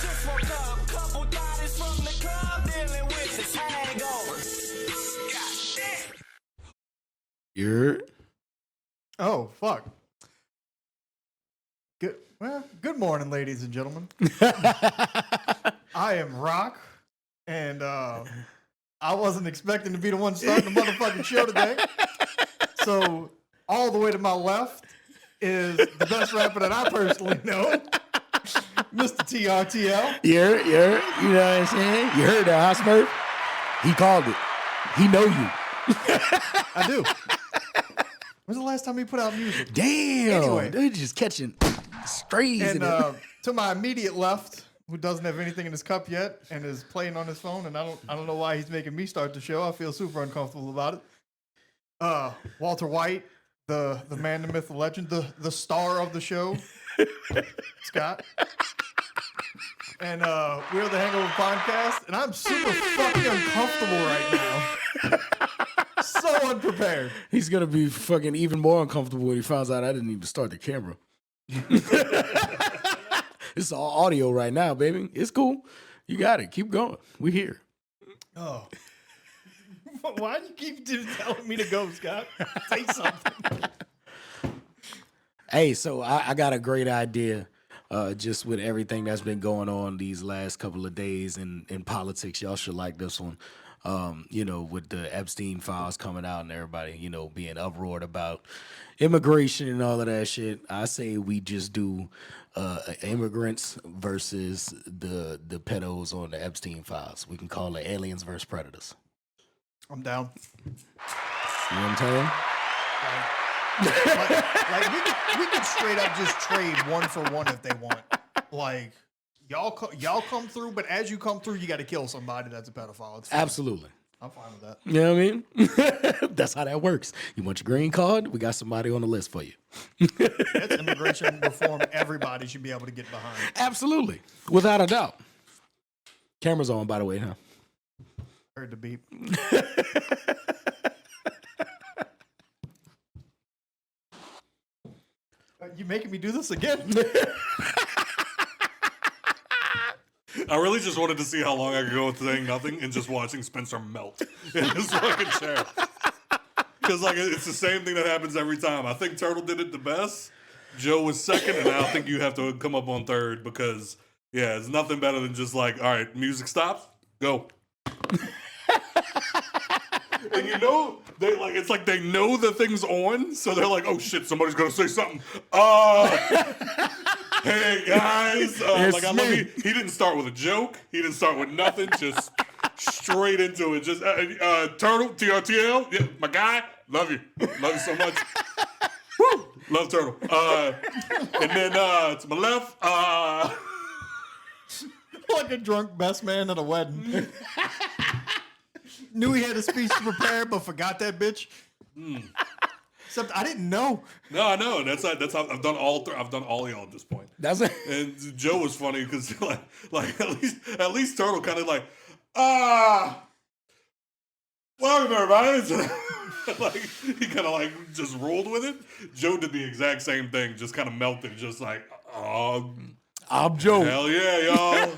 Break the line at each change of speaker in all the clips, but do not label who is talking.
Just woke up, couple daughters from the club dealing with this hangover.
You're.
Oh, fuck. Good morning, ladies and gentlemen. I am Rock, and I wasn't expecting to be the one starting the motherfucking show today. So, all the way to my left is the best rapper that I personally know, Mr. TRTL.
You're, you know what I'm saying? You heard that, huh, Smurf? He called it. He know you.
I do. When's the last time he put out music?
Damn.
Anyway.
They're just catching strays.
And
in it.
to my immediate left, who doesn't have anything in his cup yet and is playing on his phone, and I don't know why he's making me start the show. I feel super uncomfortable about it. Walter White, the man, the myth, the legend, the star of the show, Scott. And we're the Hangover Podcast, and I'm super fucking uncomfortable right now. So unprepared.
He's going to be fucking even more uncomfortable when he finds out I didn't even start the camera. It's all audio right now, baby. It's cool. You got it. Keep going. We here.
Oh. Why do you keep telling me to go, Scott? Say something.
Hey, so I got a great idea just with everything that's been going on these last couple of days in politics. Y'all should like this one. With the Epstein files coming out and everybody, being uproared about immigration and all of that shit. I say we just do immigrants versus the pedos on the Epstein files. We can call it aliens versus predators.
I'm down.
You know what I'm saying?
Like we could straight up just trade one for one if they want. Like y'all come through, but as you come through, you got to kill somebody that's a pedophile. It's fine.
Absolutely.
I'm fine with that.
You know what I mean? That's how that works. You want your green card? We got somebody on the list for you.
That's immigration reform. Everybody should be able to get behind.
Absolutely, without a doubt. Camera's on, by the way, huh?
Heard the beep. You making me do this again?
I really just wanted to see how long I could go with saying nothing and just watching Spencer melt in his fucking chair. Because it's the same thing that happens every time. I think Turtle did it the best. Joe was second, and I think you have to come up on third because, yeah, it's nothing better than just all right, music stops, go. And it's like they know the thing's on, so they're like, oh shit, somebody's gonna say something. Hey guys, I love you. He didn't start with a joke. He didn't start with nothing. Just straight into it. Just Turtle, TRTL, yeah, my guy, love you so much. Woo, love Turtle. And then to my left,
like a drunk best man at a wedding. Knew he had a speech to prepare, but forgot that bitch. Except I didn't know.
No, I know. That's how I've done all. I've done all y'all at this point.
That's it.
And Joe was funny because like at least Turtle kind of welcome everybody. He kind of just rolled with it. Joe did the exact same thing, just kind of melted, just I'm Joe. Hell yeah, y'all.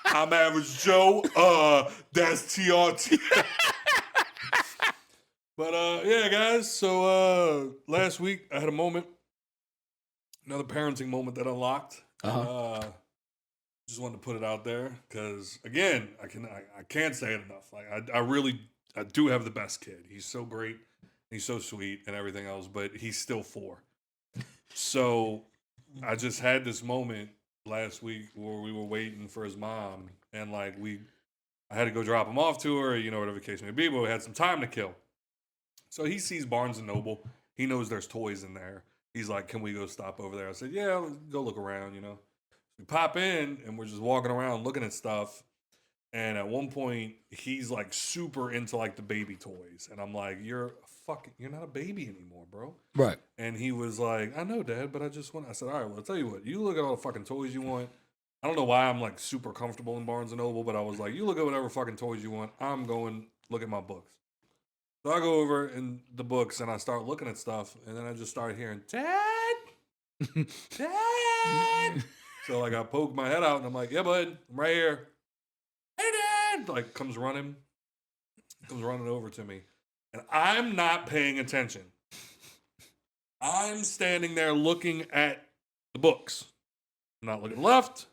I'm Average Joe. That's TRT. But yeah, guys. So last week I had a moment, another parenting moment that unlocked. Just wanted to put it out there because again, I can't say it enough. I do have the best kid. He's so great, he's so sweet, and everything else. But he's still 4. So I just had this moment last week where we were waiting for his mom, and I had to go drop him off to her, whatever the case may be, but we had some time to kill. So he sees Barnes & Noble. He knows there's toys in there. He's like, can we go stop over there? I said, yeah, let's go look around, We pop in, and we're just walking around looking at stuff, and at one point, he's super into the baby toys, and I'm like, you're not a baby anymore, bro.
Right.
And he was like, I know, Dad, but I said, all right, well, I'll tell you what, you look at all the fucking toys you want. I don't know why I'm super comfortable in Barnes & Noble, but I was like, you look at whatever fucking toys you want. I'm going look at my books. So I go over in the books and I start looking at stuff, and then I just start hearing, Dad, Dad! So, like, I poke my head out, and I'm like, yeah, bud, I'm right here. Hey, Dad! Like, comes running over to me. And I'm not paying attention. I'm standing there looking at the books. I'm not looking left.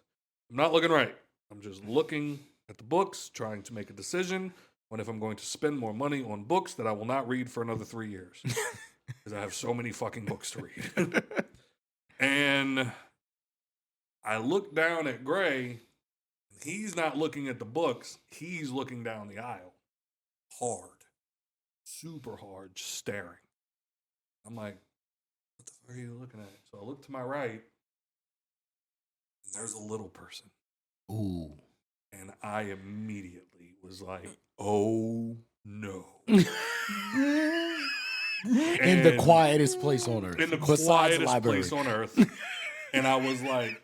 I'm not looking right. I'm just looking at the books, trying to make a decision on if I'm going to spend more money on books that I will not read for another 3 years. Because I have so many fucking books to read. And I look down at Gray. He's not looking at the books. He's looking down the aisle. Hard. Super hard. Just staring. I'm like, what the fuck are you looking at? So I look to my right. And there's a little person.
Ooh.
And I immediately was like, oh no.
In the quietest place on earth.
In the
besides
quietest
library.
place on earth. And I was like,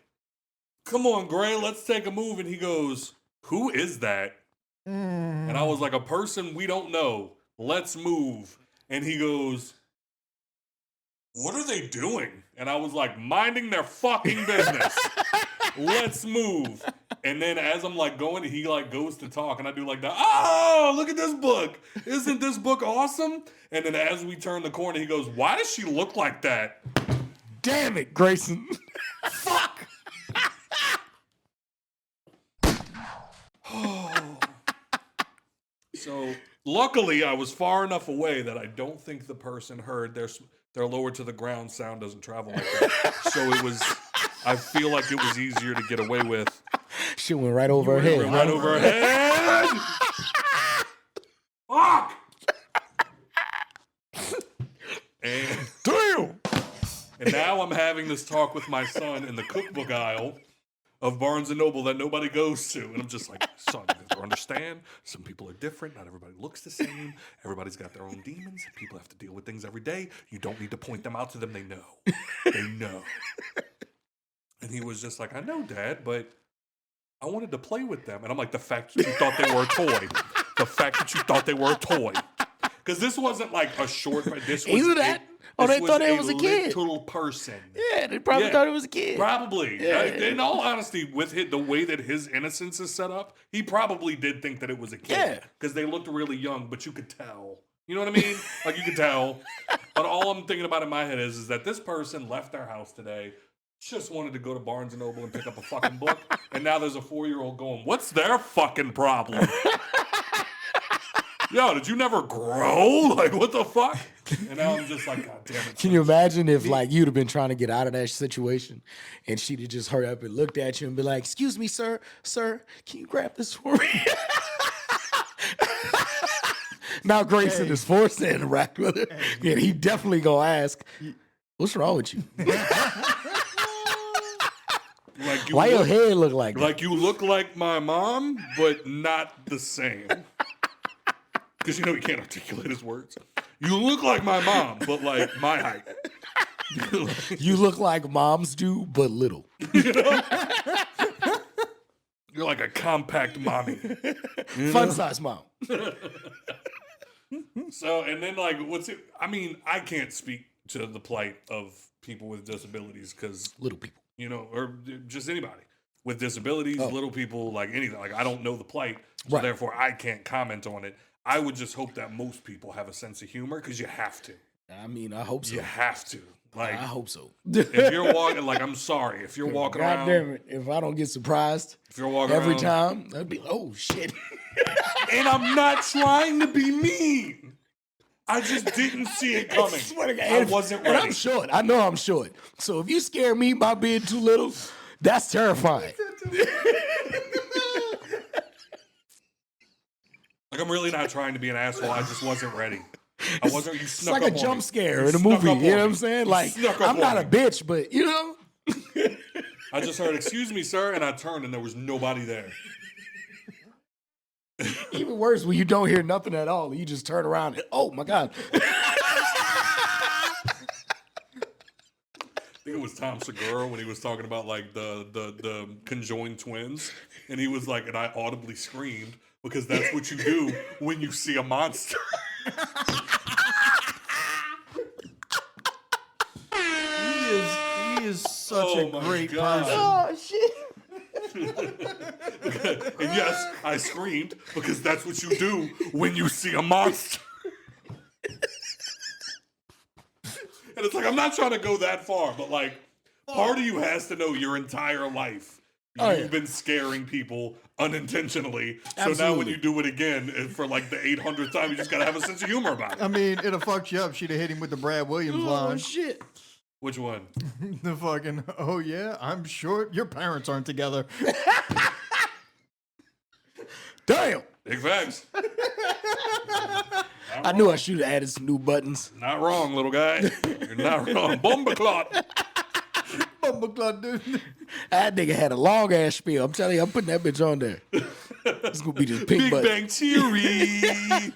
come on, Gray, let's take a move. And he goes, who is that? And I was like, a person we don't know. Let's move. And he goes, what are they doing? And I was like, minding their fucking business. Let's move. And then as I'm like going, he like goes to talk, and I do like the, oh, look at this book. Isn't this book awesome? And then as we turn the corner, he goes, why does she look like that?
Damn it, Grayson.
Fuck. So luckily I was far enough away that I don't think the person heard their lower to the ground sound doesn't travel like that. So it was, I feel like it was easier to get away with.
She went right over her head.
Right over her head. Fuck. And
Damn.
And now I'm having this talk with my son in the cookbook aisle of Barnes & Noble that nobody goes to. And I'm just like, son, you have to understand, some people are different. Not everybody looks the same. Everybody's got their own demons. People have to deal with things every day. You don't need to point them out to them. They know. They know. And he was just like, I know, Dad, but I wanted to play with them. And I'm like, the fact that you thought they were a toy. The fact that you thought they were a toy. Because this wasn't like a short, this was
Either that, or they thought it was a kid.
Little person.
Yeah, they probably thought it was a kid.
Probably.
Yeah.
In all honesty, with the way that his innocence is set up, he probably did think that it was a kid.
Yeah.
Because they looked really young, but you could tell. You know what I mean? Like, you could tell. But all I'm thinking about in my head is that this person left their house today, just wanted to go to Barnes & Noble and pick up a fucking book, and now there's a 4-year-old going, what's their fucking problem? Yo, did you never grow? Like, what the fuck? And now I'm just like, God damn it.
Can you imagine if, like, you'd have been trying to get out of that situation and she'd have just hurried up and looked at you and be like, excuse me, sir, can you grab this for me? Now Grayson is forced to interact with her. And he definitely gonna ask, what's wrong with you?
Like,
Why your head look like that?
Like, you look like my mom, but not the same. Because, you know, he can't articulate his words. You look like my mom, but like my height.
You look like moms do, but little.
You know? You're like a compact mommy.
Fun size mom.
So, and then like, I mean, I can't speak to the plight of people with disabilities because
Little people.
you know, or just anybody with disabilities, little people, like anything. Like, I don't know the plight, so therefore I can't comment on it. I would just hope that most people have a sense of humor because you have to.
I mean, I hope so.
You have to. Like,
I hope so.
if you're walking, like, I'm sorry, if you're walking
God
around,
damn it. If I don't get surprised
if you're walking
every
around,
time, I'd be like, oh, shit.
and I'm not trying to be mean. I just didn't see it coming. I wasn't ready.
And I'm short. I know I'm short. So if you scare me by being too little, that's terrifying.
Like, I'm really not trying to be an asshole. I just wasn't ready. I wasn't. You
It's
snuck
like
up
a
on
jump
me.
scare
You
in a
snuck
movie.
up
You know
on
what I'm
me.
saying?
You
Like,
snuck up
I'm not
on
a
me.
bitch, but, you know.
I just heard, excuse me, sir, and I turned and there was nobody there.
Even worse when you don't hear nothing at all. You just turn around and, oh, my God.
I think it was Tom Segura when he was talking about like the conjoined twins, and he was like, and I audibly screamed because that's what you do when you see a monster.
He is such a great person.
Oh shit!
And yes, I screamed because that's what you do when you see a monster. And it's like, I'm not trying to go that far, but like, part of you has to know your entire life. You've been scaring people unintentionally. So now when you do it again for like the 800th time, you just got to have a sense of humor about it.
I mean, it'll fuck you up. She'd have hit him with the Brad Williams line.
Oh shit!
Which one?
The fucking, oh yeah, I'm short. Your parents aren't together.
Damn!
Big facts.
I knew I should have added some new buttons.
Not wrong, little guy. You're not wrong. Bomba clot.
Bumbleclot, dude.
That nigga had a long ass spiel. I'm telling you, I'm putting that bitch on there. It's gonna be this pink
Big
button.
Bang Theory.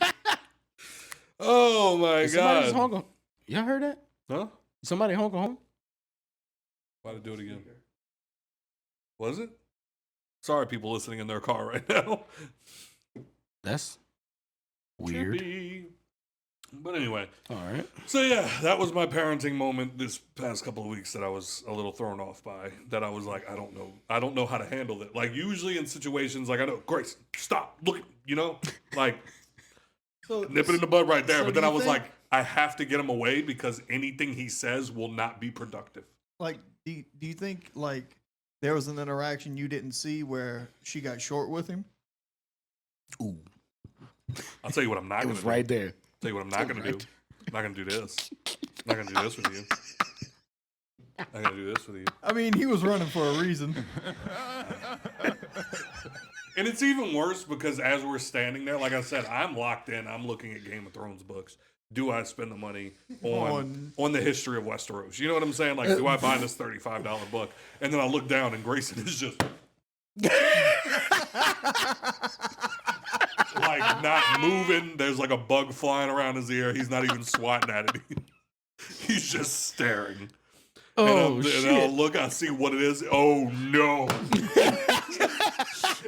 Oh my
Somebody's
god.
honking. Y'all heard that?
Huh?
Somebody honking home?
Why to do it again? Was it? Sorry, people listening in their car right now.
That's weird.
Trippy. But anyway,
All right.
so yeah, that was my parenting moment this past couple of weeks that I was a little thrown off by. That I was like, I don't know how to handle it. Like usually in situations like I know, Grace, stop, look, like nip it in the bud right there.
So
But
do
then I
you
was
think-
like, I have to get him away because anything he says will not be productive.
Like, do you think, like, there was an interaction you didn't see where she got short with him?
Ooh,
I'll tell you what I'm not
it
going
was
to do.
right there.
Tell you what I'm not going to do. I'm not going to do this. I'm not going to do this with you. I'm not going to do this with you.
I mean, he was running for a reason.
And it's even worse because as we're standing there, like I said, I'm locked in. I'm looking at Game of Thrones books. Do I spend the money on the history of Westeros? You know what I'm saying? Like, do I buy this $35 book? And then I look down and Grayson is just like not moving. There's like a bug flying around his ear. He's not even swatting at it. He's just staring.
Oh
And
shit!
I'll look, I see what it is. Oh no!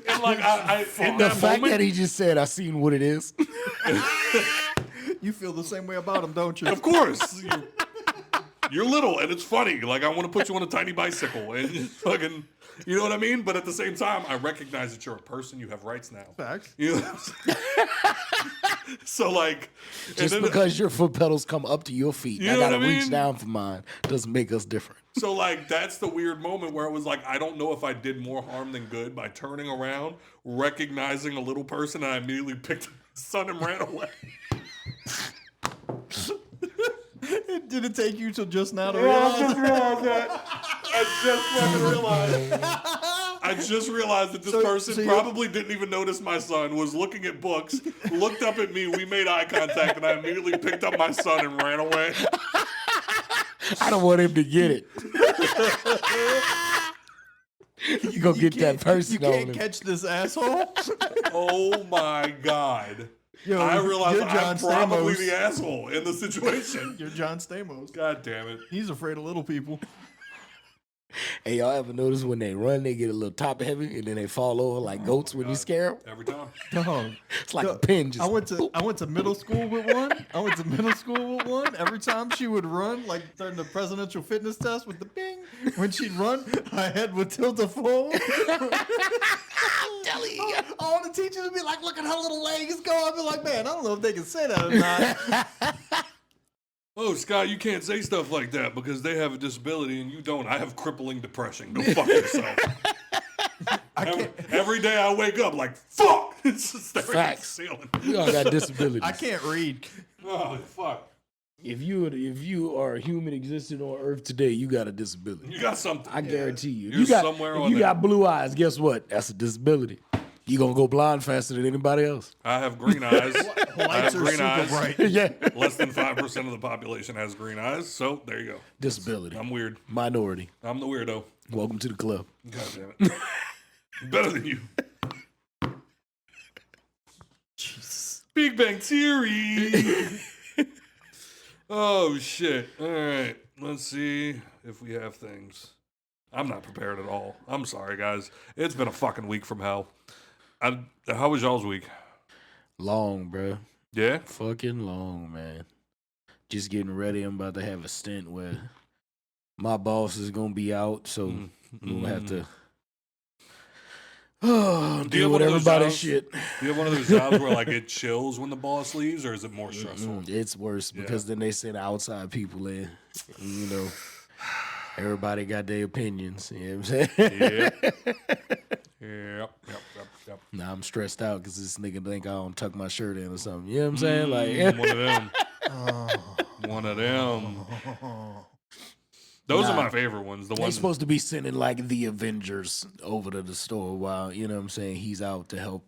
And like I in
The
that
fact
moment,
that he just said, "I seen what it is."
You feel the same way about him, don't you?
of course, you're little and it's funny. Like I want to put you on a tiny bicycle and just fucking, you know what I mean? But at the same time, I recognize that you're a person. You have rights now.
Facts.
You know what I'm saying? So like, and
Just
then-
because your foot pedals come up to your feet,
You
I
know
gotta
what I
reach
mean?
down for mine. Doesn't make us different.
So like that's the weird moment where it was like I don't know if I did more harm than good by turning around, recognizing a little person, and I immediately picked up my son and ran away.
Did it take you till just now to realize?
I just realized that this person
so you-
probably didn't even notice my son, was looking at books, looked up at me, we made eye contact, and I immediately picked up my son and ran away.
I don't want him to get it. You gonna get that person
You
on
can't
him.
catch this asshole.
Oh my God.
Yo,
I realized
you're
I'm
John
probably
Stamos.
the asshole in the situation.
You're John Stamos.
God damn it.
He's afraid of little people.
Hey, y'all ever notice when they run, they get a little top heavy and then they fall over like goats when you scare them?
Every time.
Dog.
It's like a pin. Just
I went to middle school with one. Every time she would run, like during the presidential fitness test with the bing, when she'd run, her head would tilt the floor.
I'm telling you.
All the teachers would be like, "Look at her little legs go." I'd be like, "Man, I don't know if they can say that or not."
Oh, Scott, you can't say stuff like that because they have a disability and you don't. I have crippling depression. Go fuck yourself. Every day I wake up like, fuck! It's just staring at the
Facts.
ceiling.
We all got disabilities.
I can't read.
Oh, fuck.
If you are a human existing on Earth today, you got a disability.
You got something.
I guarantee you.
You're
You got
somewhere
if
on
you
there.
got blue eyes. Guess what? That's a disability. You gonna go blind faster than anybody else.
I have green eyes. I
Lights
have
are
green
super
eyes.
bright.
Yeah.
Less than 5% of the population has green eyes. So there you go.
Disability.
I'm weird.
Minority.
I'm the weirdo.
Welcome to the club.
God damn it. Better than you.
Jesus.
Big Bang Theory. Oh, shit. All right. Let's see if we have things. I'm not prepared at all. I'm sorry, guys. It's been a fucking week from hell. How was y'all's week?
Long, bro.
Yeah?
Fucking long, man. Just getting ready. I'm about to have a stint where My boss is gonna be out, so we're gonna have to
Do you
deal
have
with
one of those
everybody's
jobs?
shit.
Do you have one of those jobs where like it chills when the boss leaves, or is it more stressful?
It's worse because then they send outside people in. You know, everybody got their opinions. You know what I'm saying?
Yep.
Now I'm stressed out because this nigga think I don't tuck my shirt in or something. You know what I'm saying? Like
One of them. One of them. Those are my favorite ones. The
They're
ones
supposed to be sending like the Avengers over to the store while, you know what I'm saying, he's out to help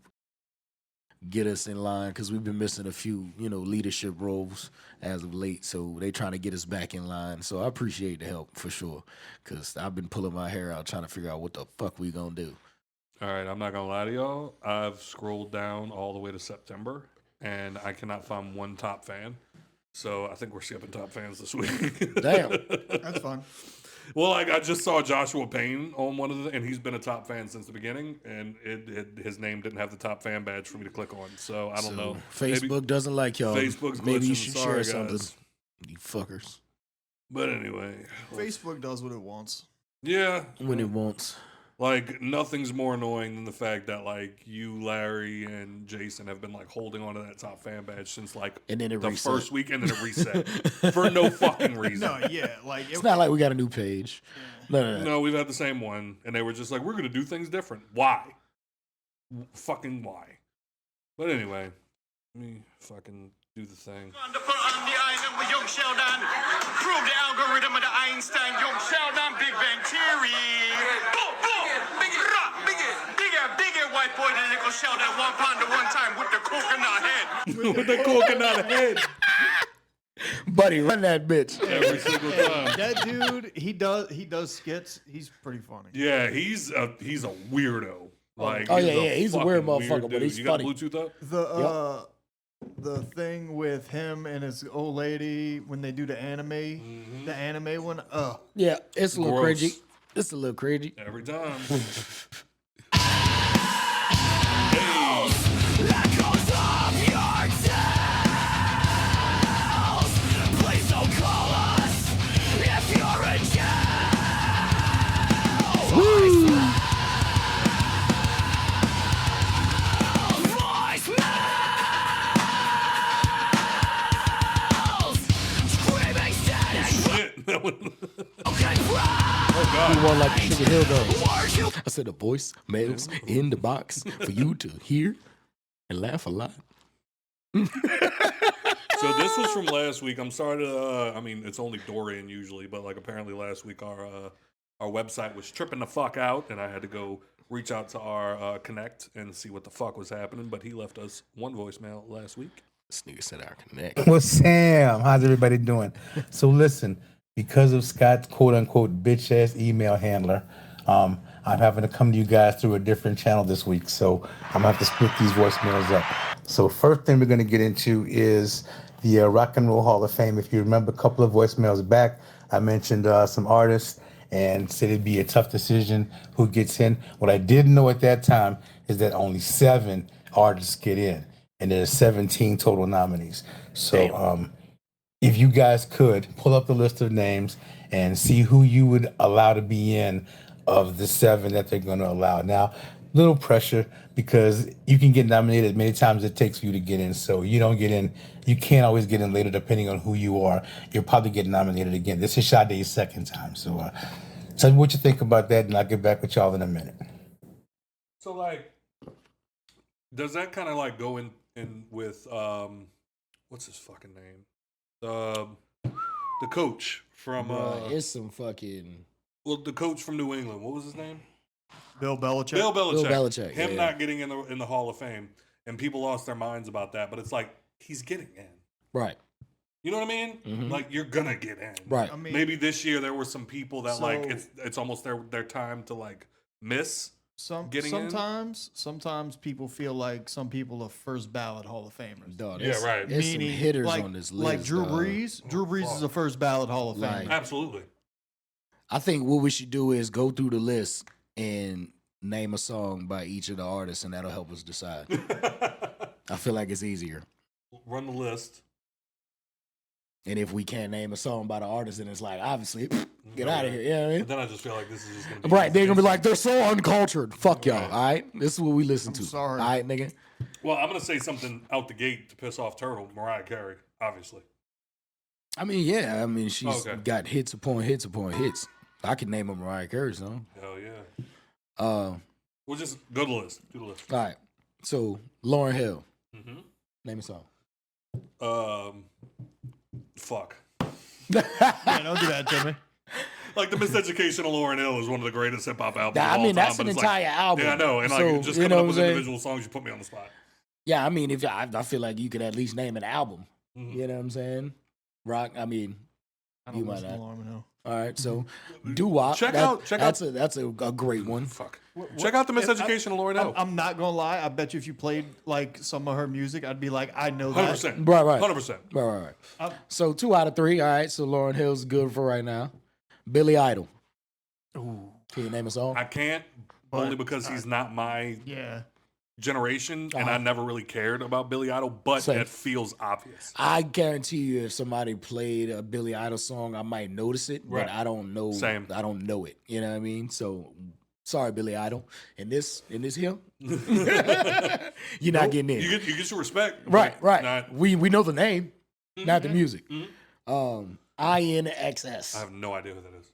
get us in line because we've been missing a few, leadership roles as of late. So they trying to get us back in line. So I appreciate the help for sure because I've been pulling my hair out trying to figure out what the fuck we gonna do.
All right, I'm not gonna lie to y'all. I've scrolled down all the way to September, and I cannot find one top fan. So I think we're skipping top fans this week.
Damn.
That's fine.
Well, like I just saw Joshua Payne on one of the, and he's been a top fan since the beginning, and his name didn't have the top fan badge for me to click on. So I don't know.
Facebook doesn't like y'all.
Facebook's
Maybe you
glitching.
should
Sorry,
share
guys.
something. You fuckers.
But anyway,
Facebook does what it wants.
yeah,
When it wants.
like nothing's more annoying than the fact that like you, Larry, and Jason have been like holding on to that top fan badge since like
And then it
the
reset.
first week, and then it reset for no fucking reason.
No, yeah, like
It's not like we got a new page. No.
No, we've had the same one, and they were just like, "We're gonna do things different." Why? Fucking why? But anyway, let me fucking do the thing.
To put on the island with young Sheldon. Prove the algorithm of the Einstein. Young Sheldon, Big Bang Theory. Boom, boom. Bigger white boy than little Sheldon. 1 pound at one time with the coconut head.
With the coconut head
Buddy, run that bitch.
every single time.
that dude. He does skits. He's pretty funny.
Yeah, he's a weirdo. Like,
Oh, yeah, he's a weird
fucking
motherfucker, but
dude.
he's
you
funny.
got Bluetooth up?
The thing with him and his old lady when they do the anime one.
Yeah, it's a little
Gross.
cringy. It's a little cringy.
Every time.
Please don't call us if you're in
Shit. That one-
You want like the Sugar Hill Gang. I said the voice mails in the box for you to hear and laugh a lot.
So this was from last week. I'm sorry to. I mean, it's only Dorian usually, but like apparently last week our website was tripping the fuck out, and I had to go reach out to our Connect and see what the fuck was happening. But he left us one voicemail last week.
This nigga said our connect.
Well, Sam, how's everybody doing? So listen, because of Scott's quote-unquote bitch-ass email handler, I'm having to come to you guys through a different channel this week. So I'm going to have to split these voicemails up. So first thing we're going to get into is the Rock and Roll Hall of Fame. If you remember a couple of voicemails back, I mentioned some artists and said it'd be a tough decision who gets in. What I didn't know at that time is that only 7 artists get in. And there's 17 total nominees. So if you guys could pull up the list of names and see who you would allow to be in of the 7 that they're going to allow. Now, little pressure because you can get nominated as many times as it takes for you to get in. So you don't get in. You can't always get in later depending on who you are. You'll probably get nominated again. This is Sade's second time. So tell me what you think about that, and I'll get back with y'all in a minute.
So like, does that kind of like go in with what's his fucking name? The coach from
It's some fucking
the coach from New England. What was his name?
Bill Belichick.
Bill Belichick. Him
yeah.
not getting in the Hall of Fame, and people lost their minds about that. But it's like he's getting in.
right.
You know what I mean?
Mhm.
Like you're gonna get in.
Right.
I mean,
Maybe this year there were some people that like
So-
it's almost their time to like miss. getting in?
sometimes people feel like some people are first ballot Hall of Famers.
Dog,
Yeah, right.
There's some
Meaning,
hitters
like,
on this list.
like Drew
dog.
Brees. Drew Brees is a first ballot Hall of
Like-
Famer.
Absolutely.
I think what we should do is go through the list and name a song by each of the artists, and that'll help us decide. I feel like it's easier.
Run the list.
And if we can't name a song by the artist, then it's like, obviously, get out of here. You know what I mean?
But then I just feel like this is just gonna be
Right, they're gonna be like, they're so uncultured. Fuck y'all, all right? This is what we listen to.
sorry.
All right, nigga?
Well, I'm gonna say something out the gate to piss off Turtle, Mariah Carey, obviously.
I mean, yeah, I mean, she's
Okay.
got hits upon hits upon hits. I can name a Mariah Carey song.
Hell yeah.
All
We'll just go to the list. Do the list.
right, so Lauryn Hill,
Mm-hmm.
name a song.
Fuck.
Yeah, don't do that to me.
Like the Miseducation of Lauryn Hill is one of the greatest hip hop albums.
I
of all
mean, that's
time,
an
but it's like-
entire album.
Yeah, I know. And
So,
like just
you
coming
know
up
what
with
I'm saying?
individual songs, you put me on the spot.
Yeah, I mean, if I feel like you could at least name an album.
Mm-hmm.
You know what I'm saying? Rock. I mean,
I
You
don't
might
listen to
not.
Lauryn Hill.
all right. So, doo wop.
Check out-
That's a great one.
Fuck. Check out the Miseducation of Lauryn Hill.
I'm not gonna lie. I bet you if you played like some of her music, I'd be like, I know that.
100%.
Right.
100%.
Right. So 2 out of 3. All right. So Lauryn Hill's good for right now. Billy Idol.
Ooh,
Can you name a song?
I can't only because he's not my
yeah.
generation, and I never really cared about Billy Idol, but
Same.
it feels obvious.
I guarantee you, if somebody played a Billy Idol song, I might notice it,
Right.
but I don't know.
Same.
I don't know it. You know what I mean? So, sorry, Billy Idol. In this here, you're not getting in.
You get your respect.
Right.
but not-
We know the name, not the music.
Mhm.
INXS,
I have no idea who that is.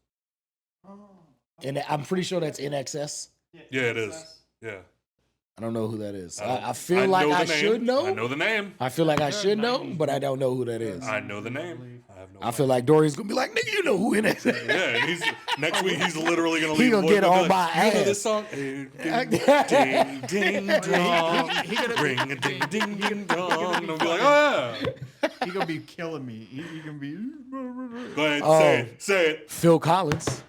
and I'm pretty sure that's NXS.
Yeah, it is. Yeah.
I don't know who that is.
don't-
I feel like
know
I
the name.
should know.
I know the name.
I feel like I should know, but I don't know who that is.
I know the name. I have no
I feel like Dory's gonna be like, nigga, you know who NXS is.
Yeah, and he's next week. He's literally gonna
He
leave.
gonna
a voice
get
note,
on
be
my
like, you know
ass.
this song? Ding ding dong, ring a ding ding ding dong. And I'll be like, oh yeah.
He gonna be killing me. He gonna be.
Go ahead,
Oh.
say it. Say it.
Phil Collins.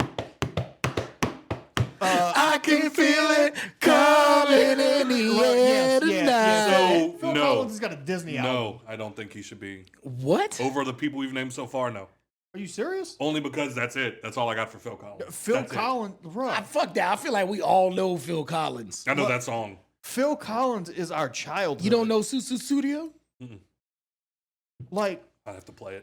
I can feel it coming in the air tonight.
So
Phil
no,
Collins has got a Disney album.
no, I don't think he should be
What?
over the people we've named so far. No,
Are you serious?
only because that's it. That's all I got for Phil Collins.
Phil
That's it.
Collins, bro.
Fuck that. I feel like we all know Phil Collins.
I know that song.
Phil Collins is our childhood.
You don't know Susu Studio?
Like,
I have to play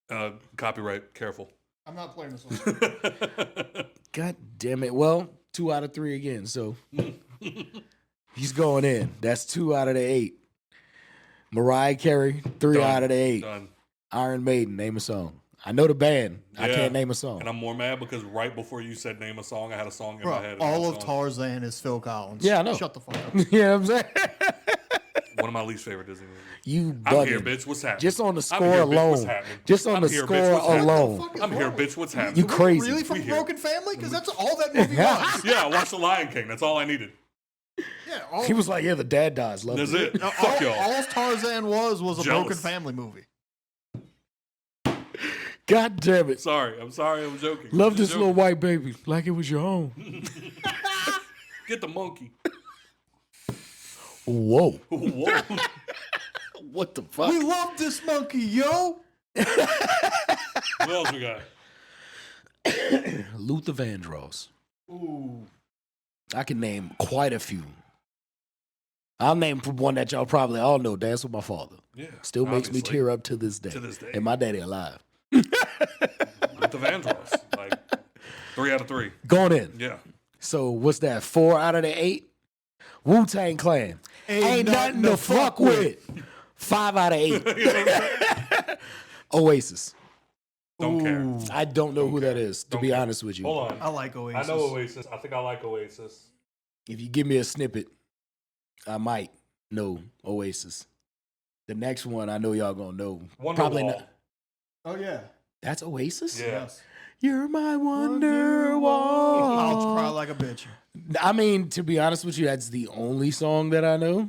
it. Copyright. Careful.
I'm not playing this one.
God damn it. Well, 2 out of 3 again. So he's going in. That's 2 out of the 8. Mariah Carey, 3
Done.
out of the 8.
Done.
Iron Maiden, name a song. I know the band. I
Yeah.
can't name a song.
And I'm more mad because right before you said name a song, I had a song in my head.
Bro, all
and
of
that song-
Tarzan is Phil Collins.
Yeah, I know.
Shut the fuck up.
You know what I'm saying?
One of my least favorite Disney movies.
You
I'm here,
bugging.
bitch. What's happening?
Just on the
I'm
score
here, bitch. What's
alone.
happening?
Just on
I'm
the
here,
score
bitch. What's happening?
alone.
I'm here, bitch. What's happening?
You crazy.
Really from
We here.
Broken Family? Because that's all that movie was.
Yeah, I watched The Lion King. That's all I needed.
Yeah, all,
He was like, yeah, the dad dies. Love
That's
it.
it.
all,
Fuck y'all.
all Tarzan was a
Jealous.
Broken Family movie.
God damn it.
Sorry. I'm sorry. I'm joking.
Love
I'm
this
just
little
joking.
white baby like it was your own.
Get the monkey.
Whoa.
Whoa.
What the fuck?
We love this monkey, yo.
What else we got?
Luther Vandross.
Ooh.
I can name quite a few. I'll name one that y'all probably all know, Dance with My Father.
Yeah.
Still makes me
obviously.
tear up to this day.
To this day.
And my daddy alive.
With the Vandross. Like 3 out of 3.
Going in.
Yeah.
So what's that? 4 out of the 8? Wu-Tang Clan. Ain't nothing to fuck with. 5 out of 8. Oasis.
Don't care.
I don't know who that is, to
Don't
be
care.
honest with you.
Hold on.
I like Oasis.
I know Oasis. I think I like Oasis.
If you give me a snippet, I might know Oasis. The next one, I know y'all gonna know. Probably
Wonderwall.
not.
Oh, yeah.
That's Oasis?
Yeah.
Yes.
You're my Wonderwall.
I'll cry like a bitch.
I mean, to be honest with you, that's the only song that I know.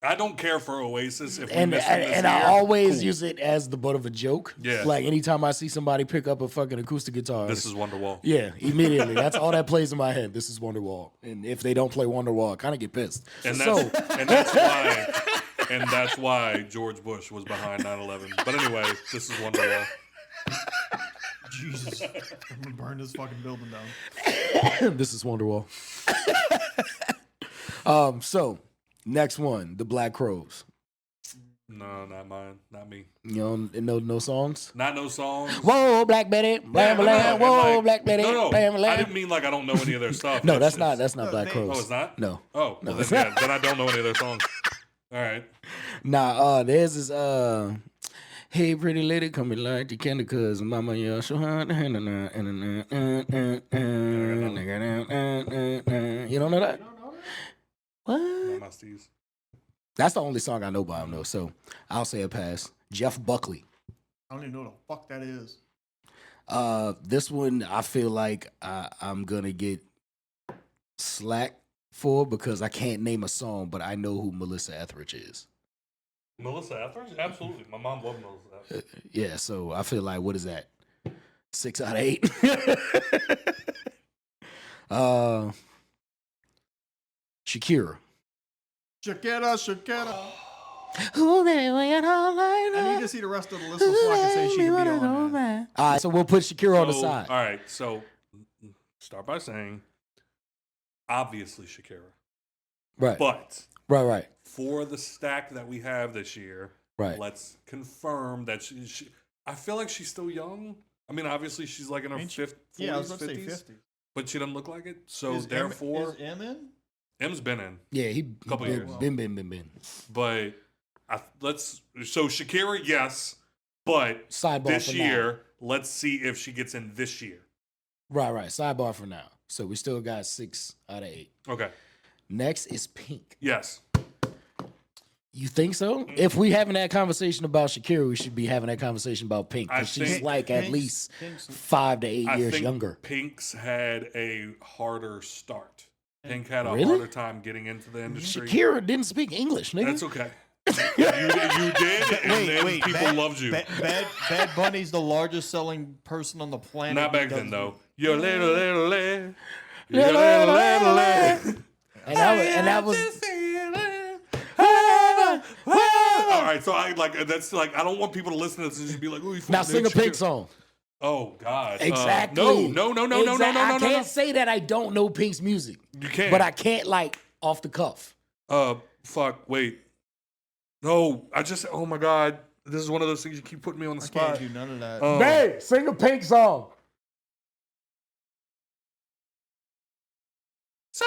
I don't care for Oasis. If we
And
miss them this
and I
year,
always
cool.
use it as the butt of a joke.
Yeah.
Like anytime I see somebody pick up a fucking acoustic guitar.
This is Wonderwall.
yeah, immediately. That's all that plays in my head. This is Wonderwall. And if they don't play Wonderwall, I kind of get pissed.
And
so,
that's why George Bush was behind 9/11. But anyway, this is Wonderwall.
Jesus. I'm going to burn this fucking building down.
this is Wonderwall. So, next one, the Black Crowes.
No, not mine. Not me.
You don't no songs?
Not no songs.
Whoa, Black Betty, blam,
Yeah,
blam, whoa,
like,
Black Betty,
no.
blam, blam.
I didn't mean like I don't know any of their stuff.
No,
It's-
that's not Black
they-
Crows.
Oh, it's not?
No.
Oh,
No,
well,
it's
then, then I don't know any of their songs. All right.
Nah, there's this hey pretty lady, come and light the candle, cause mama yeah show her. You don't know that? What?
Not my Steve's.
That's the only song I know by him though, so I'll say a pass. Jeff Buckley.
I don't even know what the fuck that is.
This one I feel like I'm gonna get slack for because I can't name a song, but I know who Melissa Etheridge is.
Melissa Etheridge? Absolutely. My mom loved Melissa Etheridge.
Yeah, so I feel like what is that? 6 out of 8. Shakira.
Shakira.
Who they wait all night
I need to see the rest of the list so I can say she can be on there.
All right, so we'll put Shakira on the
So,
side.
All right. So start by saying, obviously Shakira.
Right,
But
right.
for the stack that we have this year,
Right.
let's confirm that she I feel like she's still young. I mean, obviously she's like in her
Ain't she-
40s,
Yeah, I was about to say
50s,
50.
but she doesn't look like it. So
Is
therefore,
M in?
M's been in.
Yeah, he
Couple
been,
years.
been.
But so Shakira, yes, but
Sidebar
this
for
year, let's see if she gets in this year.
now. Right. Sidebar for now. So we still got 6 out of 8.
Okay.
Next is Pink.
Yes.
You think so? If we having that conversation about Shakira, we should be having that conversation about Pink.
I
Because she's
think
like at
Pink's-
least
Pink's-
5 to 8
I
years
think
younger.
Pink's had a harder start. Pink had a
Really?
harder time getting into the industry.
Shakira didn't speak English, nigga.
That's okay. you did, and then people loved you.
Bad Bunny's the largest selling person on the planet.
Not back
He
then,
does-
though. Your little lay.
And that was
All right, so I like that's like I don't want people to listen to this and just be like, "Oh, you
now
fucking
sing a
Shakira."
Pink song.
Oh God!
Exactly.
No.
I can't say that I don't know Pink's music.
You can't.
But I can't like off the cuff.
Fuck. Wait. No, I just. Oh my God! This is one of those things you keep putting me on the
I
spot.
can't do none of that.
Babe, sing a Pink song.
So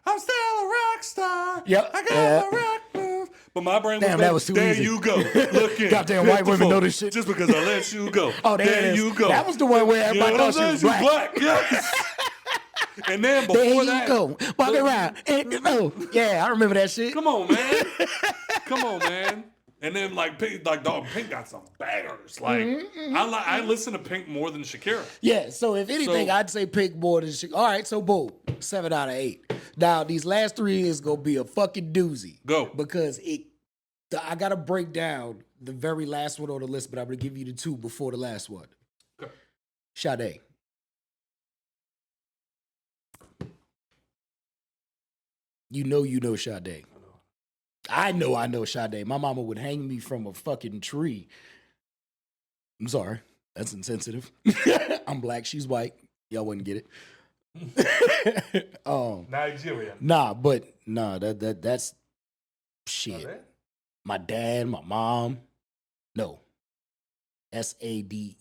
I'm still a rock star.
Yep.
I got
Yeah.
my rock move. But my brain
Damn,
was
that
going,
was too
there
easy.
you go. Look in.
Goddamn white women
Pitiful.
know this shit.
Just because I let you go.
Oh, there it is.
you go.
That was the one where
You know
everybody
what I'm
thought she
saying?
was black.
Yes. And then before
There you
that,
go. Walk around. Yeah, I remember that shit.
come on, man. Come on, man. And then like dog, Pink got some bangers. Like I listen to Pink more than Shakira.
Yeah, so if anything,
So-
I'd say Pink more than All right, so boom, 7 out of 8. Now, these last 3 is going to be a fucking doozy.
Go.
Because I got to break down the very last one on the list, but I'm going to give you the 2 before the last one.
Okay.
Sade. You know Sade. I know Sade. My mama would hang me from a fucking tree. I'm sorry. That's insensitive. I'm black. She's white. Y'all wouldn't get it.
Nigeria.
That's shit. My dad, my mom. No. Sade.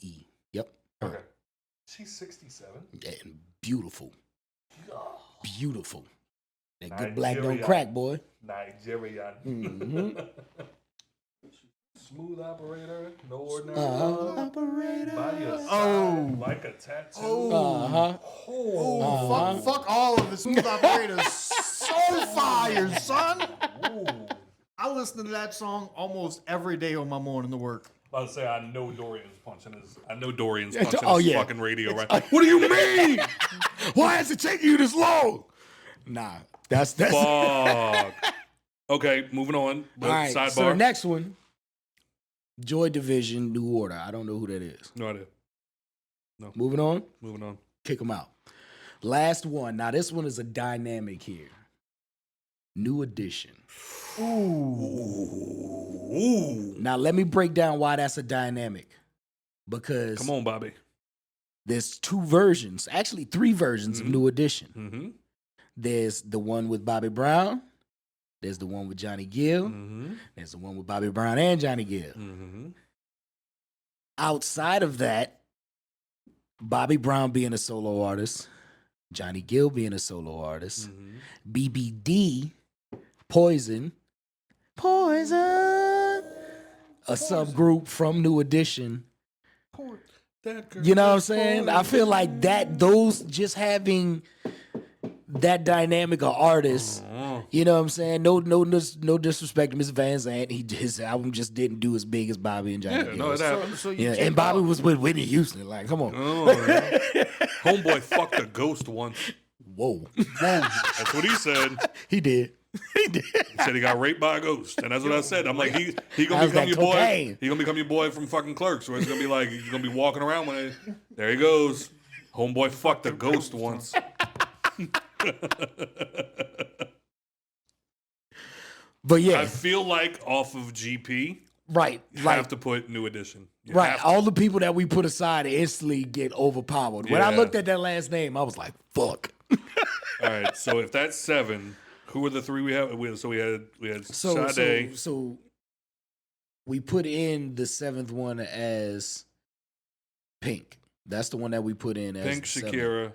Yep. Her.
Okay. She's 67.
And beautiful. Beautiful. That good black don't
Nigeria.
crack, boy.
Nigerian.
Mhm.
Smooth operator, no ordinary.
Operator.
By your side,
Oh.
like a tattoo.
Uh-huh.
Oh, fuck all of the smooth operators. So fire, son.
Ooh.
I listen to that song almost every day on my morning to work.
I was say I know Dorian's punching his
Oh, yeah.
fucking radio right. What do you mean?
Why is it taking you this long? Nah, that's
Fuck. Okay, moving on.
all right.
Sidebar.
So the next one, Joy Division, New Order. I don't know who that is.
No idea.
Moving on,
Moving on.
kick them out. Last one. Now this one is a dynamic here. New Edition.
Ooh.
Now let me break down why that's a dynamic. Because
Come on, Bobby.
there's 2 versions, actually 3 versions of New Edition.
Mm-hmm.
There's the one with Bobby Brown. There's the one with Johnny Gill. There's the one with Bobby Brown and Johnny Gill. Outside of that, Bobby Brown being a solo artist, Johnny Gill being a solo artist, BBD, Poison, a subgroup from New Edition. You know what I'm saying? I feel like those just having that dynamic of artists. You know what I'm saying? No disrespect to Mr. Van Zandt. His album just didn't do as big as Bobby and Johnny.
Yeah, no, it happened.
So you
And Bobby was with Whitney Houston. Like, come on.
Oh, yeah. Homeboy fucked a ghost once.
Whoa.
That's what he said.
He did.
He said he got raped by a ghost, and that's what I said. I'm like, he gonna
How's
become
that
your
cocaine?
boy. He gonna become your boy from fucking Clerks, where it's gonna be like you're gonna be walking around when there he goes. Homeboy fucked a ghost once.
But yeah,
I feel like off of GP,
right.
you
Like,
have to put New Edition. You
right.
have to.
All the people that we put aside instantly get overpowered. When I
Yeah.
looked at that last name, I was like, fuck.
All right, so if that's 7, who were the 3 we had? We had
So,
Sade.
so we put in the 7th one as Pink. That's the one that we put in as
Pink,
the 7th.
Shakira.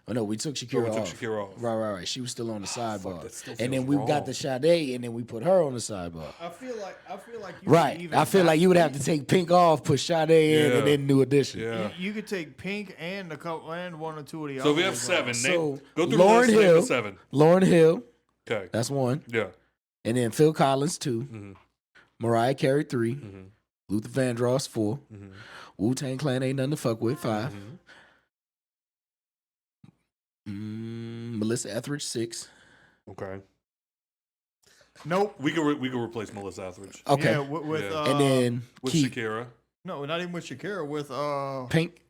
Oh no, we took
Oh,
Shakira
we took
off.
Shakira off.
Right. She was still on the sidebar.
that still
And then
feels
we got
wrong.
the Sade, and then we put her on the sidebar.
I feel like you
Right.
could even
I feel like you would have to take Pink off, put Sade in,
Yeah.
and then New Edition.
Yeah.
You could take Pink and a couple and one or two of the
So
others.
we have 7.
So,
Go through
Lauryn
the list. Name
Hill.
the 7.
Lauryn Hill,
Okay.
that's 1.
Yeah.
And then Phil Collins, 2.
Mhm.
Mariah Carey, 3.
Mhm.
Luther Vandross, 4.
Mhm.
Wu-Tang Clan ain't nothing to fuck with, 5.
Mhm.
Melissa Etheridge, 6.
Okay.
Nope.
We can replace Melissa Etheridge
Okay.
Yeah, with
Yeah.
And then
with
Keith,
Shakira.
no, not even with Shakira. With
Pink,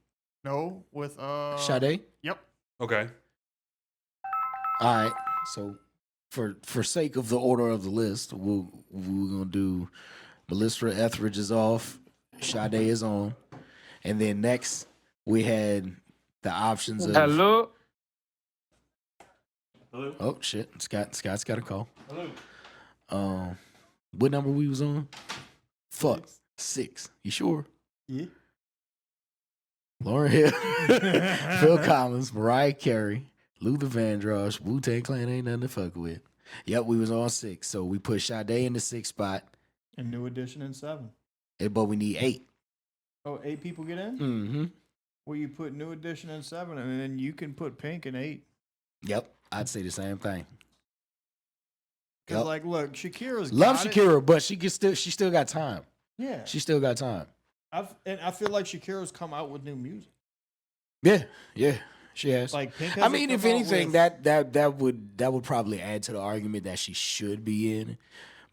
no, with
Sade.
Yep.
Okay.
All right. So for sake of the order of the list, we're gonna do Melissa Etheridge is off, Sade is on, and then next we had the options of
Hello.
Hello.
oh shit, Scott's got a call.
Hello.
What number we was on? Fuck, 6. You sure?
Yeah.
Lauryn Hill, Phil Collins, Mariah Carey, Luther Vandross, Wu-Tang Clan ain't nothing to fuck with. Yep, we was on 6. So we put Sade in the 6th spot,
And New Edition in 7.
but we need 8.
Oh, 8 people get in?
Mm-hmm.
Well, you put New Edition in 7, and then you can put Pink in 8.
Yep, I'd say the same thing.
Because,
Yep.
like, look, Shakira's
Love
got it.
Shakira, but she still got time.
Yeah.
She still got time.
And I feel like Shakira's come out with new music.
Yeah, she has.
Like, Pink
I mean, if anything, that would probably add to the argument that she should be in.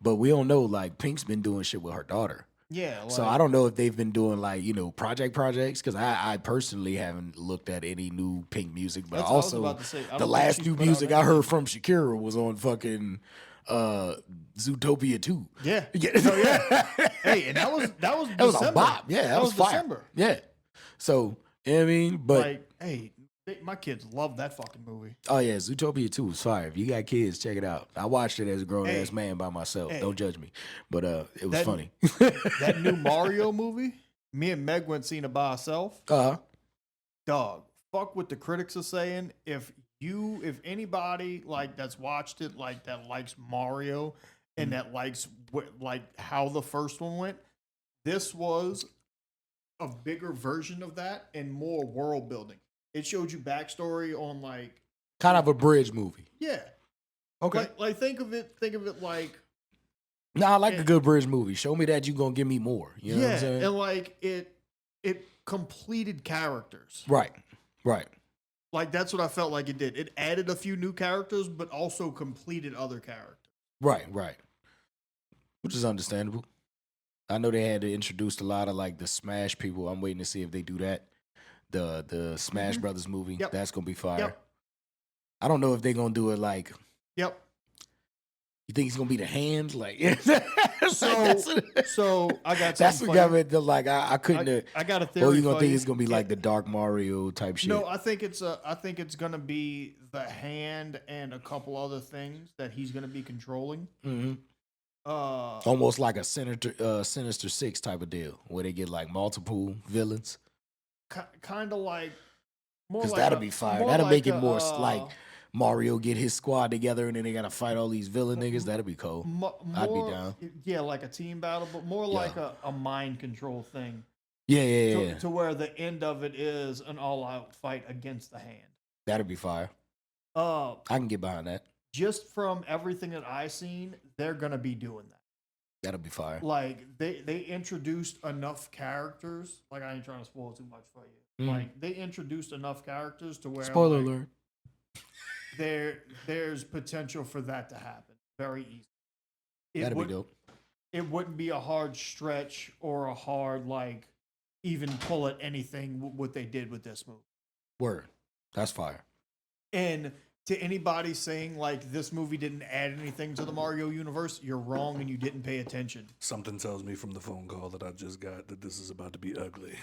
But we don't know. Like, Pink's been doing shit with her daughter.
Yeah. Like,
So I don't know if they've been doing like projects because I personally haven't looked at any new Pink music, but
That's what I was
also
about to say. I don't
the
think
last
she's
new
put out
music I
anything.
heard from Shakira was on fucking Zootopia 2.
Yeah.
Yeah.
So, yeah. Hey, and that was
That was a
December.
bop. Yeah, that was fire.
December.
Yeah. So, you know what I mean? But
Like, hey, my kids love that fucking movie.
oh yeah, Zootopia 2 was fire. If you got kids, check it out. I watched it as a grown ass
Hey.
man by myself.
Hey.
Don't judge me. But it was
That-
funny.
That new Mario movie, me and Meg went seen it by ourselves. Dog, fuck what the critics are saying. If anybody like that's watched it, like that likes Mario and that likes like how the first one went, this was a bigger version of that and more world building. It showed you backstory on like
Kind of a bridge movie.
yeah,
Okay.
like think of it like
No, I like a good bridge movie. Show me that you gonna give me more. You know what I'm saying?
and like it completed characters.
Right.
Like that's what I felt like it did. It added a few new characters, but also completed other characters.
Right. Which is understandable. I know they had to introduce a lot of like the Smash people. I'm waiting to see if they do that. The Smash Brothers movie.
Yep.
That's gonna be fire.
Yep.
I don't know if they're gonna do it like
Yep.
You think he's gonna be the hand? Like,
So I got
that's
something
what
for
got
you.
me. Like, I couldn't.
I got a
Or
theory
you gonna
for
think
you.
it's gonna be like the Dark Mario type shit?
No, I think it's gonna be the hand and a couple other things that he's gonna be controlling.
Mm-hmm.
Uh,
Almost like a Sinister Six type of deal, where they get like multiple villains.
kind of like more
Because
like
that'll be fire.
more
That'll
like
make it
a,
more like Mario get his squad together and then they gotta fight all these villain niggas. That'll be cool. I'd be down.
Yeah, like a team battle, but more like a mind control thing.
Yeah.
To where the end of it is an all-out fight against the hand.
That'll be fire.
I
can get behind that.
Just from everything that I've seen, they're gonna be doing that.
That'll be fire.
Like they introduced enough characters. Like I ain't trying to spoil too much for you. Like they introduced enough characters to where
Spoiler alert.
There's potential for that to happen very easily.
That'd be dope.
It wouldn't be a hard stretch or a hard like even pull at anything what they did with this movie.
Word. That's fire.
And to anybody saying like this movie didn't add anything to the Mario universe, you're wrong and you didn't pay attention.
Something tells me from the phone call that I just got that this is about to be ugly.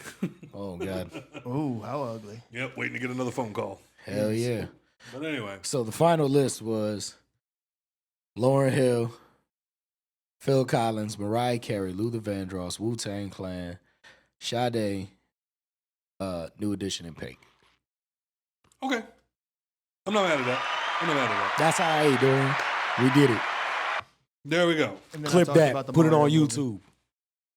Oh God.
Oh, how ugly.
Yep, waiting to get another phone call.
Hell yeah.
But anyway.
So the final list was Lauryn Hill, Phil Collins, Mariah Carey, Luther Vandross, Wu-Tang Clan, Sade, New Edition, and Pink.
Okay. I'm not mad at that.
That's how I doing. We did it.
There we go.
Clip that. Put it on YouTube.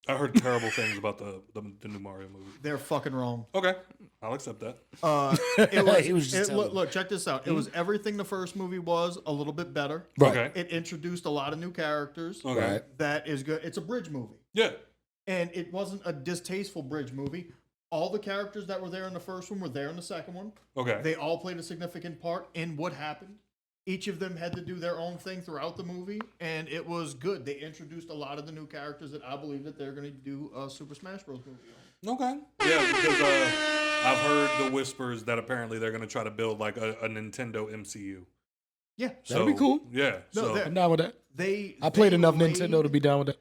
I heard terrible things about the new Mario movie.
They're fucking wrong.
Okay. I'll accept that.
Look, check this out. It was everything the first movie was, a little bit better.
Right.
Okay.
It introduced a lot of new characters.
Okay.
Right.
That is good. It's a bridge movie.
Yeah.
And it wasn't a distasteful bridge movie. All the characters that were there in the first one were there in the second one.
Okay.
They all played a significant part in what happened. Each of them had to do their own thing throughout the movie, and it was good. They introduced a lot of the new characters that I believe that they're going to do a Super Smash Bros. Movie on.
Okay. Yeah, because I've heard the whispers that apparently they're going to try to build like a Nintendo MCU.
Yeah.
That'd be cool.
Yeah.
No,
I'm down with that. I played
they
enough Nintendo to be down with that.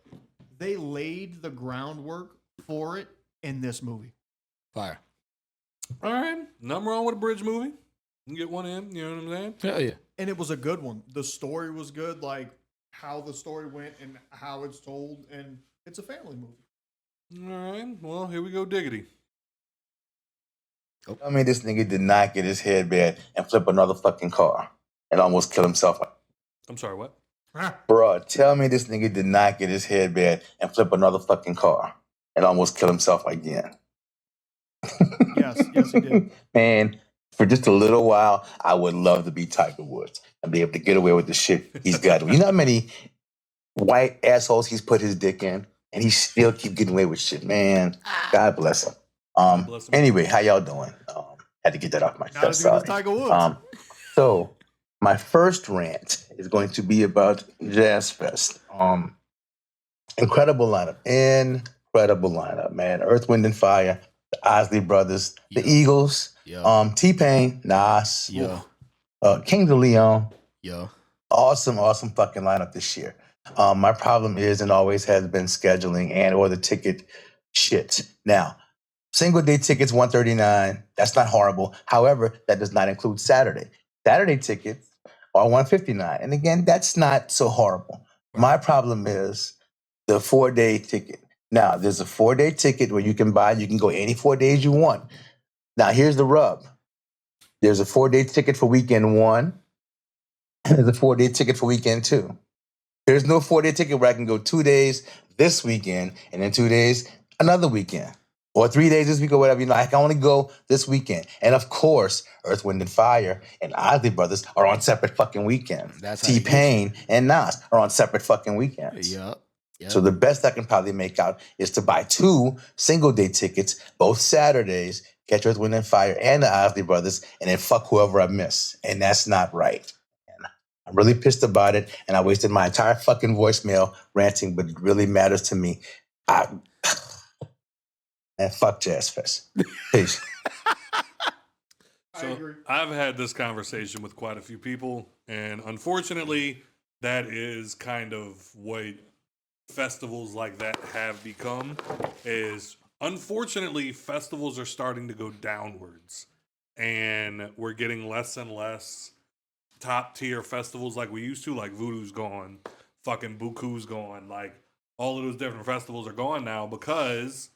They laid the groundwork for it in this movie.
Fire.
All right. Nothing wrong with a bridge movie. You can get one in, you know what I'm saying?
Hell yeah.
And it was a good one. The story was good, like how the story went and how it's told, and it's a family movie.
All right. Well, here we go, diggity.
I mean, this nigga did not get his head bad and flip another fucking car and almost kill himself.
I'm sorry, what?
Bruh, tell me this nigga did not get his head bad and flip another fucking car and almost kill himself again.
Yes, he did.
Man, for just a little while, I would love to be Tiger Woods and be able to get away with the shit he's got. You know how many white assholes he's put his dick in, and he still keep getting away with shit, man. God bless him.
Bless him.
Anyway, how y'all doing? Had to get that off my
Not
chest.
as good as
Sorry.
Tiger Woods.
So my first rant is going to be about Jazz Fest. Incredible lineup, man. Earth, Wind, and Fire, the Osley Brothers, the Eagles, T-Pain, Nas, King of Leon. Awesome fucking lineup this year. My problem is and always has been scheduling and or the ticket shit. Now, single day tickets, $139. That's not horrible. However, that does not include Saturday. Saturday tickets are $159. And again, that's not so horrible. My problem is the 4-day ticket. Now, there's a 4-day ticket where you can go any 4 days you want. Now, here's the rub. There's a 4-day ticket for weekend 1, and there's a 4-day ticket for weekend 2. There's no 4-day ticket where I can go 2 days this weekend, and then 2 days another weekend. Or 3 days this week or whatever. I can only go this weekend. And of course, Earth, Wind, and Fire and Osley Brothers are on separate fucking weekends. T-Pain and Nas are on separate fucking weekends.
Yep.
So the best I can probably make out is to buy 2 single-day tickets, both Saturdays, catch Earth, Wind, and Fire and the Osley Brothers, and then fuck whoever I miss. And that's not right. And I'm really pissed about it, and I wasted my entire fucking voicemail ranting, but it really matters to me. And fuck Jazz Fest. Peace.
So I've had this conversation with quite a few people, and unfortunately, that is kind of what festivals like that have become. Is unfortunately festivals are starting to go downwards, and we're getting less and less top tier festivals like we used to. Like Voodoo's gone, fucking Buku's gone. Like all of those different festivals are gone now because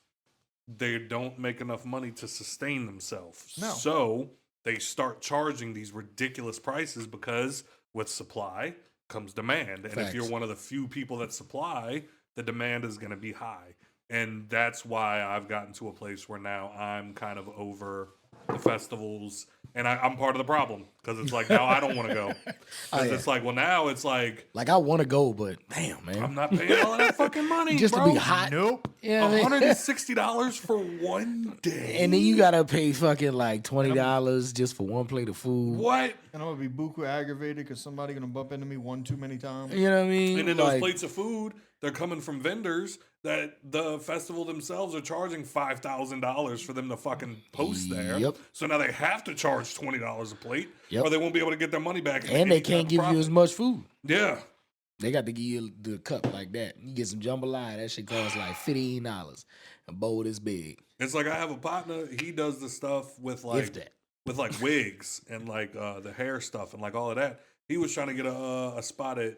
they don't make enough money to sustain themselves.
No.
So they start charging these ridiculous prices because with supply comes demand. And if you're
Facts.
one of the few people that supply, the demand is going to be high. And that's why I've gotten to a place where now I'm kind of over the festivals. And I'm part of the problem because it's like now I don't want to go. Because
yeah.
it's like, well, now it's like
Like I want to go, but damn, man,
I'm not paying all of that fucking money,
just
bro.
to be hot.
Nope.
Yeah, you know what I mean?
$160 for one day.
And then you gotta pay fucking like $20 just for one plate of food.
What?
And I'm gonna be buku aggravated because somebody gonna bump into me one too many times.
You know what I mean?
And then those
Like,
plates of food, they're coming from vendors that the festival themselves are charging $5,000 for them to fucking post there.
Yep.
So now they have to charge $20 a plate,
Yep.
or they won't be able to get their money back.
and they can't give you as much food.
Yeah.
They got to give you the cup like that. You get some jambalaya, that shit costs like $15. A bowl this big.
It's like I have a partner. He does the stuff with like
If that.
with like wigs and like the hair stuff and like all of that. He was trying to get a spot at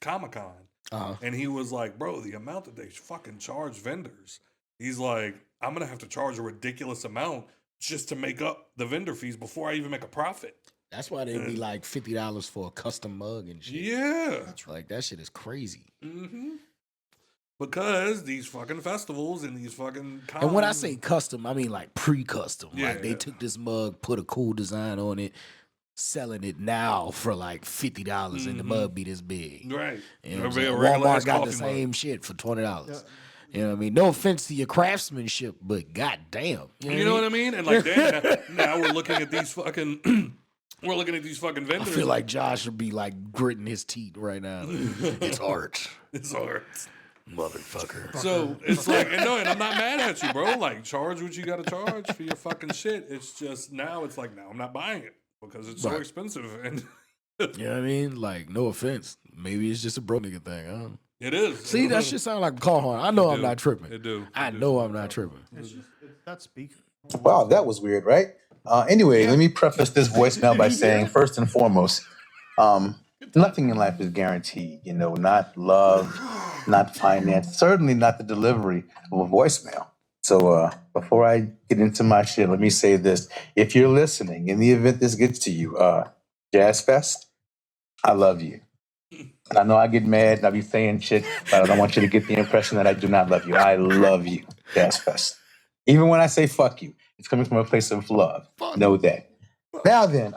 Comic-Con.
Uh-huh.
And he was like, bro, the amount that they fucking charge vendors. He's like, I'm going to have to charge a ridiculous amount just to make up the vendor fees before I even make a profit.
That's why they'd be like $50 for a custom mug and shit.
Yeah.
Like that shit is crazy.
Mm-hmm. Because these fucking festivals and these fucking cons.
And when I say custom, I mean like pre-custom.
Yeah.
Like they took this mug, put a cool design on it, selling it now for like $50, and the mug be this big.
Right.
You know what I'm
A
saying?
regular ass
Walmart got the
coffee mug.
same shit for $20. You know what I mean? No offense to your craftsmanship, but goddamn,
You know what I mean? And like then now we're looking at these fucking
I
vendors.
feel like Josh would be like gritting his teeth right now. It's art,
It's art.
motherfucker.
So it's like, and no, and I'm not mad at you, bro. Like, charge what you got to charge for your fucking shit. It's just now, it's like, now I'm not buying it because it's so
Right.
expensive. And
You know what I mean? Like, no offense. Maybe it's just a bro nigga thing. I don't know.
it is.
See, that shit sound like a car horn. I know I'm
do.
not tripping.
It do.
I
It do.
know I'm not tripping.
It's that speaker.
Wow, that was weird, right? Anyway, let me preface this voicemail by saying, first and foremost, nothing in life is guaranteed. You know, not love, not finance, certainly not the delivery of a voicemail. So before I get into my shit, let me say this. If you're listening, in the event this gets to you, Jazz Fest, I love you. And I know I get mad and I be saying shit, but I don't want you to get the impression that I do not love you. I love you, Jazz Fest. Even when I say fuck you, it's coming from a place of love. Know that. Now then,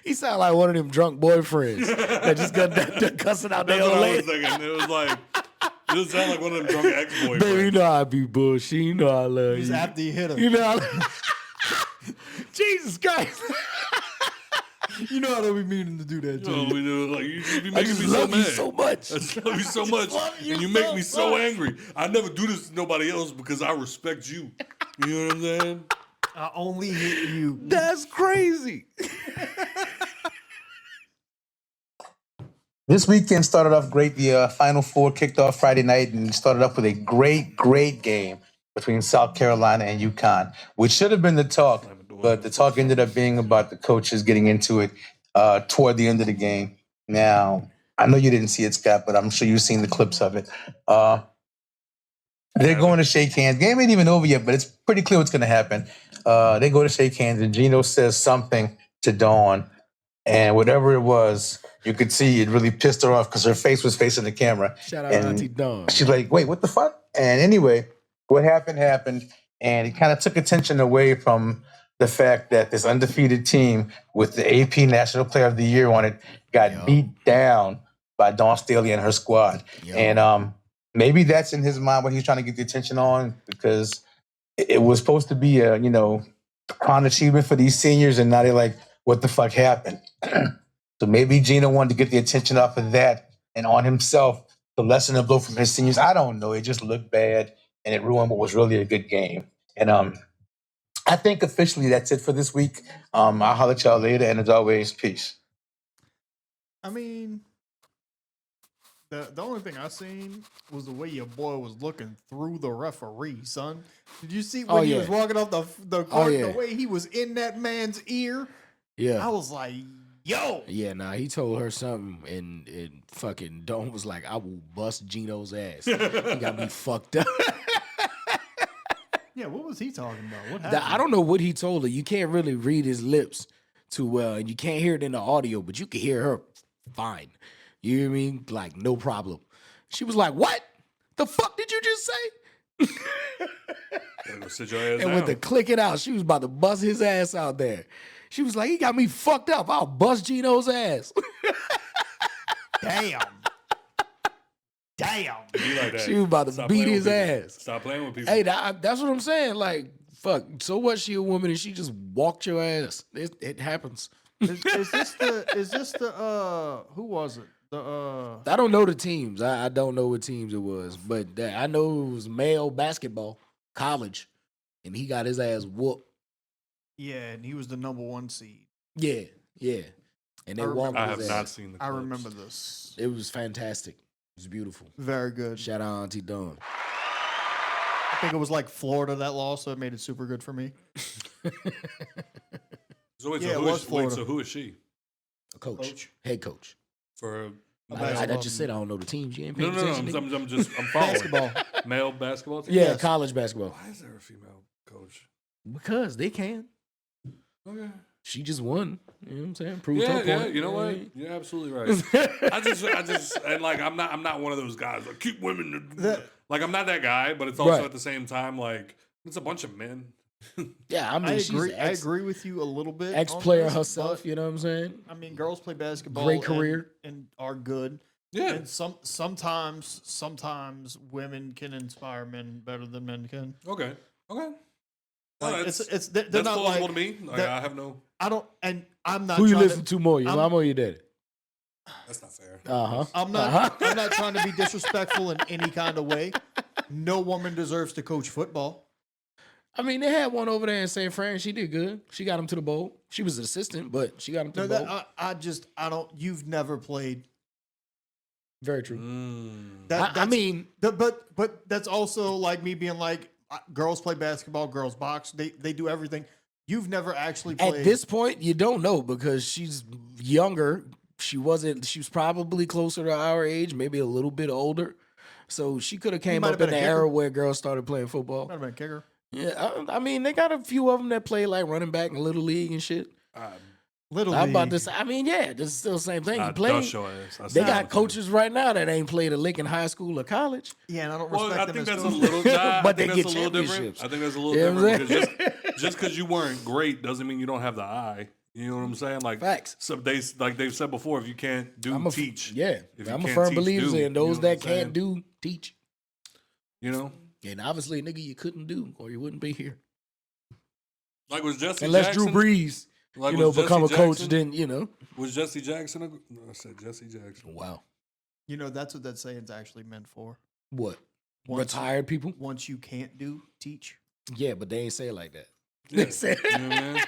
He sound like one of them drunk boyfriends that just got done cussing out their
That's
old
what I was
lady.
thinking. It was like, it just sounded like one of them drunk ex-boyfriends.
Baby, you know I be bullshit. You know I love
Just
you.
after you hit him.
You know Jesus Christ.
You know I don't be meaning to do that,
You know,
too.
we do, like, you just be
I
making
just
me so
love you
mad.
so much.
I just love you so much,
love you
and you make
so
me so
much.
angry. I never do this to nobody else because I respect you. You know what I'm saying?
I only hit you.
That's crazy.
this weekend started off great. The Final Four kicked off Friday night and started off with a great game between South Carolina and UConn, which should have been the talk, but the talk ended up being about the coaches getting into it toward the end of the game. Now, I know you didn't see it, Scott, but I'm sure you've seen the clips of it. They're going to shake hands. Game ain't even over yet, but it's pretty clear what's going to happen. They go to shake hands, and Gino says something to Dawn, and whatever it was, you could see it really pissed her off because her face was facing the camera.
Shout out
And
Auntie Dawn.
she's like, wait, what the fuck? And anyway, what happened, and it kind of took attention away from the fact that this undefeated team with the AP National Player of the Year on it got beat down by Dawn Staley and her squad. And maybe that's in his mind what he's trying to get the attention on, because it was supposed to be a, crown achievement for these seniors, and now they're like, what the fuck happened? So maybe Gino wanted to get the attention off of that and on himself to lessen the blow from his seniors. I don't know. It just looked bad, and it ruined what was really a good game. And I think officially that's it for this week. I'll holler at y'all later, and as always, peace.
I mean, the only thing I seen was the way your boy was looking through the referee, son. Did you see when he was walking off the court, the way he was in that man's ear?
Yeah.
I was like, yo.
Yeah, nah, he told her something, and fucking Dawn was like, I will bust Gino's ass. He got me fucked up.
Yeah, what was he talking about? What happened?
I don't know what he told her. You can't really read his lips too well, and you can't hear it in the audio, but you can hear her fine. You know what I mean? Like, no problem. She was like, what? The fuck did you just say?
Gotta go sit your ass
And
down.
with the clicking out, she was about to bust his ass out there. She was like, he got me fucked up. I'll bust Gino's ass.
Damn. Damn.
Be like that.
She was about to
Stop
beat
playing
his
with people.
ass.
Stop playing with people.
Hey, that's what I'm saying. Like, fuck. So what? She a woman and she just walked your ass. It happens.
Is this the who was it?
I don't know the teams. I don't know what teams it was, but I know it was male basketball, college, and he got his ass whooped.
Yeah, and he was the number 1 seed.
Yeah. And they walked
I
his
have
ass.
not seen the clips.
I remember this.
It was fantastic. It was beautiful.
Very good.
Shout out Auntie Dawn.
I think it was like Florida that lost, so it made it super good for me.
So wait,
Yeah,
so
it was Florida.
so who is she?
A coach. Head coach.
For
I just said I don't know the teams. You ain't paying
no,
attention. nigga?
I'm following.
Basketball.
Male basketball team?
Yeah,
Yes.
college basketball.
Why is there a female coach?
Because they can.
Okay.
She just won. You know what I'm saying? Proved her
Yeah,
point.
you know what?
I mean?
You're absolutely right. I just, and like, I'm not one of those guys like keep women. Like, I'm not that guy, but it's also
Right.
at the same time like it's a bunch of men.
Yeah, I mean, she's
I agree with you a little bit.
ex-player
on this,
herself.
but,
You know what I'm saying?
I mean, girls play basketball.
Great career.
and are good.
Yeah.
And sometimes women can inspire men better than men can.
Okay. No,
Like,
that's
they're
that's
not
plausible
like
to me. Like,
that-
I have no.
I don't, and I'm not.
Who you
trying
listen to more, your
I'm-
mom or your daddy?
That's not fair.
I'm not. I'm not trying to be disrespectful in any kind of way. No woman deserves to coach football.
I mean, they had one over there in St. Fran. She did good. She got him to the bowl. She was an assistant, but she got him to
No,
the bowl.
I don't. You've never played.
Very true. I mean,
but that's also like me being like, girls play basketball, girls box. They do everything. You've never actually played.
at this point, you don't know because she's younger. She was probably closer to our age, maybe a little bit older. So she could have came
might
up
have
in
been
the
a
era
kicker.
where girls started playing football.
Might have been a kicker.
Yeah, I mean, they got a few of them that play like running back in Little League and shit.
Little
I'm about
league.
to say, I mean, yeah, this is still the same thing. You
I
play.
dust your ass. I
They
said
got
something.
coaches right now that ain't played a lick in high school or college.
Yeah, and I don't
Well,
respect
I
them
think
as
that's a
coaches.
little. Nah,
But
I
they
think
get
that's a little different.
championships.
I think that's a little
You know what I'm
different because just because you weren't great doesn't mean you don't have the eye. You know what I'm saying? Like
Facts.
like they've said before, if you can't do, teach.
Yeah,
If you
I'm a
can't
firm
teach,
believer
do.
in those
You know what
that
I'm saying?
can't do, teach.
You know,
And obviously, nigga, you couldn't do or you wouldn't be here.
like was Jesse
Unless
Jackson,
Drew Brees,
like,
you know,
was Jesse
become a coach,
Jackson-
then, you know.
Was Jesse Jackson? I said Jesse Jackson.
Wow.
You know, that's what that saying's actually meant for.
What?
Once-
Retired people?
Once you can't do, teach.
Yeah, but they ain't say it like that.
Yeah.
They say,
You know what I mean?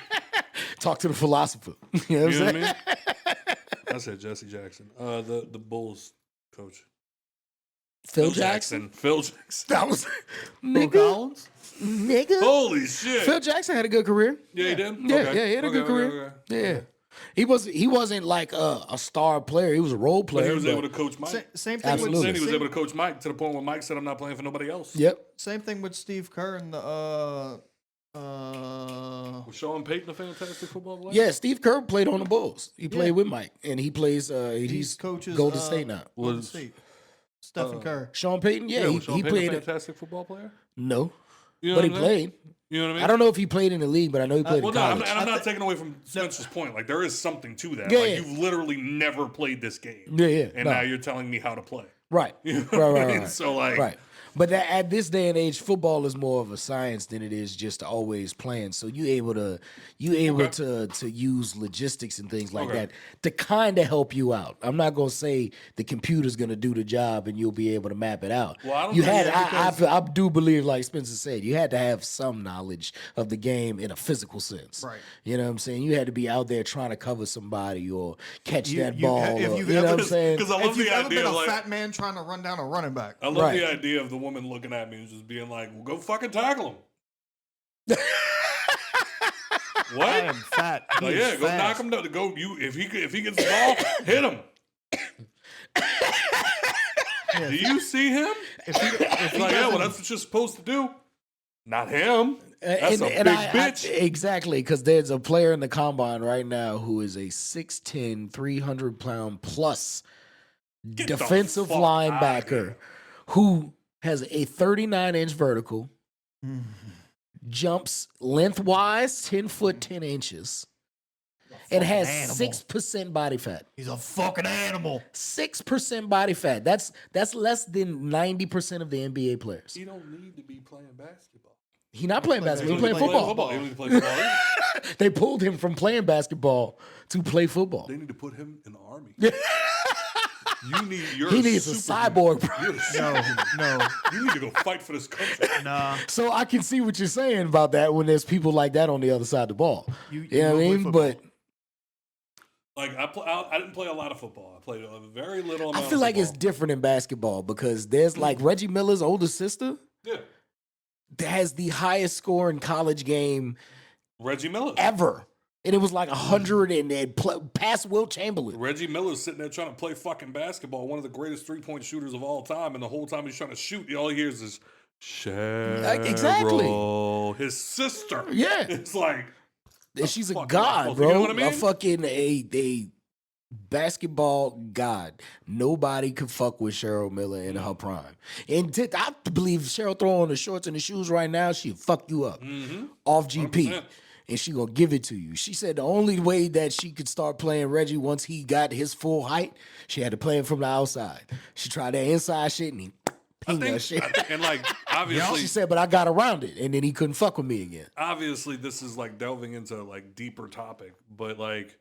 talk to the philosopher. You know what I'm
You know what I
saying?
mean? I said Jesse Jackson. The Bulls coach.
Phil Jackson?
Phil Jackson.
That was,
Phil
nigga.
Collins?
Nigga.
Holy shit.
Phil Jackson had a good career.
Yeah, he did.
Yeah,
Okay.
yeah, he had a good
Okay,
career.
okay.
Yeah. He wasn't like a star player. He was a role
But
player.
he was able to coach Mike.
Same thing
Absolutely.
with
Said he was
same,
able to coach Mike to the point where Mike said, "I'm not playing for nobody else."
Yep.
same thing with Steve Kerr and the
Was Sean Payton a fantastic football player?
Yeah, Steve Kerr played on the Bulls. He played
Yeah.
with Mike, and he plays.
he's
He's
coaches
Golden State now.
Golden
Was-
State. Stephen Curry.
Sean Payton, yeah,
was Sean
he
Payton
played.
a fantastic football player.
No,
You know
but he
what I'm saying?
played.
You know what I mean?
I don't know if he played in the league, but I know he played
Well,
in
no,
college.
I'm not taking away from Spencer's point. Like there is something to that.
Yeah,
like
yeah.
you've literally never played this game.
Yeah, yeah,
And
no.
now you're telling me how to play.
Right,
You know
right,
what I
right,
mean?
right.
So like,
Right. But that, at this day and age, football is more of a science than it is just always playing. So you able to use logistics and things like that to kind of help you out. I'm not gonna say the computer's gonna do the job and you'll be able to map it out.
Well, I don't
you
think-
had I do believe, like Spencer said, you had to have some knowledge of the game in a physical sense.
Right.
You know what I'm saying? You had to be out there trying to cover somebody or catch that
you-
ball.
if
Or,
you've
you know
ever-
what I'm saying?
Because I
If
love
you've
the
ever been
idea
a
of like,
fat man trying to run down a running back,
I love the
Right.
idea of the woman looking at me and just being like, well, go fucking tackle him.
I
What?
am fat. He
Like,
is
yeah, go
fast.
knock him down. Go you if he gets the ball, hit him. Do you see him?
If he
Like, yeah, well,
doesn't-
that's what you're supposed to do. Not him. That's
And-
a
and
big
I-
bitch.
Exactly, because there's a player in the combine right now who is a 6'10", 300-pound plus
the
defensive
fuck outta
linebacker
here.
who has a 39-inch vertical, jumps lengthwise 10 foot 10 inches, and has
animal.
6% body fat.
He's a fucking animal.
6% body fat. That's less than 90% of the NBA players.
He don't need to be playing basketball.
He's not playing basketball. He's
He
playing
don't
football.
He don't need to play football. either.
They pulled him from playing basketball to play football.
They need to put him in the army. You're
He needs a
superhuman.
cyborg, bro.
You're a superhuman.
No,
You need to go fight for this country.
nah.
So I can see what you're saying about that when there's people like that on the other side of the ball.
You
You know
will
what I
play
mean?
football.
But
Like I didn't play a lot of football. I played a very little
I
amount.
feel
of
like it's
football.
different in basketball because there's like Reggie Miller's older sister
Yeah.
that has the highest score in college game
Reggie Miller.
ever. And it was like 100 and past Will Chamberlain.
Reggie Miller's sitting there trying to play fucking basketball, one of the greatest 3-point shooters of all time, and the whole time he's trying to shoot, all he hears is Cheryl.
Exactly.
His sister.
Yeah.
It's like
And she's a
fuck
god,
mouth,
bro.
you know what I mean?
A fucking a basketball god. Nobody could fuck with Cheryl Miller in her prime. And I believe Cheryl throw on the shorts and the shoes right now, she'd fuck you up off GP.
100%.
And she gonna give it to you. She said the only way that she could start playing Reggie once he got his full height, she had to play him from the outside. She tried that inside shit and he pinged that shit.
and like obviously
She said, but I got around it, and then he couldn't fuck with me again.
obviously this is like delving into like deeper topic, but like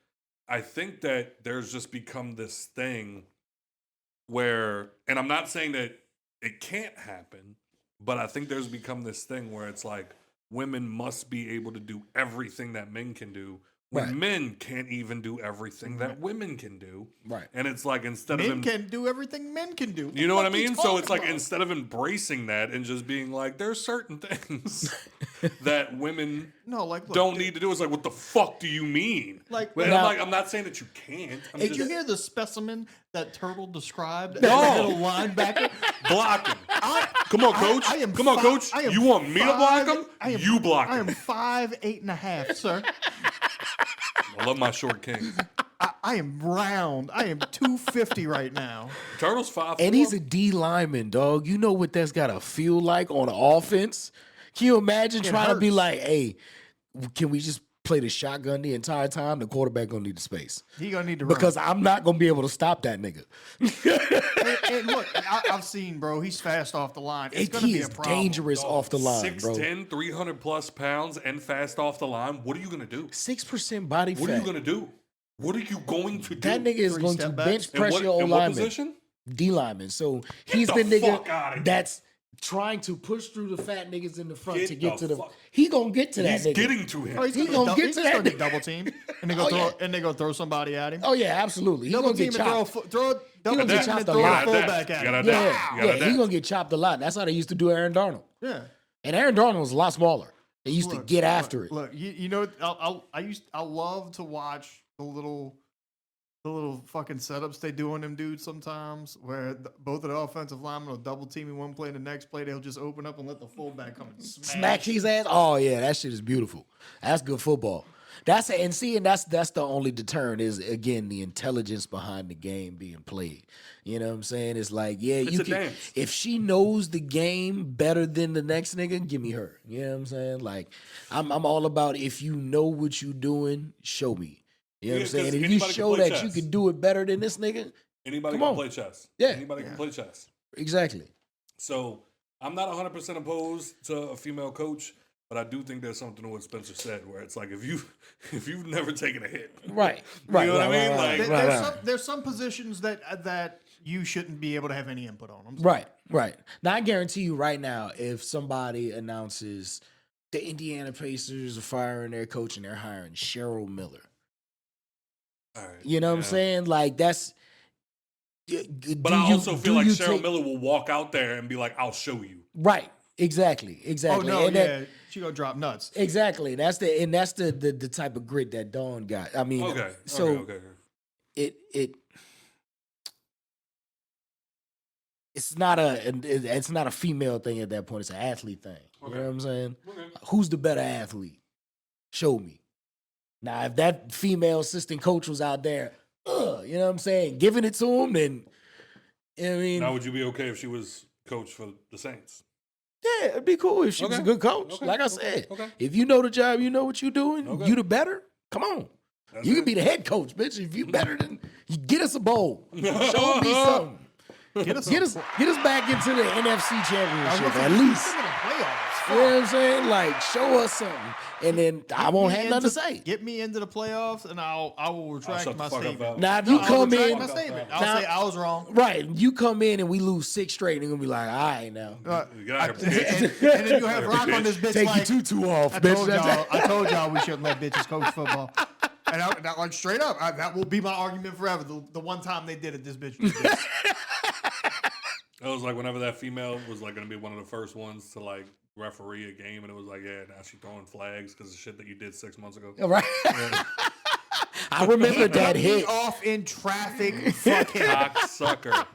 I think that there's just become this thing where, and I'm not saying that it can't happen, but I think there's become this thing where it's like women must be able to do everything that men can do when
Right.
men can't even do everything that women can do.
Right.
And it's like instead
Men
of
can do everything men can do.
you know what I
What you
mean? So it's
talking
like
about?
instead of embracing that and just being like, there's certain things that women
No, like look,
don't
dude,
need to do. It's like, what the fuck do you mean?
Like-
and
Now-
I'm not saying that you can't. I'm
Did you
just
hear the specimen that Turtle described?
No.
As a little linebacker.
blocking. Come on, coach.
I am
Come on,
fi-
coach.
I am
You want me to block him?
I am-
You block
I
him.
am 5'8.5", sir.
I love my short kings.
I am round. I am 250 right now.
Turtle's 5'4".
And he's a D lineman, dog. You know what that's got to feel like on offense? Can you imagine trying to be
hurts.
like, hey, can we just play the shotgun the entire time? The quarterback going to need the space.
He gonna need to
Because I'm not going to be able to stop that nigga.
run. And look, I've seen, bro. He's fast off the line. It's gonna
He
be
is
a problem.
dangerous off the line, bro.
6'10", 300 plus pounds, and fast off the line. What are you gonna do?
6% body
What are you
fat.
gonna do? What are you going to do?
That nigga is
Three
going to
step
bench
backs?
in
press
what,
your
in
old
what
lineman.
position?
D lineman. So he's
the
the,
fuck
nigga
outta here.
that's trying to push through the fat niggas in the front
Get
to get
the
to the.
fuck-
He gonna get to that
He's
nigga.
getting to him.
Oh, he's
He
gonna,
gonna get
he's
to
gonna
that
get double team, and they go
Oh,
throw,
yeah.
and they go throw somebody at him.
Oh yeah, absolutely. He
double
gonna
team
get
and throw,
chopped.
throw double
gonna
team
get
and
chopped
throw
a
a
lot.
fullback
You
at
gotta
him.
adapt.
Yeah,
You gotta
yeah.
adapt.
He gonna get chopped a lot. That's how they used to do Aaron Donald.
Yeah.
And Aaron Donald was a lot smaller. They used to get after it.
Look, you know, I love to watch the little fucking setups they do on them dudes sometimes, where both of the offensive linemen will double team in one play, and the next play they'll just open up and let the fullback come and
Smack his ass. Oh yeah, that shit is beautiful. That's good football. That's the only deterrent is again the intelligence behind the game being played. You know what I'm saying? It's like, yeah,
It's
you
a
can
dance.
if she knows the game better than the next nigga, give me her. You know what I'm saying? Like I'm all about if you know what you doing, show me. You know what I'm
Yeah,
saying?
'cause
If you
anybody can
show
play
that you
chess.
can do it better than this nigga,
Anybody
Come
can
on.
play chess.
Yeah.
Anybody can play chess.
exactly.
So I'm not 100% opposed to a female coach, but I do think there's something to what Spencer said, where it's like if you've never taken a hit,
Right.
you know what I mean? Like,
There's some positions that you shouldn't be able to have any input on them.
Right. Now I guarantee you right now, if somebody announces the Indiana Pacers are firing their coach and they're hiring Cheryl Miller,
all right,
you know what I'm saying? Like that's.
But I also feel like Cheryl Miller will walk out there and be like, "I'll show you."
Right. Exactly.
Oh no,
and
yeah, she gonna drop nuts.
Exactly. That's the type of grit that Dawn got. I mean,
Okay.
so it's not a female thing at that point. It's an athlete thing. You know what I'm saying?
Okay.
Who's the better athlete? Show me. Now, if that female assistant coach was out there, you know what I'm saying, giving it to him, then I mean,
Now, would you be okay if she was coach for the Saints?
yeah, it'd be cool if she was a
Okay.
good coach.
Okay.
Like I
Okay.
said,
Okay.
if you know the job, you know what you're doing.
Okay.
You the better. Come on.
That's
You can
it.
be the head coach, bitch. If you better than you get us a bowl. Show me something. Get us back into the NFC Championship at least. You know what I'm saying? Like, show us something, and then I won't have nothing to say.
Get me into the playoffs, and I will retract
shut the
my
fuck up,
statement.
Val.
Now, if you
I'll
come
retract
in,
my statement. I'll
Now-
say I was wrong.
right, you come in and we lose 6 straight, and you're gonna be like, all right, now
Get out here, bitch.
And then you have Rock on this bitch
take
like,
your tutu off,
I
bitch.
told y'all we shouldn't let bitches coach football. And I like straight up, that will be my argument forever. The one time they did it, this bitch did this.
It was like whenever that female was like going to be one of the first ones to like referee a game, and it was like, yeah, now she's throwing flags because of shit that you did 6 months ago.
Right. I remember that
Cut me
hit.
off in traffic, fuckhead.
Cocksucker.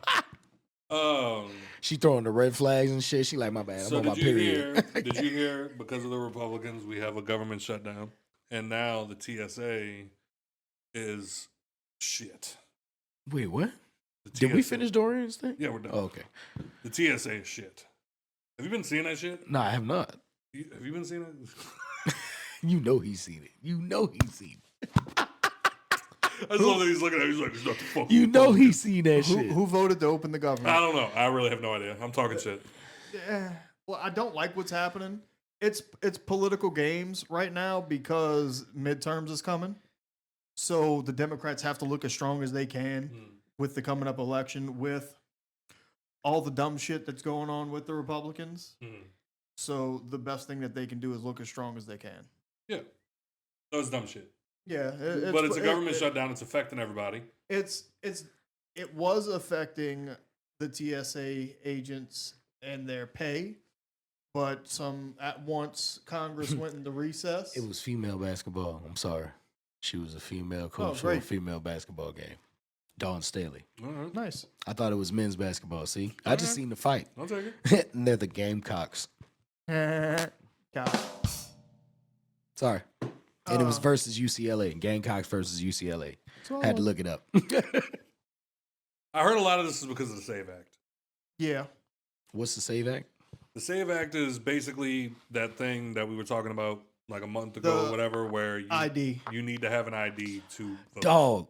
She throwing the red flags and shit. She like, my bad. I'm
So
on my
did you
period.
hear? Did you hear? Because of the Republicans, we have a government shutdown, and now the TSA is shit.
Wait, what?
The
Did we
TSA
finish Dorian's thing?
Yeah, we're done.
Oh, okay.
The TSA is shit. Have you been seeing that shit?
No, I have not.
Have you been seeing it?
You know he's seen it. You know he's seen it.
I just love that he's looking at it. He's like, it's not the fuck.
You know he's seen that shit.
Who voted to open the government?
I don't know. I really have no idea. I'm talking shit.
Well, I don't like what's happening. It's political games right now because midterms is coming. So the Democrats have to look as strong as they can with the coming up election, with all the dumb shit that's going on with the Republicans. So the best thing that they can do is look as strong as they can.
Yeah. That's dumb shit.
Yeah,
But it's a government shutdown. It's affecting everybody.
It was affecting the TSA agents and their pay, but at once Congress went into recess.
It was female basketball. I'm sorry. She was a female coach for a female basketball game. Dawn Staley.
All right.
Nice.
I thought it was men's basketball. See, I just seen the fight.
I'll take it.
And they're the Gamecocks.
God.
Sorry. And it was versus UCLA. Gamecocks versus UCLA. Had to look it up.
I heard a lot of this is because of the SAVE Act.
Yeah.
What's the SAVE Act?
The SAVE Act is basically that thing that we were talking about like a month ago or whatever, where you need to have an ID to vote.
Dog.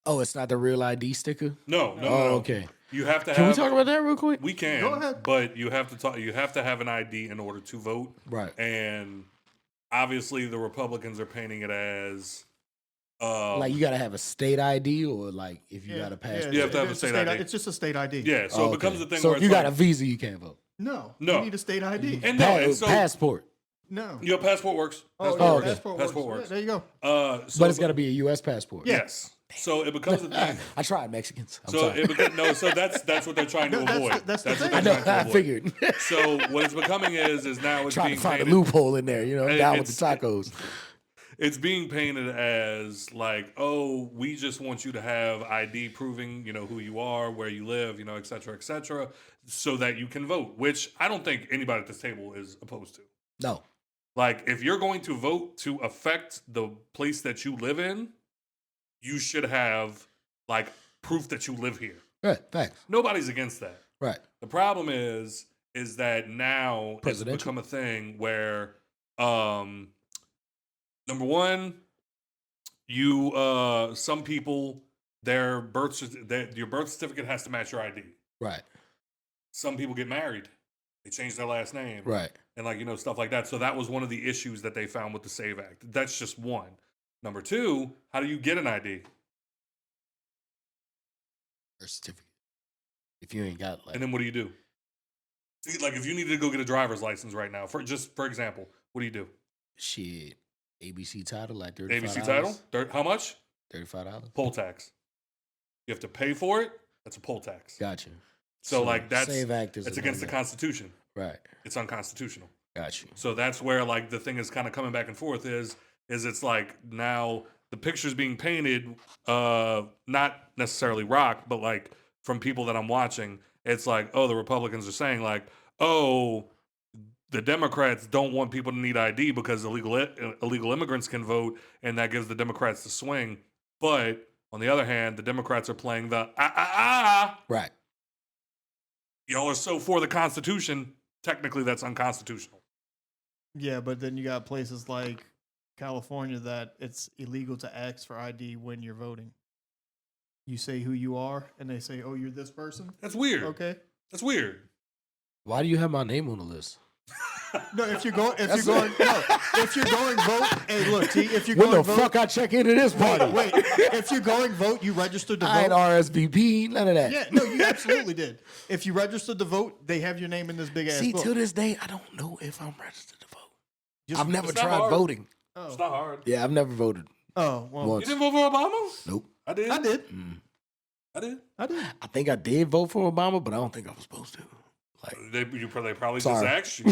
Oh, it's not the real ID sticker?
No.
Okay.
You have to
Can
have.
we talk about that real quick?
We can.
Go ahead.
But you have to talk. You have to have an ID in order to vote.
Right.
And obviously, the Republicans are painting it as.
Like you got to have a state ID, or like if you got a passport.
You have to have a
It's
state ID.
It's just a state ID.
Yeah, so it becomes a thing
So
where
if
it's
you got
like,
a visa, you can't vote.
No.
No.
You need a state ID.
and no, and so
Passport.
No.
your passport works. Passport
yeah,
works.
okay.
Passport
works.
Yeah, there you go.
So
But it's got to be a U.S. passport.
yes. So it becomes a thing.
I tried Mexicans. I'm
So
sorry.
it becomes, so that's what they're trying to
No, that's
avoid.
the- that's the
what
thing.
they're
I know.
trying to
I
avoid.
figured.
So what it's becoming is now it's
Trying
being
to find
painted,
a loophole in there. You know, I'm down with the
It's-
tacos.
it's being painted as like, oh, we just want you to have ID proving, who you are, where you live, et cetera, so that you can vote, which I don't think anybody at this table is opposed to.
No.
Like, if you're going to vote to affect the place that you live in, you should have, like, proof that you live here.
Right. Thanks.
Nobody's against that.
Right.
The problem is that now it's
Presidential.
become a thing where, number one, some people, your birth certificate has to match your ID.
Right.
some people get married. They change their last name.
Right.
And like, stuff like that. So that was one of the issues that they found with the SAVE Act. That's just one. Number two, how do you get an ID?
Birth certificate. If you ain't got
And then what do you do? Like if you needed to go get a driver's license right now, for example, what do you do?
shit, ABC title like $35.
ABC title? How much?
$35.
Poll tax. You have to pay for it. That's a poll tax.
Gotcha.
So like that's
SAVE Act is
it's against the Constitution.
Right.
It's unconstitutional.
Got you.
So that's where like the thing is kind of coming back and forth is it's like now the pictures being painted, not necessarily rock, but like from people that I'm watching, it's like, oh, the Republicans are saying like, oh, the Democrats don't want people to need ID because illegal immigrants can vote, and that gives the Democrats the swing. But on the other hand, the Democrats are playing the
Right.
Y'all are so for the Constitution. Technically, that's unconstitutional.
Yeah, but then you got places like California that it's illegal to ask for ID when you're voting. You say who you are, and they say, "Oh, you're this person."
That's weird.
Okay.
That's weird.
Why do you have my name on the list?
No, if you're going vote. Hey, look, T, if you're
When
going
the
vote,
fuck I check into this party?
wait, if you're going vote, you registered to
I ain't
vote.
RSVP, none of that.
Yeah, no, you absolutely did. If you registered to vote, they have your name in this big ass
See,
book.
to this day, I don't know if I'm registered to vote.
Just-
I've never
It's not
tried
hard.
voting.
Oh,
It's not hard.
Yeah, I've never voted
oh well,
You
once.
didn't vote for Obama?
Nope.
I did.
I did.
I did.
I did.
I think I did vote for Obama, but I don't think I was supposed to. Like,
They probably
Sorry.
just asked you.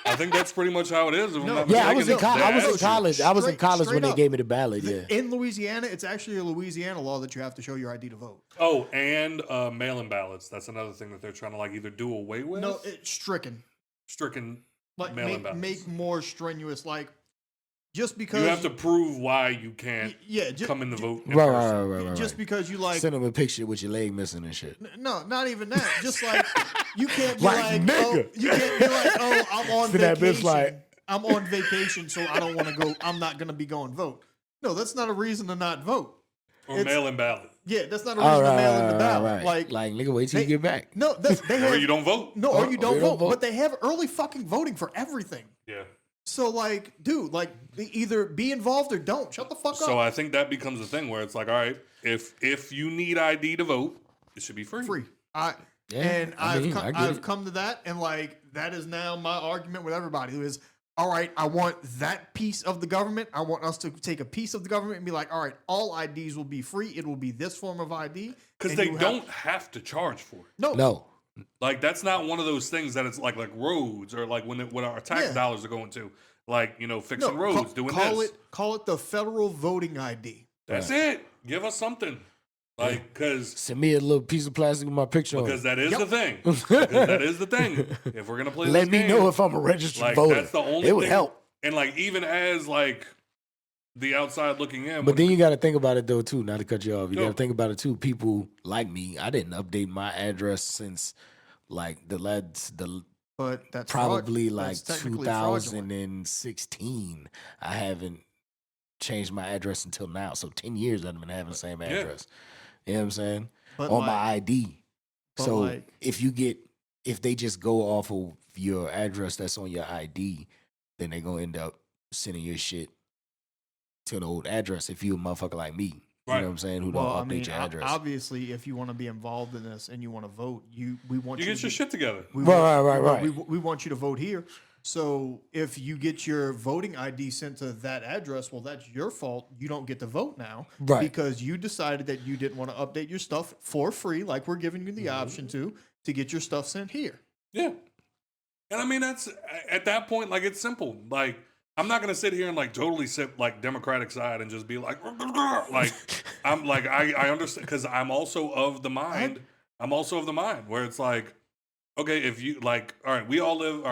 I think that's pretty much how it is. If I'm not
yeah, I
mistaken.
was in,
They
I was in
asked you.
college. I was in
Straight-
college when
straight
they
up.
gave me the ballot. Yeah.
In Louisiana, it's actually a Louisiana law that you have to show your ID to vote.
Oh, and mail-in ballots. That's another thing that they're trying to like either do away with.
No, it's stricken.
Stricken
Like
mail-in ballots.
make more strenuous. Like just because
You have to prove why you can't come in the vote. In person.
Right.
just because you like
Send them a picture with your leg missing and shit.
no, not even that. Just like you can't be
Like,
like,
nigga.
oh, you can't be like, oh, I'm on
Send that bitch
vacation.
like-
I'm on vacation, so I don't want to go. I'm not going to be going vote. No, that's not a reason to not vote.
Or
It's-
mail-in ballot.
Yeah, that's not a reason to mail in the ballot.
Like nigga, wait till you get back.
No, they
Or
have
you don't vote.
no, or you don't vote.
vote.
But they have early fucking voting for everything.
Yeah.
So like, dude, like either be involved or don't. Shut the fuck
So
up.
I think that becomes a thing where it's like, all right, if you need ID to vote, it should be free.
Free.
Yeah, I mean, I get
I've
it.
come to that, and like that is now my argument with everybody who is, all right, I want that piece of the government. I want us to take a piece of the government and be like, all right, all IDs will be free. It will be this form of ID.
Because
and
they
you
don't have to charge for it.
No.
Like that's not one of those things that it's like roads or like when our tax
Yeah.
dollars are going to, like fixing roads, doing this.
Call it the federal voting ID.
That's it. Give us something, like because
Send me a little piece of plastic with my picture on.
because
it.
that is the thing. Because that is the thing. If we're gonna play,
Let
this
me
game,
know if I'm a registered
like
voter.
that's the only.
It would
thing.
help.
And like even as like the outside looking in,
But then you got to think about it though too. Not to cut you off, you
No.
got to think about it too. People like me, I didn't update my address since like the
But that's
probably
fraud.
like
That's technically fraudulent.
2016. I haven't changed my address until now. So 10 years I've been having the same address. You know what I'm saying?
But
On
like-
my ID.
but
So
like-
if they just go off of your address that's on your ID, then they're gonna end up sending your shit to an old address if you a motherfucker like me. You
Right.
know what I'm saying? Who
Well,
don't
I
update
mean,
your address.
obviously, if you want to be involved in this and you want to vote, we want
you
you
get
to
your
be-
shit together.
We
Right,
want,
right.
We want you to vote here. So if you get your voting ID sent to that address, well, that's your fault. You don't get to vote now,
Right.
Because you decided that you didn't want to update your stuff for free, like we're giving you the
Mm-hmm.
option to get your stuff sent here.
Yeah. And I mean, that's at that point, like, it's simple. Like, I'm not going to sit here and, like, totally sit, like, Democratic side and just be like, like, I'm like, I understand, because I'm also of the mind. I'm also of the mind where it's like, okay, if you, like, all right, we're all in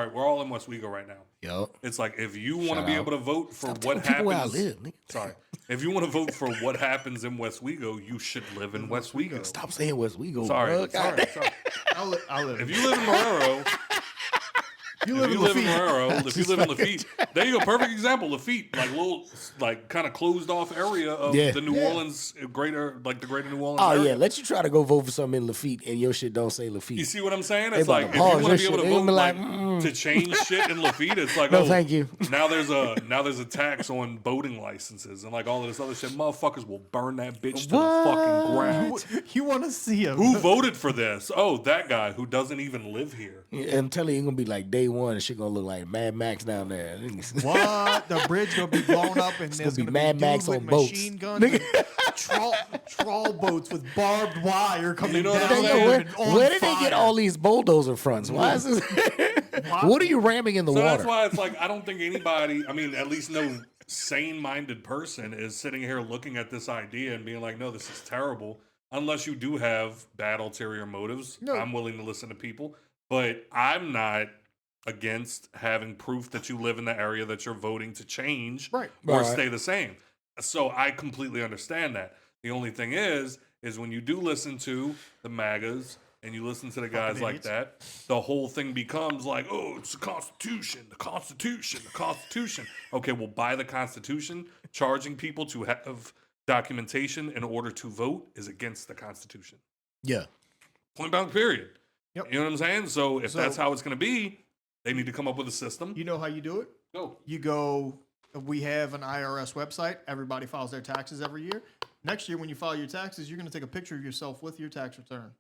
Westwego right now.
Yo.
It's like, if you want to
Shout
be
out.
able to vote for
Stop
what
telling people
happens.
where I live, nigga.
Sorry. If you want to vote for what happens in Westwego, you should live in Westwego.
Stop saying Westwego.
Sorry.
Bro.
Sorry.
I'll live.
If you live in Marrero,
You live
If
in
you live in
Lafitte.
Marrero, if you live in Lafitte, there you go. Perfect example. Lafitte, like little, like kind of closed off area of
Yeah.
the New
Yeah.
Orleans greater, like the greater New Orleans
Oh
area.
yeah, let you try to go vote for something in Lafitte and your shit don't say Lafitte.
You see what I'm saying?
They
It's
about
like
to
if you
pause
want to
your
be able
shit,
to
they
vote
gonna be
like,
like,
to change shit in Lafitte, it's like,
No,
oh,
thank you.
Now there's a tax on boating licenses and like all of this other shit. Motherfuckers will burn that bitch to the fucking ground.
You want to see him?
Who voted for this? Oh, that guy who doesn't even live here.
I'm telling you, it's gonna be like day one, and shit gonna look like Mad Max down there.
What? The bridge gonna be blown up, and there's
be
gonna
Mad
be
Max
dudes with
on boats.
machine guns, and trawl boats with barbed wire coming
You know what
down.
I'm
Yo,
saying?
where,
and on
where did they
fire.
get all these bulldozer fronts? Why is this? What are you ramming in the
So
water?
that's why it's like I don't think anybody, I mean, at least no sane-minded person is sitting here looking at this idea and being like, no, this is terrible. Unless you do have bad ulterior motives.
No.
I'm willing to listen to people. But I'm not against having proof that you live in the area that you're voting to change
Right.
or
Right.
stay the same. So I completely understand that. The only thing is when you do listen to the MAGAs and you listen to the guys like
idiots.
that, the whole thing becomes like, oh, it's the Constitution, the Constitution, the Constitution. Okay, well, by the Constitution, charging people to have documentation in order to vote is against the Constitution.
Yeah.
Point blank, period.
Yep.
You know what I'm saying? So if
So-
that's how it's going to be, they need to come up with a system.
You know how you do it?
Go.
You go. We have an IRS website. Everybody files their taxes every year. Next year, when you file your taxes, you're going to take a picture of yourself with your tax return.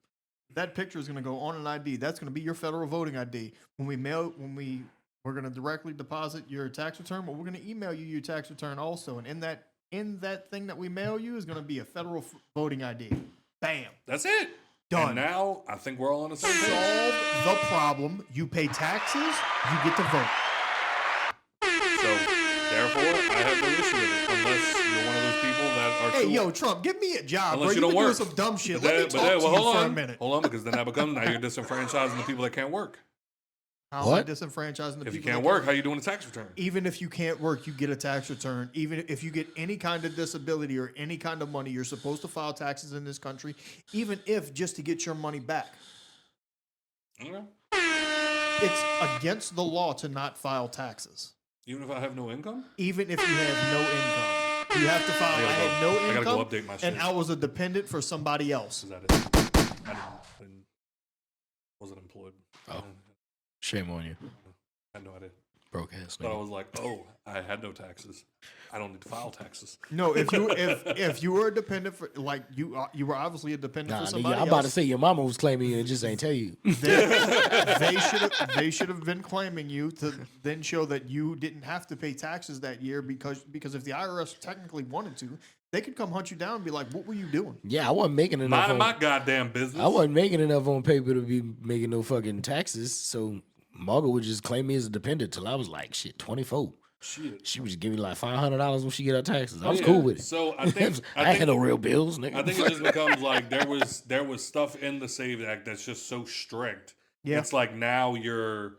That picture is going to go on an ID. That's going to be your federal voting ID. We're going to directly deposit your tax return, but we're going to email you your tax return also. And in that thing that we mail you is going to be a federal voting ID. Bam.
That's it.
Done.
And now I think we're all on the same page.
Solve the problem. You pay taxes, you get to vote.
So therefore, I have no issue with it unless you're one of those people that are
Hey,
too,
yo, Trump, give me a job,
unless
bro.
you
You've
don't
been
work.
doing some dumb shit.
But
Let me
then-
talk
but then-
to
well,
you
hold
for a
on.
minute.
Hold on, because then that becomes now you're disenfranchising the people that can't work.
How am I
What?
disenfranchising the
If you
people
can't
that
work, how you doing a tax return?
Even if you can't work, you get a tax return. Even if you get any kind of disability or any kind of money, you're supposed to file taxes in this country, even if just to get your money back.
Okay.
It's against the law to not file taxes,
Even if I have no income?
even if you have no income. You have to file. I had no
I gotta
income,
go update my shit.
and I was a dependent for somebody else.
Is that it? I wasn't employed.
Oh. Shame on you,
I had no idea.
broke ass.
But I
nigga.
was like, oh, I had no taxes. I don't need to file taxes.
No, if you were a dependent for you were obviously a dependent
Nah,
for
nigga,
somebody
I'm
else.
about to say your mama was claiming you and just ain't tell you.
They should have been claiming you to then show that you didn't have to pay taxes that year because if the IRS technically wanted to, they could come hunt you down and be like, "What were you doing?"
Yeah, I wasn't making enough.
Mind
On,
my goddamn business.
I wasn't making enough on paper to be making no fucking taxes. So Margaret would just claim me as a dependent till I was like, shit, 24.
Shit.
She would just give me like $500 when she get her taxes. I was
Yeah,
cool with it.
so I think-
I had no real bills, nigga.
I think it just becomes like there was stuff in the SAVE Act that's just so strict.
Yeah.
It's like now you're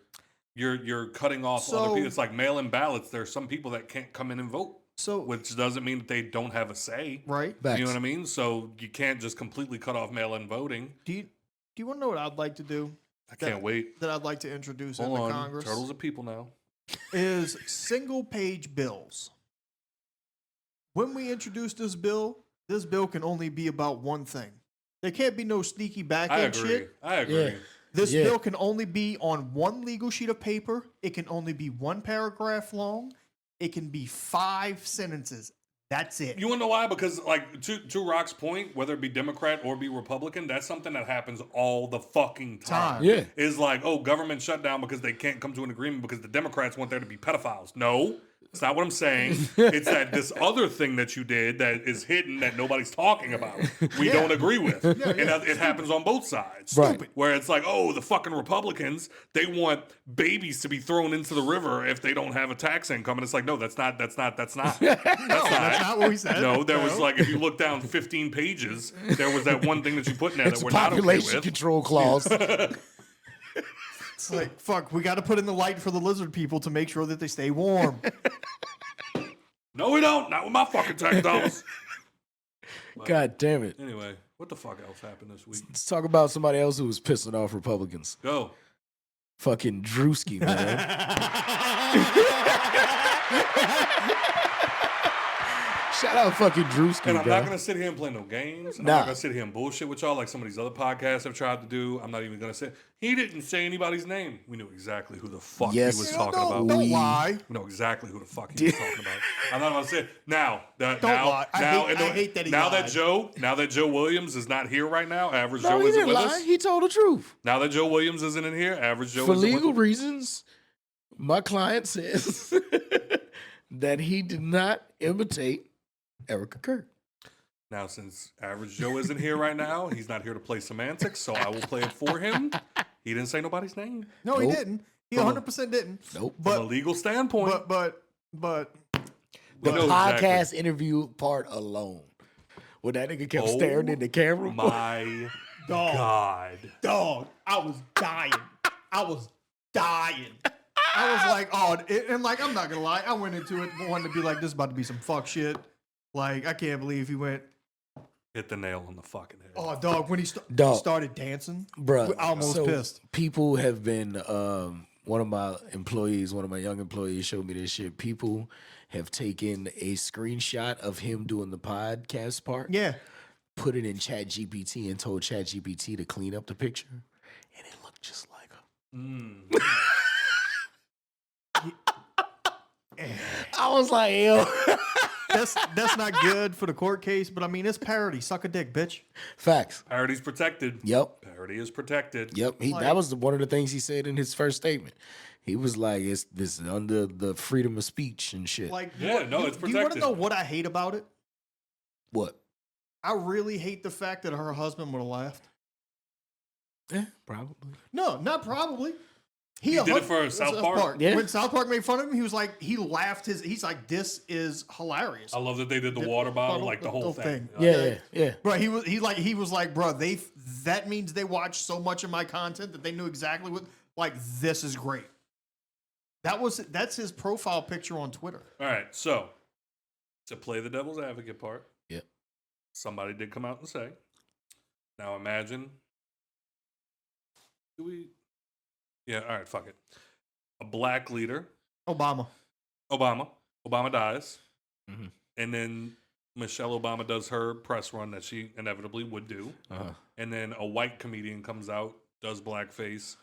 cutting off other
So-
people. It's like mail-in ballots. There's some people that can't come in and vote,
So
which doesn't mean that they don't have a say.
right?
Facts.
You know what I mean? So you can't just completely cut off mail-in voting.
Do you want to know what I'd like to do?
I can't wait.
That I'd like to introduce
Hold
into
on.
Congress
Turtles are people now.
is single page bills. When we introduce this bill can only be about one thing. There can't be no sneaky back
I
end
agree.
shit.
I agree.
Yeah.
This
Yeah.
bill can only be on one legal sheet of paper. It can only be one paragraph long. It can be 5 sentences. That's it.
You want to know why? Because, like, to Rock's point, whether it be Democrat or be Republican, that's something that happens all the fucking time.
Yeah.
Is like, oh, government shut down because they can't come to an agreement because the Democrats want there to be pedophiles. No, it's not what I'm saying. It's that this other thing that you did that is hidden that nobody's talking about, we don't agree with. And it happens on both sides.
Right.
Stupid.
Where it's like, oh, the fucking Republicans, they want babies to be thrown into the river if they don't have a tax income. And it's like, no, that's not.
That's not what we said.
No, there was like, if you look down 15 pages, there was that one thing that you put in there
It's
that
a
we're not okay
population
with.
control clause.
It's like, fuck, we got to put in the light for the lizard people to make sure that they stay warm.
No, we don't. Not with my fucking tax dollars.
God damn it.
Anyway, what the fuck else happened this week?
Let's talk about somebody else who was pissing off Republicans.
Go.
Fucking Drewski, man. Shout out fucking Drewski,
And I'm
bro.
not going to sit here and play no games. I'm
Nah.
not going to sit here and bullshit with y'all like some of these other podcasts have tried to do. I'm not even going to say, he didn't say anybody's name. We knew exactly who the fuck
Yes.
he was
Yeah,
talking about.
Don't lie.
We know exactly who the fuck he was talking about. I'm not going to say, now,
Don't lie. I hate that he
now
lied.
that Joe Williams is not here right now, Average
No,
Joe
he
isn't
didn't
with
lie.
us.
He told the truth.
Now that Joe Williams isn't in here, Average Joe
For
isn't
legal
with us.
reasons, my client says that he did not imitate Erica Kirk.
Now, since Average Joe isn't here right now, he's not here to play semantics, so I will play it for him. He didn't say nobody's name.
No, he
Nope.
didn't. He 100% didn't.
Nope.
From a
But
legal standpoint,
but
The
we know
podcast
exactly.
interview part alone. When that nigga kept
Oh
staring in the camera.
My
Dog.
God.
I was dying. I was like, oh, and like, I'm not gonna lie, I went into it wanting to be like, this is about to be some fuck shit. Like, I can't believe he went,
Hit the nail on the fucking head.
oh, dog, when he
Dog.
started dancing,
Bruh,
I almost
so
pissed.
People have been, one of my young employees showed me this shit. People have taken a screenshot of him doing the podcast part,
Yeah.
put it in ChatGPT and told ChatGPT to clean up the picture. And it looked just like him. I was like, yo.
That's not good for the court case, but I mean, it's parody. Suck a dick, bitch.
Facts.
Parody's protected.
Yep.
Parody is protected.
Yep. That was one of the things he said in his first statement. He was like, "It's this under the freedom of speech and shit."
Like,
Yeah, no, it's
Do you want to
protected.
know what I hate about it?
What?
I really hate the fact that her husband would have laughed.
Yeah, probably.
No, not probably.
He did it for South Park?
Yeah.
When South Park made fun of him, he was like, he laughed he's like, this is hilarious.
I love that they did the water bottle, like the whole thing.
Yeah.
Bro, he was like, bro, that means they watched so much of my content that they knew exactly what, like, this is great. That's his profile picture on Twitter.
All right, so to play the devil's advocate part,
Yep.
somebody did come out and say, now imagine, yeah, all right, fuck it. A black leader,
Obama.
Obama dies,
Mhm.
and then Michelle Obama does her press run that she inevitably would do,
Uh-huh.
and then a white comedian comes out, does blackface,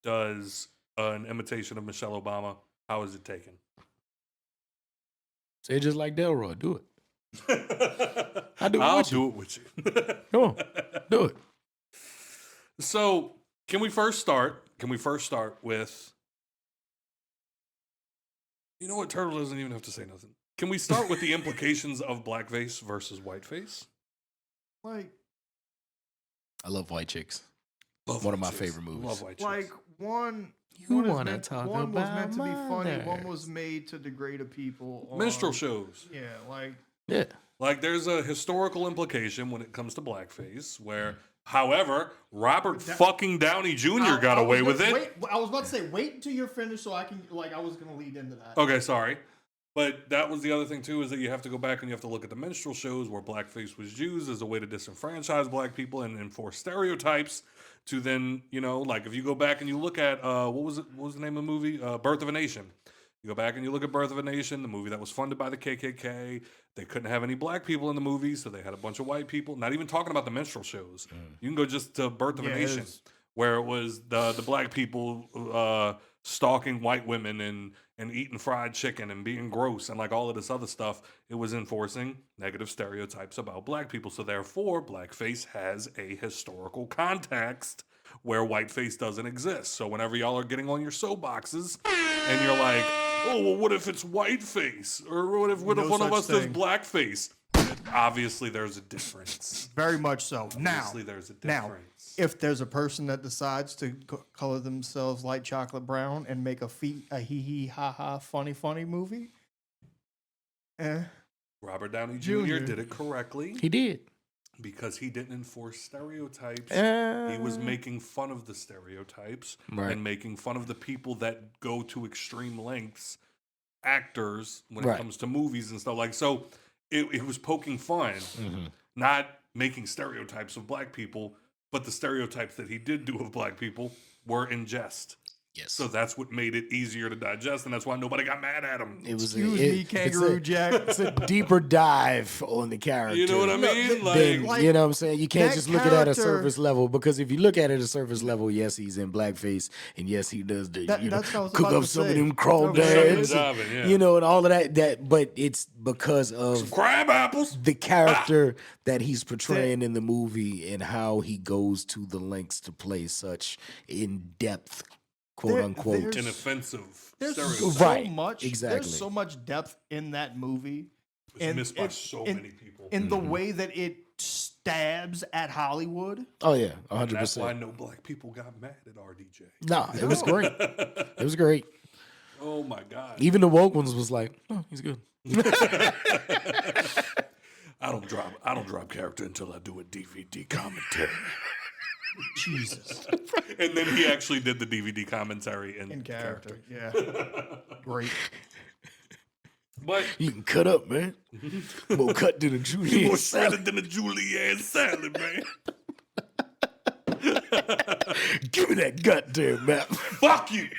does an imitation of Michelle Obama. How is it taken?
Say it just like Delroy. Do it.
I'll
do it with
do it with you.
Come on. Do it.
So, can we first start with, you know what, Turtle doesn't even have to say nothing. Can we start with the implications of blackface versus whiteface?
Like,
I love white chicks.
Love
One of
white
my
chicks.
favorite movies.
Love white chicks.
like one.
You
one is
wanna
meant-
talk
one was meant to be
about
funny. One
mothers.
was made to degrade a people.
Minstrel
on-
shows.
Yeah, like
Yeah.
Like, there's a historical implication when it comes to blackface where, however, Robert fucking Downey Jr. got away with it.
I was about to say, wait until you're finished so I can, like, I was going to lead into that.
Okay, sorry. But that was the other thing, too, is that you have to go back and you have to look at the minstrel shows where blackface was used as a way to disenfranchise black people and enforce stereotypes to then, you know, like if you go back and you look at, what was the name of the movie? Birth of a Nation. You go back and you look at Birth of a Nation, the movie that was funded by the KKK. They couldn't have any black people in the movie, so they had a bunch of white people. Not even talking about the minstrel shows. You can go just to Birth of a
Yeah, it
Nation,
is.
where it was the black people stalking white women and eating fried chicken and being gross and like all of this other stuff. It was enforcing negative stereotypes about black people. So therefore, blackface has a historical context where whiteface doesn't exist. So whenever y'all are getting on your soapboxes and you're like, oh, well, what if it's whiteface? Or what if
No
one of
such
us does
thing.
blackface? Obviously, there's a difference.
Very much so.
Obviously, there's a difference.
If there's a person that decides to color themselves light chocolate brown and make a hee hee ha ha funny movie,
Robert Downey Jr.
Junior.
did it correctly
He did.
because he didn't enforce stereotypes.
Uh,
He was making fun of the stereotypes
Right.
and making fun of the people that go to extreme lengths, actors, when
Right.
it comes to movies and stuff. Like, so it was poking fun,
Mm-hmm.
not making stereotypes of black people, but the stereotypes that he did do of black people were in jest.
Yes.
So that's what made it easier to digest, and that's why nobody got mad at him.
It was
Excuse me, Kangaroo Jack.
It's a deeper dive on the character.
You know what I mean?
Then,
like,
you know what I'm saying? You can't
that
just look at it at a
character-
surface level, because if you look at it at a surface level, yes, he's in blackface, and yes, he does the
That's what I was
cook
about
up
to
some of
say.
them crawdads,
Subbing, yeah.
you know, and all of that. But it's because of
Crab apples.
the character that he's portraying in the movie and how he goes to the lengths to play such in-depth, quote unquote.
there's-
Inoffensive
There's
stereotype.
so
Right,
much.
exactly.
There's so much depth in that movie.
It's missed by so many people.
In the way that it stabs at Hollywood.
Oh yeah,
And that's
100%.
why no black people got mad at RDJ.
No, it was great. It was great.
Oh my God.
Even the woke ones was like, oh, he's good.
I don't drop character until I do a DVD commentary.
Jesus.
And then he actually did the DVD commentary
In character. Yeah. Great.
But
You can cut up, man. More cut than a Julian
more
salad.
shredded than a Julienne salad, man.
Give me that goddamn map.
Fuck you.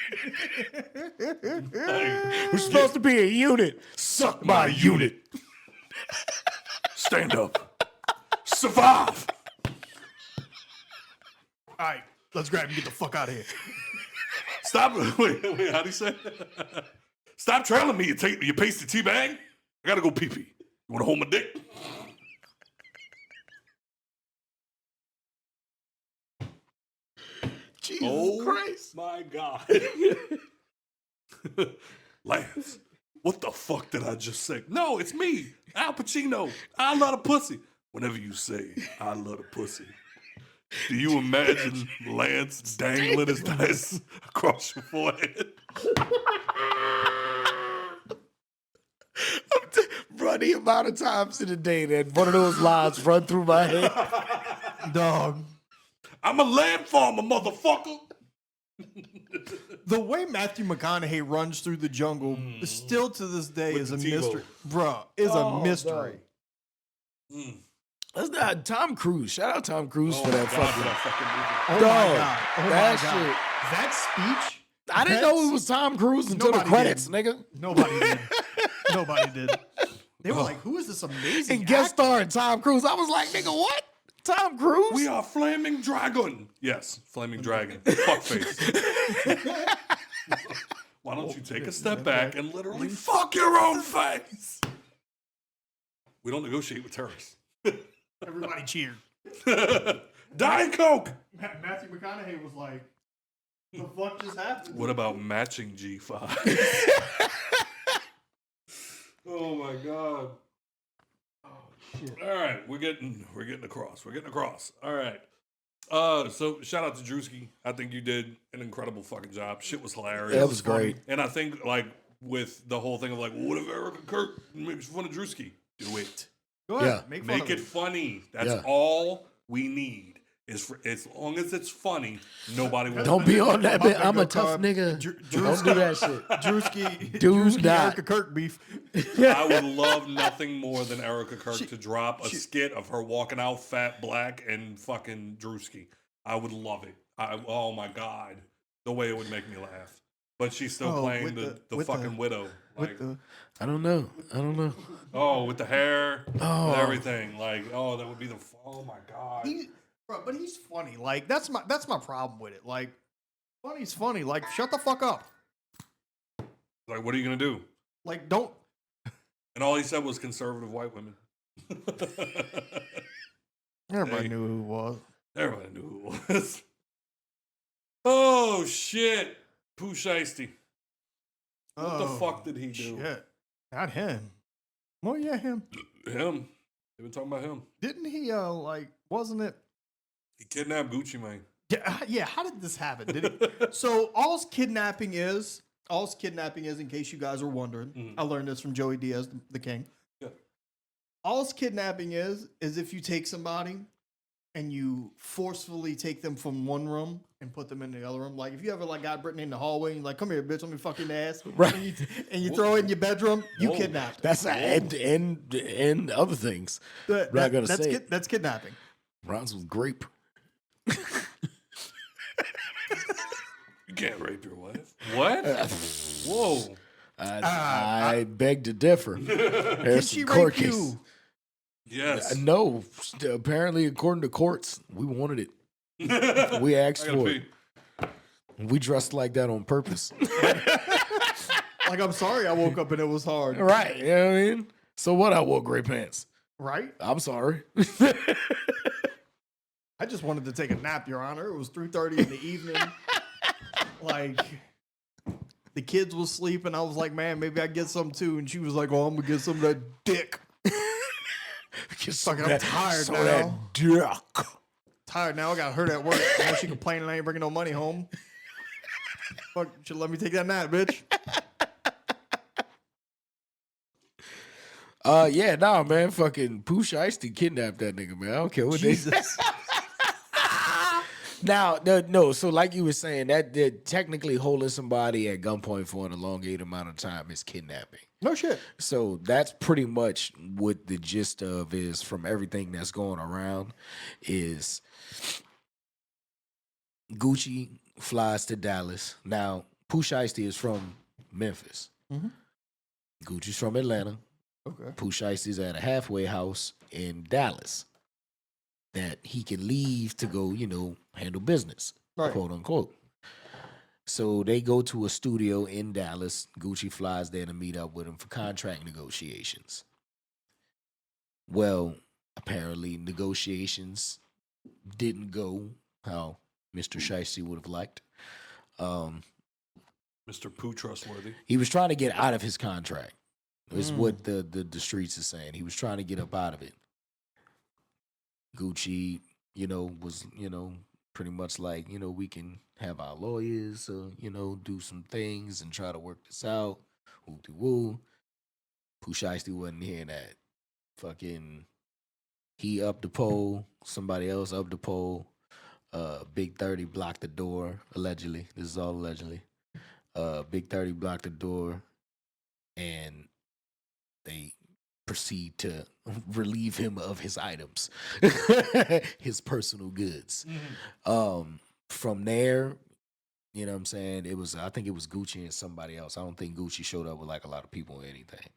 We're supposed to be a unit. Suck my unit.
Stand up. Survive.
All right. Let's grab and get the fuck out of here.
Stop. Wait, how do you say? Stop trailing me, you pasty tea bag. I gotta go pee pee. You wanna hold my dick?
Jesus Christ.
My God. Lance, what the fuck did I just say? No, it's me, Al Pacino. I love the pussy. Whenever you say, I love the pussy, do you imagine Lance dangling his dice across your forehead?
Bro, the amount of times in a day that one of those lines run through my head.
Dog.
I'm a land farmer, motherfucker.
The way Matthew McConaughey runs through the jungle still to this day
With
is a
the TiVo.
mystery. Bruh, is a mystery.
That's not Tom Cruise. Shout out Tom Cruise for that fucking.
Oh
Dog,
my God. Oh
that
my God. That speech?
I didn't know it was Tom Cruise until the
Nobody
credits,
did.
nigga.
Nobody did. Nobody did. They were like, who is this amazing
And guest
actor?
starring Tom Cruise. I was like, nigga, what? Tom Cruise?
We are Flaming Dragon. Yes, Flaming Dragon. Fuckface. Why don't you take a step back and literally fuck your own face? We don't negotiate with terrorists.
Everybody cheered.
Diet Coke.
Matthew McConaughey was like, the fuck just happened?
What about matching G5? Oh my God. All right, we're getting across. We're getting across. All right. So shout out to Drewski. I think you did an incredible fucking job. Shit was hilarious.
That was great.
And I think like with the whole thing of like, well, what if Erica Kirk makes fun of Drewski? Do it.
Go ahead.
Yeah.
Make fun
Make
of
it funny. That's
Yeah.
all we need. Is for as long as it's funny, nobody will.
Don't be on that bit. I'm a
Go
tough
card.
nigga.
Drewski.
Don't do that shit.
Drewski,
Do
Drewski
not.
Erica Kirk beef.
I would love nothing more than Erica Kirk to drop a skit of her walking out fat black and fucking Drewski. I would love it. Oh my God. The way it would make me laugh. But she's still playing
with
the
with
fucking widow. Like,
I don't know.
oh, with the hair,
Oh.
with everything. Like, oh, that would be oh my God.
Bro, but he's funny. Like that's my problem with it. Like, funny's funny. Like, shut the fuck up.
Like, what are you going to do?
Like, don't.
And all he said was conservative white women.
Everybody
Hey.
knew who it was.
Everybody knew who it was. Oh, shit. Pooh Shiesty. What the fuck did he do?
Shit. Not him. Well, yeah, him.
Him. They've been talking about him.
Didn't he? Like, wasn't it?
He kidnapped Gucci Mane.
Yeah. Yeah. How did this happen? Did it? So all's kidnapping is, in case you guys are wondering. I learned this from Joey Diaz, the king.
Yeah.
All's kidnapping is if you take somebody and you forcefully take them from one room and put them in the other room. Like if you ever like got Brittany in the hallway and you're like, come here, bitch, let me fuck your ass.
Right.
And you throw it in your bedroom, you
Whoa.
kidnapped.
That's and other things.
That-
Not gonna
that's
say it.
that's kidnapping.
Rhymes with grape.
can't rape your wife. What? Whoa.
I beg to differ.
Did
There's
she
some court
rape
cases.
you?
Yes.
No, apparently, according to courts, we wanted it. We asked
I gotta
for
pee.
it. We dressed like that on purpose.
Like, I'm sorry I woke up and it was hard.
Right. You know what I mean? So what? I wore gray pants.
Right?
I'm sorry.
I just wanted to take a nap, Your Honor. It was 3:30 in the evening. Like, the kids was sleeping. I was like, man, maybe I get some too. And she was like, oh, I'm gonna get some of that dick. Fucking, I'm tired now.
That dick.
Tired now. I got hurt at work. Now she complaining I ain't bringing no money home. Fuck, should let me take that nap, bitch.
Yeah, nah, man. Fucking Pooh Shiesty kidnapped that nigga, man. I don't care what they say. Now, no, so like you were saying, that technically holding somebody at gunpoint for an elongated amount of time is kidnapping.
No shit.
So that's pretty much what the gist of is from everything that's going around is Gucci flies to Dallas. Now, Pooh Shiesty is from Memphis.
Mhm.
Gucci's from Atlanta.
Okay.
Pooh Shiesty's at a halfway house in Dallas that he can leave to go, handle business,
Right.
quote unquote. So they go to a studio in Dallas. Gucci flies there to meet up with him for contract negotiations. Well, apparently negotiations didn't go how Mr. Shiesty would have liked.
Mr. Pooh Trustworthy.
He was trying to get out of his contract. Is what the streets is saying. He was trying to get up out of it. Gucci, was, pretty much like, we can have our lawyers, do some things and try to work this out. Woo-de-woo. Pooh Shiesty wasn't hearing that. Fucking, he up the pole, somebody else up the pole. Big 30 blocked the door, allegedly. This is all allegedly. Big 30 blocked the door, and they proceed to relieve him of his items, his personal goods. From there, you know what I'm saying? I think it was Gucci and somebody else. I don't think Gucci showed up with like a lot of people or anything.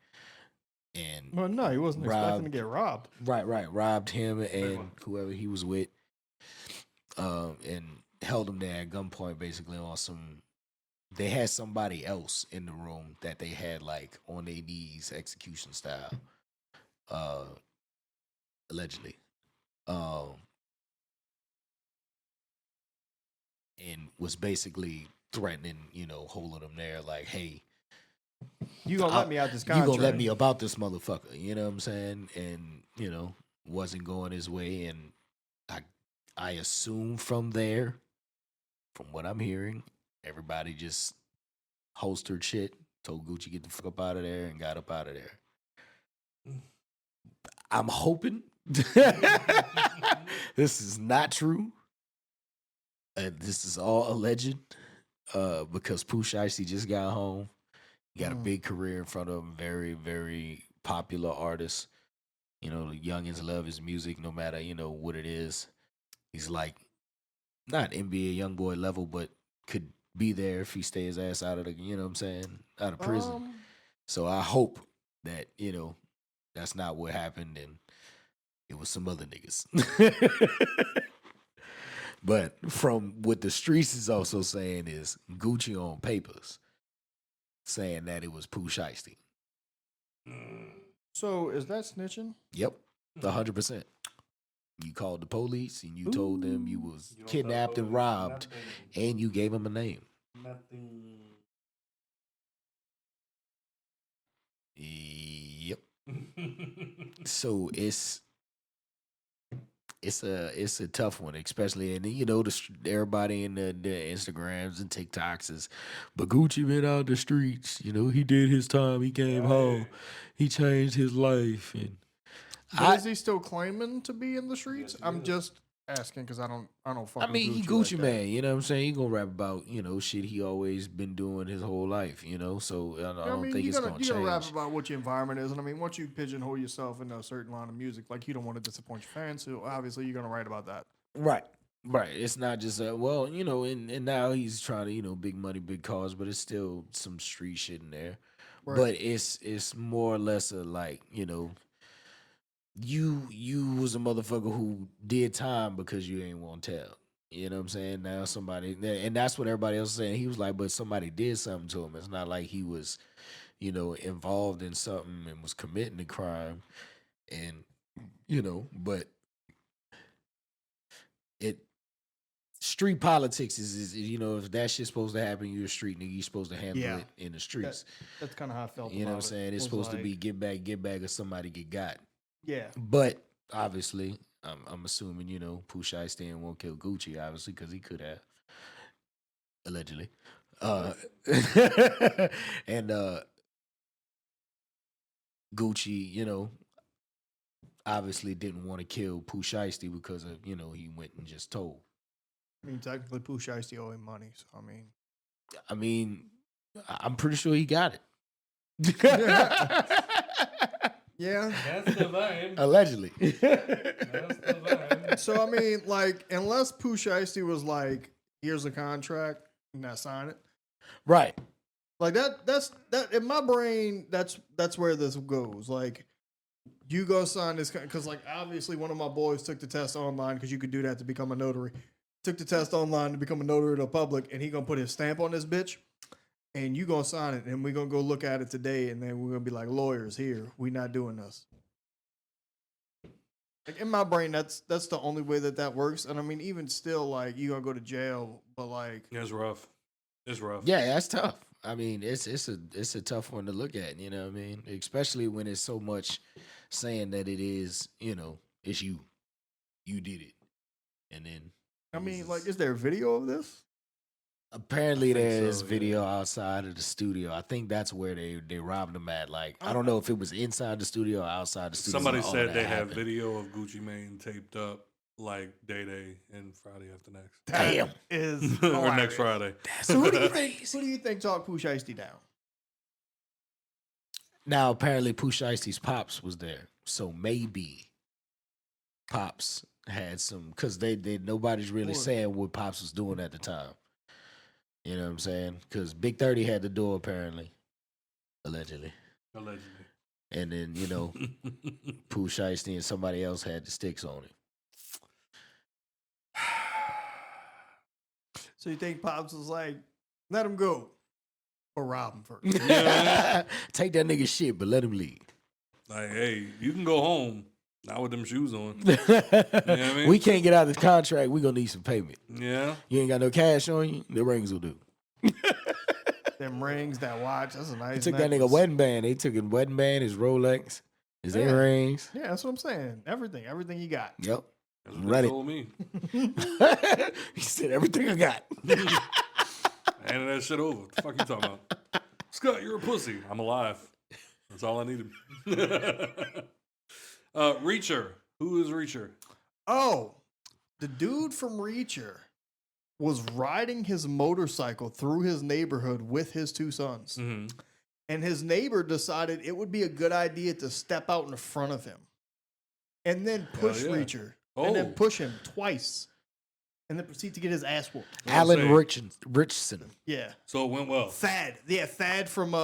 And
Well, no, he wasn't expecting to get robbed.
right, robbed him and whoever he was with, and held him there at gunpoint basically on some. They had somebody else in the room that they had like on their knees, execution style, allegedly, and was basically threatening, holding them there, like, "Hey,
You gonna let me out this
you
contract?
gonna let me about this motherfucker?" You know what I'm saying? And wasn't going his way, and I assume from there, from what I'm hearing, everybody just holstered shit, told Gucci get the fuck up out of there, and got up out of there. I'm hoping this is not true. This is all alleged because Pooh Shiesty just got home. He got a big career in front of him. Very, very popular artist. The youngins love his music no matter, what it is. He's like, not NBA YoungBoy level, but could be there if he stays his ass out of the, out of prison. So I hope that, that's not what happened and it was some other niggas. But from what the streets is also saying is Gucci on papers saying that it was Pooh Shiesty.
So is that snitching?
Yep, 100%. You called the police and you told them you was kidnapped and robbed, and you gave them a name.
Nothing.
Yep. So it's a tough one, especially and everybody in the Instagrams and TikToks is, but Gucci been out the streets. He did his time. He came home. He changed his life. And
But is he still claiming to be in the streets? I'm just asking because I don't fuck.
I mean, he
with
Gucci
like
man. You know what I'm saying? He gonna rap about shit he always been doing his whole life. So I don't think it's gonna change.
You're gonna rap about what your environment is, and I mean, once you pigeonhole yourself in a certain line of music, like you don't want to disappoint your fans, so obviously you're gonna write about that.
Right. Right. It's not just well, and now he's trying to, big money, big cars, but it's still some street shit in there.
Right.
But it's more or less a like, you was a motherfucker who did time because you ain't want to tell. You know what I'm saying? Now somebody, and that's what everybody else is saying. He was like, but somebody did something to him. It's not like he was, involved in something and was committing a crime. And, but it, street politics is if that shit's supposed to happen, you're a street nigga. You're supposed to handle
Yeah.
it in the streets.
That's kind of how I felt.
You know what I'm
about it.
saying? It's
Was
supposed to be
like,
get back, or somebody get got.
Yeah.
But obviously, I'm assuming Pooh Shiesty won't kill Gucci, obviously, because he could have allegedly. And Gucci, obviously didn't want to kill Pooh Shiesty because of he went and just told.
I mean, technically, Pooh Shiesty owe him money. So
I mean, I'm pretty sure he got it.
yeah.
That's the vibe.
Allegedly.
That's the vibe.
So I mean, like, unless Pooh Shiesty was like, "Here's a contract," and I sign it.
Right.
Like that's in my brain. That's where this goes. Like, you go sign this because, like, obviously, one of my boys took the test online because you could do that to become a notary. Took the test online to become a notary to the public, and he gonna put his stamp on this bitch, and you gonna sign it, and we gonna go look at it today, and then we're gonna be like, lawyers here, we not doing this. Like, in my brain, that's the only way that works. And I mean, even still, like, you gonna go to jail, but like,
Yeah, it's rough. It's rough.
Yeah, that's tough. I mean, it's a tough one to look at, you know what I mean? Especially when it's so much saying that it is, it's you. You did it. And then
I mean, like, is there a video of this?
apparently
I think
there's
so,
video outside of the studio. I think that's where they robbed him at. Like, I don't know if it was inside the studio or outside the studio.
Somebody
when all
said
that
they have
happened.
video of Gucci Mane taped up like Day and Friday after next.
Damn.
Is
or
hilarious.
next Friday.
So who do you
Who do you think talked Pooh Shiesty down?
Now, apparently, Pooh Shiesty's pops was there, so maybe pops had some because they nobody's really saying what pops was doing at the time. You know what I'm saying? Because Big 30 had the door apparently, allegedly,
Allegedly.
and then Pooh Shiesty and somebody else had the sticks on it.
So you think Pops was like, let him go, or rob him first?
Take that nigga shit, but let him leave.
Like, hey, you can go home. Not with them shoes on. You know what I mean?
We can't get out of this contract. We gonna need some payment.
Yeah.
You ain't got no cash on you. The rings will do.
Them rings, that watch, that's a nice.
They took that nigga
necklace.
wedding band. They took his wedding band, his Rolex, his
Yeah.
earrings.
Yeah, that's what I'm saying. Everything you got.
Yep.
That's what
Run
they
it.
told me.
He said everything I got.
Handed that shit over. What the fuck you talking about? Scott, you're a pussy. I'm alive. That's all I needed. Reacher. Who is Reacher?
Oh, the dude from Reacher was riding his motorcycle through his neighborhood with his two sons.
Mm-hmm.
And his neighbor decided it would be a good idea to step out in front of him and then push
yeah.
Reacher and then
Oh.
push him twice and then proceed to get his ass whooped.
Alan
say-
Richardson,
Yeah.
So it went well.
Thad. Yeah, Thad from
Blue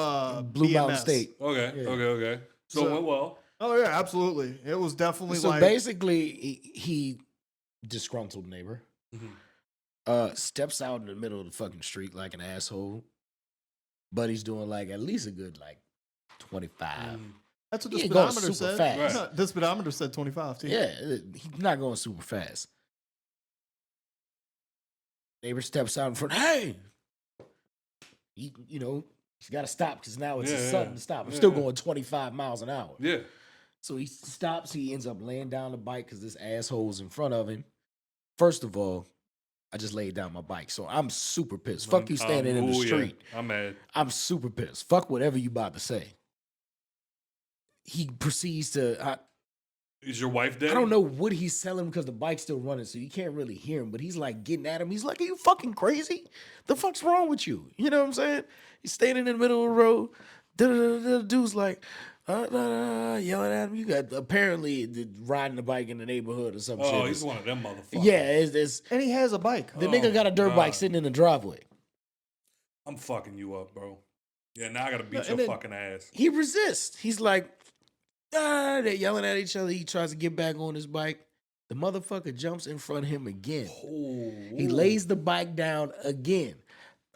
Mountain
BMS.
State.
Okay.
Yeah.
Okay. So it
So-
went well.
Oh, yeah, absolutely. It was definitely
So
like.
basically, he disgruntled neighbor.
Mhm.
Steps out in the middle of the fucking street like an asshole, but he's doing like at least a good like 25.
That's what
He
the
ain't going
speedometer
super
said.
fast.
No, the speedometer said 25 too.
Yeah, he's not going super fast. Neighbor steps out in front. Hey, he's got to stop because now it's a
Yeah,
sudden
yeah.
stop. I'm
Yeah,
still
yeah.
going 25 miles an hour.
Yeah.
So he stops. He ends up laying down the bike because this asshole's in front of him. First of all, I just laid down my bike, so I'm super pissed. Fuck you standing in the
Ooh, yeah.
street.
I'm mad.
I'm super pissed. Fuck whatever you about to say. He proceeds to.
Is your wife dead?
I don't know what he's selling because the bike's still running, so you can't really hear him. But he's like getting at him. He's like, "Are you fucking crazy? The fuck's wrong with you?" You know what I'm saying? He's standing in the middle of the road. The dude's like, Yelling at him. You got apparently riding the bike in the neighborhood or some shit.
Oh, he's one of them motherfuckers.
Yeah, it's
And he has a bike.
the nigga got a dirt bike
God.
sitting in the driveway.
I'm fucking you up, bro. Yeah, now I gotta beat
and
your
then-
fucking ass.
He resists. He's like, they're yelling at each other. He tries to get back on his bike. The motherfucker jumps in front of him again.
Oh,
He lays the bike down again.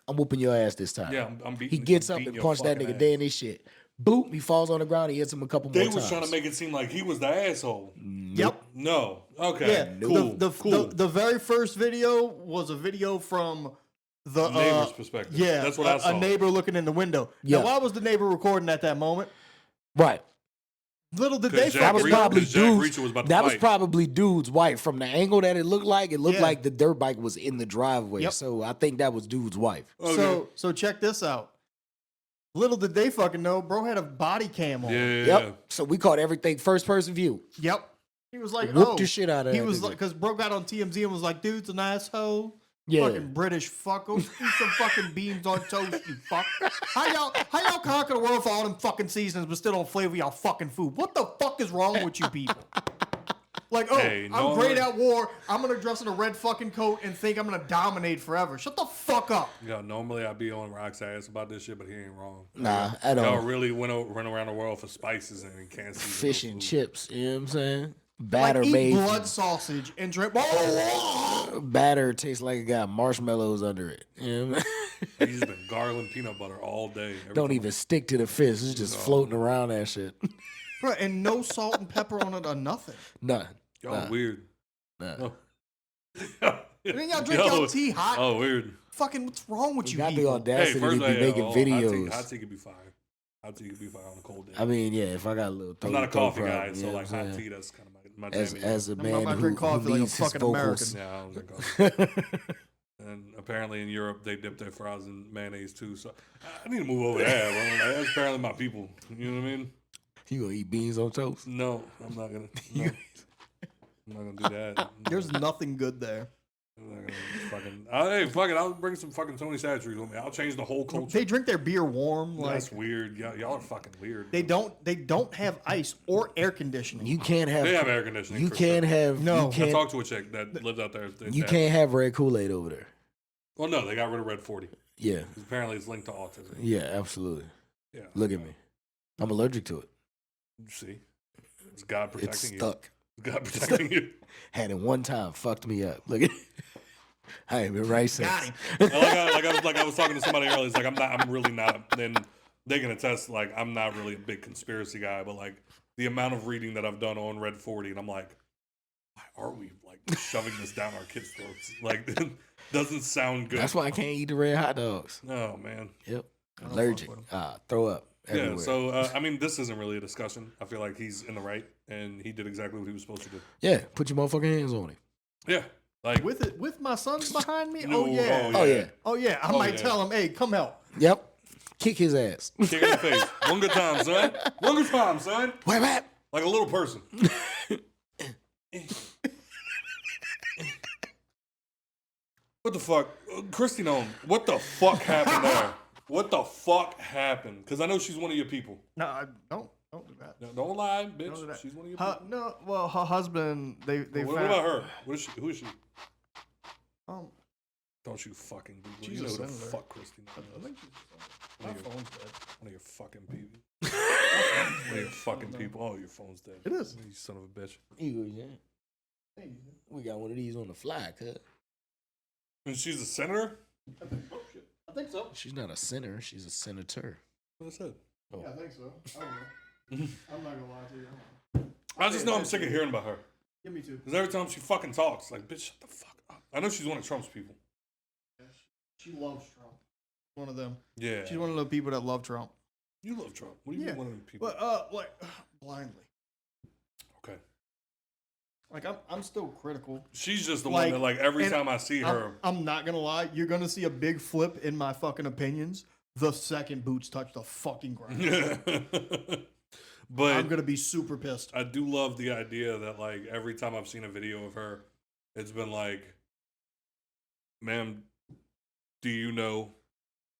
I'm whooping your ass this time.
Yeah, I'm beating.
He gets
I'm
up
beating
and
your
punches that
fucking
nigga
ass.
dead in his shit. Boop, he falls on the ground. He hits him a couple
They
more
was
times.
trying to make it seem like he was the asshole.
Yep.
No. Okay.
Yeah.
Cool.
The the very first video was a video from the
Neighbor's perspective.
Yeah.
That's what I saw.
A neighbor looking in the window.
Yeah.
Now, why was the neighbor recording at that moment?
Right.
Little did
'Cause
they
Jack
That was
fucking know.
probably
Jack
dude's.
Reacher was about to
That was
fight.
probably dude's wife. From the angle that it looked
Yeah.
like the dirt bike was in the driveway.
Yep.
So I think that was dude's wife.
Okay.
So check this out. Little did they fucking know, bro had a body cam on.
Yeah.
Yep. So we caught everything first person view.
Yep. He was like,
Whooped
oh,
the shit out of
He
that
was
nigga.
like, because bro got on TMZ and was like, dude's an asshole.
Yeah.
Fucking British fuck. Go eat some fucking beans on toast, you fuck. How y'all conquer the world for all them fucking seasons but still don't flavor y'all fucking food? What the fuck is wrong with you people? Like, oh,
Hey,
I'm
no
great
one-
at war. I'm gonna dress in a red fucking coat and think I'm gonna dominate forever. Shut the fuck up.
Yeah, normally I'd be on Rock's ass about this shit, but he ain't wrong.
Nah, I
Y'all
don't.
really run around the world for spices and he can't see
Fish
no
and
food.
chips. You know what I'm saying?
Like,
Batter
eat
made.
blood sausage and drink.
Batter tastes like it got marshmallows under it. You know what I mean?
He's been gargling peanut butter all day. Every
Don't
time
even stick to the fish. It's just floating around that shit.
Bro, and no salt and pepper on it or nothing.
None.
Y'all weird.
Nah.
Oh.
And then y'all drink y'all tea hot.
Oh, weird.
Fucking, what's wrong with
You
you
got the
people?
audacity to be
hey,
making videos.
Hot tea could be fire. Hot tea could be fire on a cold day.
I mean, yeah, if I got a little
I'm not a
throat
coffee guy,
problem, you
so
know
like
what I'm
hot
saying?
tea, that's kind of my
As
jam.
as a
not
man
gonna
who,
drink coffee like a
needs his
fucking
vocals.
American.
Yeah, I don't drink coffee. And apparently in Europe, they dip their fries in mayonnaise too. So I need to move over there, bro. Like, that's apparently my people. You know what I mean?
You gonna eat beans on toast?
No, I'm not gonna. No. I'm not gonna do that.
There's nothing good there.
I'm not gonna fucking. Hey, fuck it. I'll bring some fucking Tony Satcheries with me. I'll change the whole culture.
They drink their beer warm. Like
That's weird. Y'all are fucking weird.
they don't have ice or air conditioning.
You can't have.
They have air conditioning.
You
for
can't
sure.
have.
No.
You
I
can't.
talked to a chick that lives out there.
You can't have red Kool-Aid over there.
Well, no, they got rid of Red 40.
Yeah.
'Cause apparently it's linked to autism.
Yeah. Absolutely.
Yeah.
Look at me. I'm allergic to it.
See, it's God protecting
It's
you.
stuck.
It's God protecting you.
Had it one time. Fucked me up. Look at. I ain't been right since.
Got him.
I was talking to somebody earlier. It's like I'm really not. Then they can attest. Like I'm not really a big conspiracy guy, but like the amount of reading that I've done on Red 40, and I'm like, why are we like shoving this down our kids' throats? Like, doesn't sound good.
That's why I can't eat the red hot dogs.
Oh man.
Yep.
don't
Allergic.
fuck with
Throw up. Everywhere.
Yeah. So I mean, this isn't really a discussion. I feel like he's in the right, and he did exactly what he was supposed to do.
Yeah. Put your motherfucking hands on it.
Yeah. Like
With my sons behind me.
No,
Oh yeah.
Oh yeah.
Oh yeah. I
Oh,
might
yeah.
tell him, hey, come help.
Yep. Kick his ass.
kick in the face. One good time, son. One good time, son.
Wait, what?
Like a little person. What the fuck? Christy Nome, what the fuck happened there? What the fuck happened? Because I know she's one of your people.
No, don't do that.
No, don't lie, bitch.
Don't do that.
She's one of your people.
No, well, her husband, they
What
found.
about her? What is she? Who is she?
Um,
Don't you fucking Google.
She's
You know
a
who the
senator.
fuck Christy Nome
I
is.
think my phone's dead.
One of your fucking people. One of your fucking people. Oh, your phone's dead.
It is.
You son of a bitch.
Eagles, yeah. We got one of these on the fly, cuz.
And she's a senator?
I think so.
She's not a senator, she's a senator.
What I said.
Yeah, I think so. I don't know. I'm not gonna lie to you.
I just know I'm sick of hearing about her.
Give me two.
Because every time she fucking talks, like, bitch, shut the fuck up. I know she's one of Trump's people.
She loves Trump. One of them.
Yeah.
She's one of the people that love Trump.
You love Trump. What do you
Yeah.
mean one of them people?
But like blindly.
Okay.
Like I'm still critical.
She's just the
Like,
one that, like, every
and
time I see her.
I'm not gonna lie. You're gonna see a big flip in my fucking opinions the second Boots touch the fucking ground.
But
I'm gonna be super pissed.
I do love the idea that, like, every time I've seen a video of her, it's been like, ma'am, do you know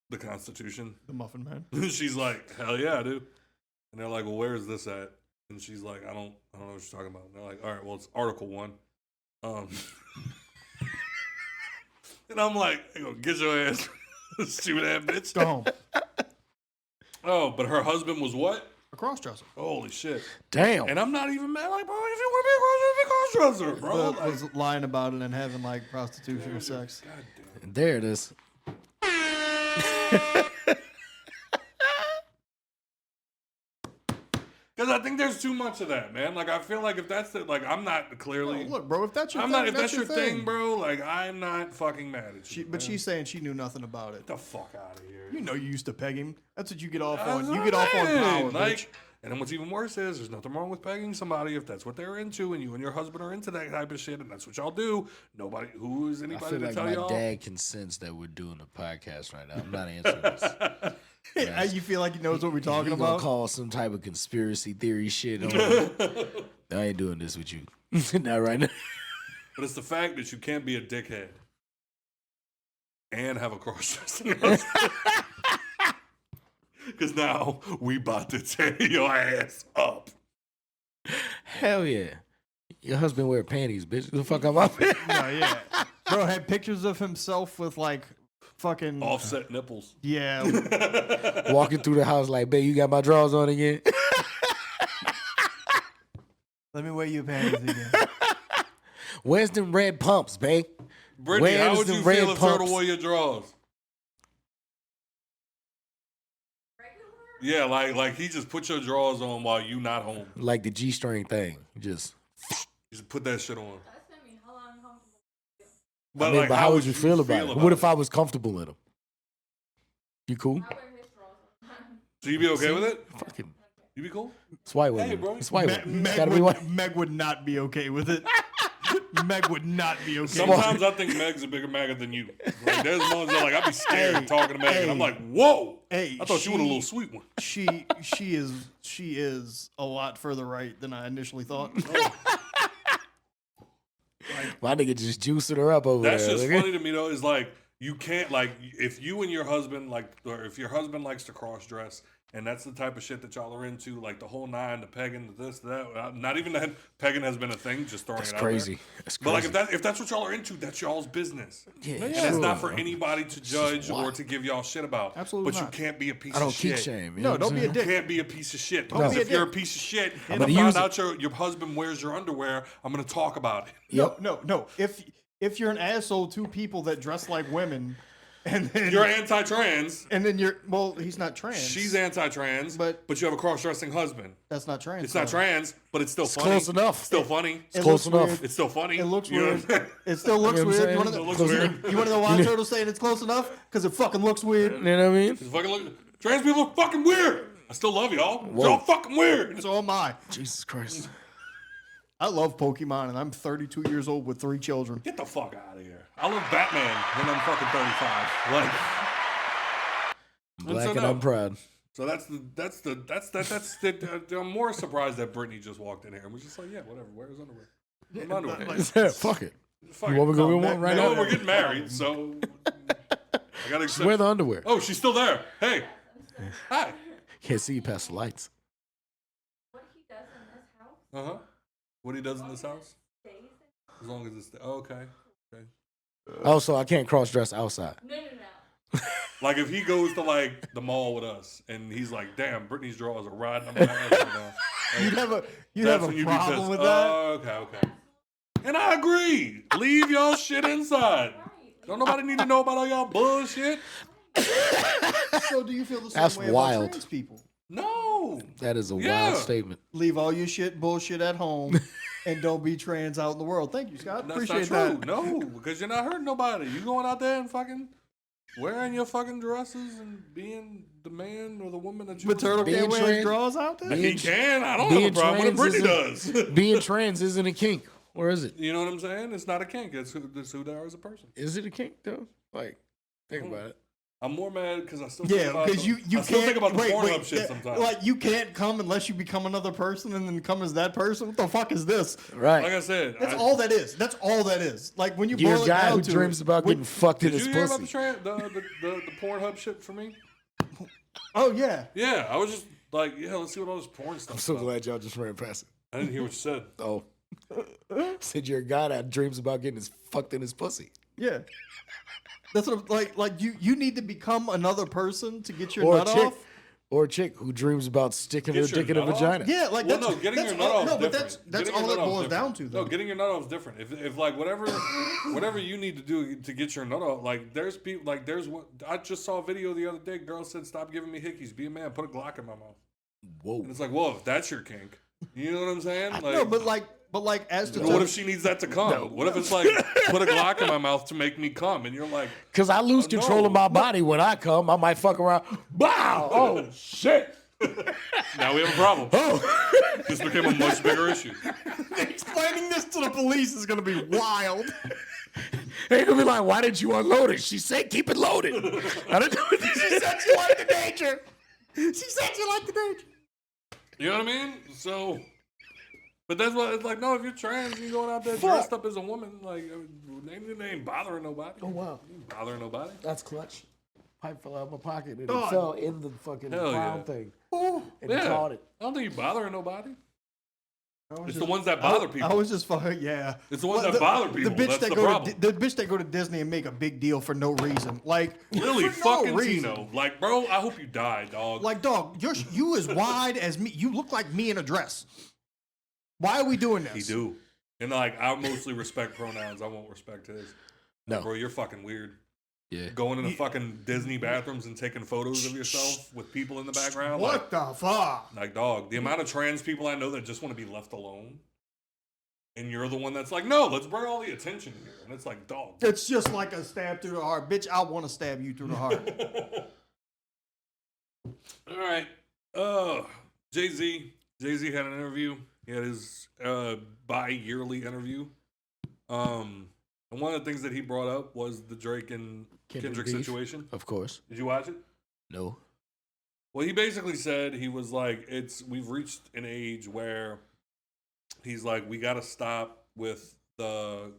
the Constitution?
The Muffin Man.
She's like, hell yeah, I do. And they're like, well, where is this at? And she's like, I don't know what you're talking about. And they're like, all right, well, it's Article 1. And I'm like, hey, get your ass, stupid ass bitch.
Go home.
Oh, but her husband was what?
A cross-dresser.
Holy shit.
Damn.
And I'm not even mad. Like, bro, if you want to be a cross-dresser, bro.
But was lying about it and having like prostitution or sex.
God damn.
There it is.
Because I think there's too much of that, man. Like, I feel like if that's the, like, I'm not clearly.
Look, bro, if that's your
I'm
thing,
not. If that's your thing,
thing,
bro, like, I'm not fucking mad at you.
But
man.
she's saying she knew nothing about it.
Get the fuck out of here.
You know you used to peg him. That's what you get off on.
That's
You
what
get
I'm
off on
saying.
power,
Like,
bitch.
and then what's even worse is there's nothing wrong with pegging somebody if that's what they're into, and you and your husband are into that type of shit, and that's what y'all do. Nobody, who is
I
anybody
feel
to
like
tell
my
y'all?
dad can sense that we're doing a podcast right now. I'm not answering this.
You feel like he knows what we're talking
You gonna
about?
call some type of conspiracy theory shit on I ain't doing this with you. Not right now.
But it's the fact that you can't be a dickhead and have a cross-dressing. Because now we about to tear your ass up.
Hell yeah. Your husband wear panties, bitch. The fuck I'm up.
No, yeah. Bro had pictures of himself with like fucking
Offset nipples.
Yeah.
Walking through the house like, babe, you got my drawers on again?
Let me wear your panties again.
Where's them red pumps, babe?
Brittany, how
Where's
would
the
you
red
feel if Turtle
pumps?
wore your drawers? Yeah, like he just put your drawers on while you not home.
Like the G-string thing. Just
Put that shit on.
I mean, but how would you feel about it? What if I was comfortable in them? You cool?
So you be okay with it?
Fucking,
You be cool?
it's white
Hey,
women.
bro.
It's white
Meg,
women. It's gotta be white.
Meg would not be okay with it. Meg would not be okay.
Sometimes I think Meg's a bigger maggot than you. Like, there's moments that, like, I be scared
Hey,
talking to Meg, and I'm
hey,
like, whoa.
Hey,
I thought you were a little sweet one.
She is a lot further right than I initially thought.
My nigga just juicing her up over
That's
there.
just
nigga.
funny to me, though, is like, you can't, like, if you and your husband, like, or if your husband likes to cross dress, and that's the type of shit that y'all are into, like the whole nine, the pegging, the this, that. Not even that pegging has been a thing, just throwing
That's
it out
crazy.
there.
That's
But
crazy.
like if that's what y'all are into, that's y'all's business.
Yeah,
And
sure.
it's not for anybody to judge
why.
or to give y'all shit about.
Absolutely
But
not.
you can't be a piece
I don't
of
keep
shit.
shame. You
No,
know what
don't
I'm
be a
saying?
dick.
You can't be a piece of shit.
Don't
Because
be a
if you're a
dick.
piece of shit
I'm
and I
gonna
find
use
out your husband wears your underwear, I'm gonna talk about it.
Yep.
No. If you're an asshole to people that dress like women, and then
You're anti-trans.
and then he's not trans.
She's anti-trans,
But-
you have a cross-dressing husband.
That's not trans.
It's not
though.
trans, but it's still funny.
close enough.
Still funny.
It
Close
looks
enough.
weird.
It's still funny.
It looks
You know
weird.
what I'm saying?
It still looks
You know what I'm
weird. You
saying?
want
It looks
to
weird.
know why Turtle saying it's close enough? Because it fucking looks weird.
You know what I mean?
It's fucking look, trans people look fucking weird. I still love y'all. Y'all fucking weird.
So am I.
Jesus Christ.
I love Pokemon, and I'm 32 years old with 3 children.
Get the fuck out of here. I love Batman when I'm fucking 35. Like,
Black
so
and
no.
I'm proud.
so that's the I'm more surprised that Brittany just walked in here and was just like, yeah, whatever. Wear his underwear. I'm underwear.
Fuck it.
Fuck
You
it.
want me to go get
No,
one right
No,
now?
we're getting married, so I gotta accept.
Wear the underwear.
Oh, she's still there. Hey, hi.
Can't see you past the lights.
What he does in this house
Uh huh. What he does in this house?
stays.
As long as it's okay.
Also, I can't cross dress outside.
No.
Like if he goes to like the mall with us and he's like, "Damn, Brittany's drawers are riding on my ass right now."
You'd have
That's
a
when you be
problem
pissed.
with that.
Okay. And I agree. Leave y'all shit inside. Don't nobody need to know about all y'all bullshit.
So do you feel the same
That's
way
wild.
about trans people?
No.
That is a
Yeah.
wild statement.
Leave all your bullshit at home, and don't be trans out in the world. Thank you, Scott.
That's
Appreciate
not true.
that.
No, because you're not hurting nobody. You going out there and fucking wearing your fucking dresses and being the man or the woman that you
But Turtle
Being
can't wear his
trans-
drawers out there.
He can. I don't
being
have a problem with it.
trans
Brittany
isn't-
does.
Being trans isn't a kink. Or is it?
You know what I'm saying? It's not a kink. It's who they are as a person.
Is it a kink, though? Like, think about it.
I'm more mad because I still
Yeah,
think about
because you
I
can't
still think about the
wait,
Pornhub shit
yeah,
sometimes.
Like you can't come unless you become another person and then come as that person. What the fuck is this?
Right.
Like I said,
That's all that is. That's all that is. Like when you
You're
boil
a
it
guy
down
who
to
dreams
it,
about getting fucked in
Did
his
you hear about
pussy.
the Pornhub shit for me?
Oh yeah.
Yeah, I was just Like, yeah, let's see what all this porn stuff.
I'm so
about.
glad y'all just ran past it.
I didn't hear what you said.
Oh. Said you're a guy that dreams about getting his fucked in his pussy.
Yeah. That's what I'm, like you need to become another person to get your
Or a
nut
chick.
off.
Or a chick who dreams about sticking her
Get your
dick in a
nut off?
vagina.
Yeah, like
Well,
that's
no, getting
that's
your nut
all,
off
no,
is
but
different.
that's
Getting
all
your
it
nut off
boils
is
down
different.
to. Though.
No, getting your nut off is different. If like whatever you need to do to get your nut off, like there's people like there's what I just saw a video the other day. Girl said, "Stop giving me hickeys. Be a man. Put a Glock in my mouth."
Whoa.
And it's like, whoa, if that's your kink, you know what I'm saying? Like,
No, but like as to
what if she needs that to come? What if it's like put a Glock in my mouth to make me come, and you're like,
Because I lose control of my
no.
body when I come. I might fuck around. Wow. Oh, shit.
now we have a problem.
Oh.
This became a much bigger issue.
explaining this to the police is gonna be wild.
They're going to be like, why didn't you unload it? She said, keep it loaded. I don't know. She said she liked the danger. She said she liked the danger.
You know what I mean? So, but that's what it's like. No, if you're trans, you're going out there dressed up as a woman. Like, they ain't bothering nobody.
Oh, wow.
You ain't bothering nobody.
That's clutch. Pipe fell out of my pocket and
Oh.
it fell in the fucking
Hell
brown
yeah.
thing.
Ooh.
And
Yeah.
caught it.
I don't think you're bothering nobody.
I was
It's
just-
the ones that bother people.
I was just fucking yeah.
It's the ones that bother people.
The bitch
That's
that
the
go
problem.
to the bitch that go to Disney and make a big deal for no reason. Like
Lily
for no
fucking
reason.
Tino. Like, bro, I hope you die, dog.
Like dog, you as wide as me. You look like me in a dress. Why are we doing this?
he do. And like, I mostly respect pronouns. I won't respect his.
No.
Bro, you're fucking weird.
Yeah.
Going into fucking Disney bathrooms and taking photos of yourself with people in the background.
What the fuck?
Like, dog, the amount of trans people I know that just want to be left alone. And you're the one that's like, no, let's bring all the attention here. And it's like, dog.
It's just like a stab through the heart, bitch. I want to stab you through the heart.
All right. Jay-Z. Jay-Z had an interview. He had his bi-yearly interview. And one of the things that he brought up was the Drake and Kendrick
beef,
situation.
Of course.
Did you watch it?
No.
Well, he basically said he was like, we've reached an age where he's like, we got to stop with the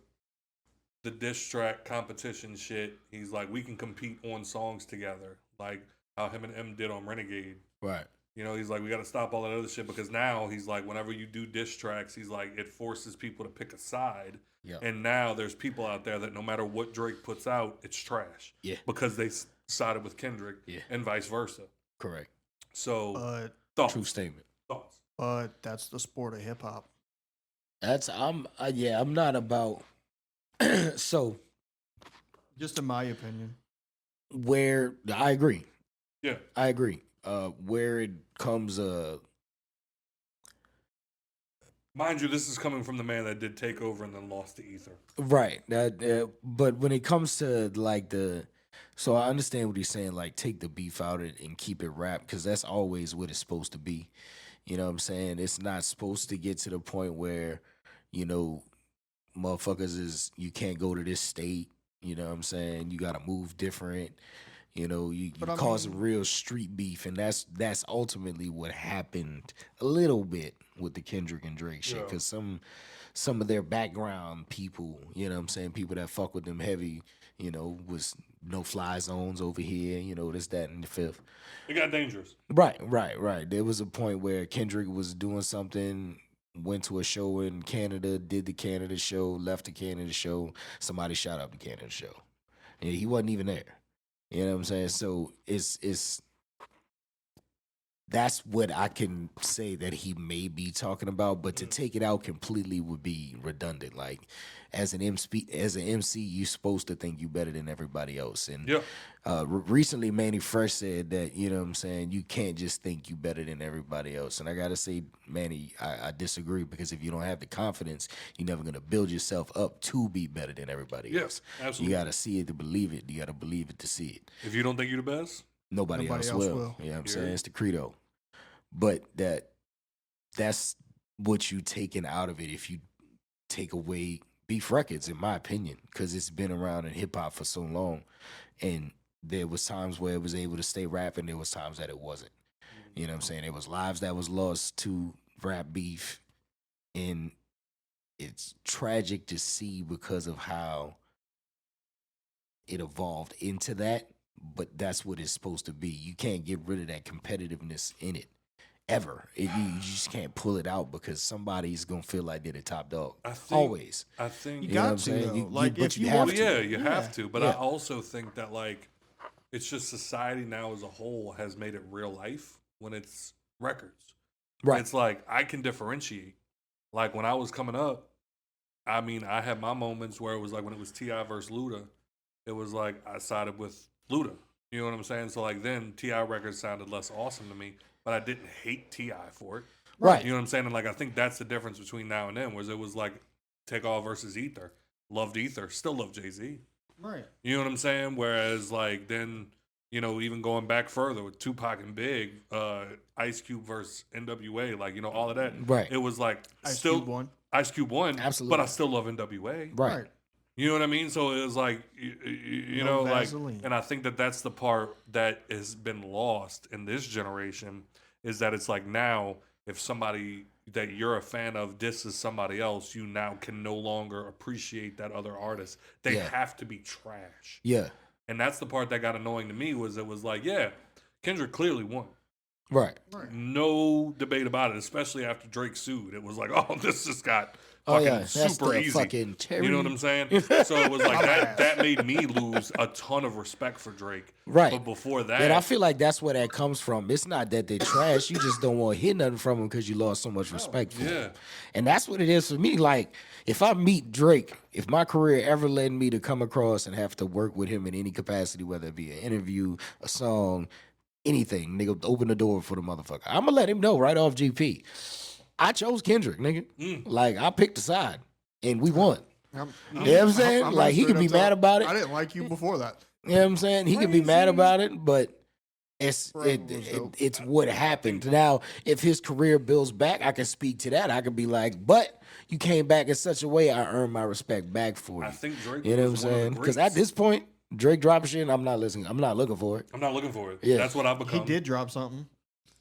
diss track competition shit. He's like, we can compete on songs together, like how him and M did on Renegade.
Right.
You know, he's like, we got to stop all that other shit because now he's like, whenever you do diss tracks, he's like, it forces people to pick a side.
Yeah.
And now there's people out there that no matter what Drake puts out, it's trash.
Yeah.
Because they sided with Kendrick.
Yeah.
And vice versa.
Correct.
So, thoughts.
True statement.
Thoughts.
But that's the sport of hip hop.
I'm not about so
Just in my opinion.
where I agree.
Yeah.
I agree. Where it comes
Mind you, this is coming from the man that did take over and then lost to Ether.
right. But when it comes to like so I understand what he's saying, like take the beef out and keep it rap, because that's always what it's supposed to be. You know what I'm saying? It's not supposed to get to the point where, you know, motherfuckers is you can't go to this state. You know what I'm saying? You got to move different. You know, you
But I
cause
mean-
real street beef, and that's ultimately what happened a little bit with the Kendrick and Drake shit.
Yeah.
Because some of their background people, you know what I'm saying, people that fuck with them heavy, you know, was no fly zones over here, you know, this, that, and the fifth.
It got dangerous.
Right. There was a point where Kendrick was doing something, went to a show in Canada, did the Canada show, left the Canada show, somebody shot up the Canada show. And he wasn't even there. You know what I'm saying? So it's that's what I can say that he may be talking about, but to take it out completely would be redundant. Like as an MC, you're supposed to think you better than everybody else. And
Yeah.
recently Manny Fresh said that, you know what I'm saying, you can't just think you better than everybody else. And I gotta say, Manny, I disagree, because if you don't have the confidence, you're never gonna build yourself up to be better than everybody
Yeah,
else.
absolutely.
You gotta see it to believe it. You gotta believe it to see it.
If you don't think you're the best,
Nobody else will. You know what I'm saying?
Yeah.
It's the credo. But that's what you taking out of it if you take away Beef Records, in my opinion, because it's been around in hip hop for so long, and there was times where it was able to stay rapping, there was times that it wasn't. You know what I'm saying? There was lives that was lost to rap beef, and it's tragic to see because of how it evolved into that, but that's what it's supposed to be. You can't get rid of that competitiveness in it. ever. You just can't pull it out because somebody's gonna feel like they're the top dog.
I think,
Always.
I think
You
You know what
got
I'm
to
saying?
though.
You-
Like
but
if
you
you
have
want
Well,
to.
yeah, you have
Yeah.
to. But
Yeah.
I also think that like it's just society now as a whole has made it real life when it's records.
Right.
It's like I can differentiate. Like when I was coming up, I mean, I had my moments where it was like when it was T.I. versus Luda, it was like I sided with Luda. You know what I'm saying? So like then T.I. records sounded less awesome to me, but I didn't hate T.I. for it.
Right.
You know what I'm saying? And like I think that's the difference between now and then, was it was like Takeoff versus Ether. Loved Ether, still love Jay-Z.
Right.
You know what I'm saying? Whereas like then, you know, even going back further with Tupac and Big, Ice Cube versus NWA, like, you know, all of that.
Right.
It was like
Ice
still
Cube won.
Ice Cube won,
Absolutely.
but I still love NWA.
Right.
You know what I mean? So it was like, you
No
know, like,
Vaseline.
and I think that that's the part that has been lost in this generation, is that it's like now, if somebody that you're a fan of disses somebody else, you now can no longer appreciate that other artist. They
Yeah.
have to be trash.
Yeah.
And that's the part that got annoying to me, was it was like, yeah, Kendrick clearly won.
Right.
No debate about it, especially after Drake sued. It was like, oh, this just got
Oh,
fucking
yeah. That's
super
the
easy.
fucking cherry.
You know what I'm saying? So it was like that made me lose a ton of respect for Drake.
Right.
But before that,
And I feel like that's where that comes from. It's not that they're trash. You just don't want to hear nothing from them because you lost so much respect for
yeah.
them. And that's what it is for me. Like, if I meet Drake, if my career ever led me to come across and have to work with him in any capacity, whether it be an interview, a song, anything, nigga, open the door for the motherfucker. I'm going to let him know right off GP. I chose Kendrick, nigga. Like, I picked a side, and we won. You know what I'm saying?
I'm
Like, he
straight
could be
up
mad
tell-
about it.
I didn't like you before that.
You know what I'm saying? He could be mad about it, but it's
Forever was dope.
it's what happened. Now, if his career builds back, I can speak to that. I could be like, but you came back in such a way, I earned my respect back for you.
I think Drake
You know what I'm
was one of the
saying? Because
greats.
at this point, Drake dropping shit, I'm not listening. I'm not looking for it.
I'm not looking for it.
Yeah.
That's what I've
He
become.
did drop something.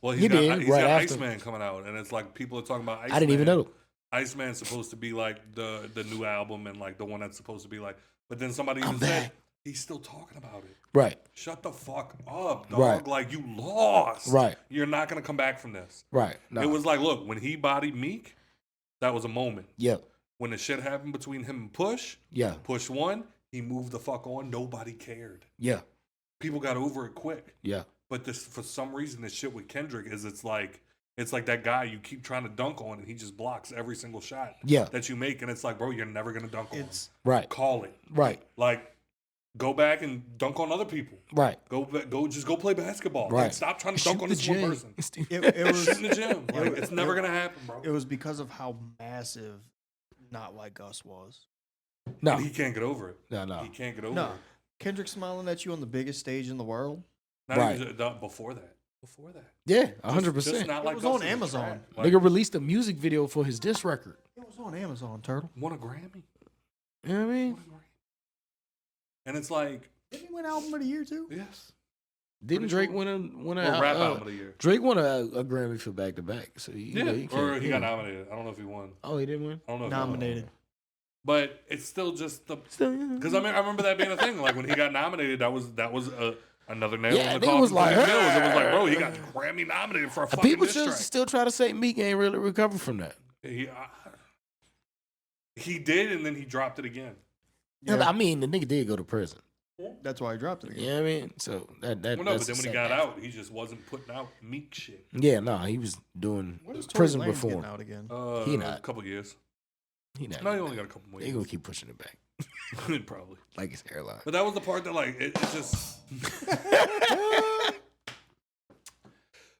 Well,
He did,
he's
right
got
after.
Iceman coming out, and it's like people are talking about Iceman.
I didn't even know.
Iceman's supposed to be like the new album and like the one that's supposed to be like. But then somebody
I'm
even said
back.
he's still talking about it.
Right,
Shut the fuck up, dog.
Right.
Like you lost.
Right.
You're not gonna come back from this.
right. No.
It was like, look, when he bodied Meek, that was a moment.
yeah,
When the shit happened between him and Push,
yeah,
Push won. He moved the fuck on. Nobody cared.
yeah,
People got over it quick.
yeah.
But this, for some reason, this shit with Kendrick is it's like that guy you keep trying to dunk on, and he just blocks every single shot
Yeah.
that you make, and it's like, bro, you're never gonna dunk on him.
Right,
Call it.
right,
Like, go back and dunk on other people.
right.
Just go play basketball.
Right.
Like, stop trying to dunk on
the
this one
J.
person.
It was
Shit in the gym. Like, it's never gonna happen, bro.
it was because of how massive Not Like Us was.
No,
And he can't get over it.
no.
He can't get over
No.
it.
Kendrick smiling at you on the biggest stage in the world.
Not
Right.
even before that. Before that.
Yeah,
Just
100%.
not
It
like
was
Us
on
is
Amazon.
trash. Like,
Nigga released a music video for his diss record.
It was on Amazon, Turtle.
won a Grammy.
You know what I mean?
Won a Grammy. And it's like,
Didn't he win Album of the Year too?
yes.
Didn't
Pretty
Drake
sure.
win a
Or rap album of the year.
Drake won a Grammy for back to back. So you know,
Yeah.
you can't,
Or he
you
got
know.
nominated. I don't know if he won.
Oh, he didn't win.
I don't know if he won.
Nominated.
But it's still just the
Still, yeah.
because I remember that being a thing. Like when he got nominated, that was another nail
Yeah,
in the
nigga
coffin.
was
for
like,
Meek Mills. It was like, bro, he got Grammy nominated for a fucking
People
diss
should
track.
still try to say Meek ain't really recovered from that.
He did, and then he dropped it again.
Yeah.
I mean, the nigga did go to prison.
That's why he dropped it again.
You know what I mean? So that
Well, no, but
that's
then
a
when he got
setback.
out, he just wasn't putting out Meek shit.
Yeah, no, he was doing
What is Tory
prison
Lanez
reform.
getting out again?
He
A
not.
couple years.
He not.
No, he only got a couple more
They
years.
gonna keep pushing it back
Probably.
like his hairline.
But that was the part that, like, it just.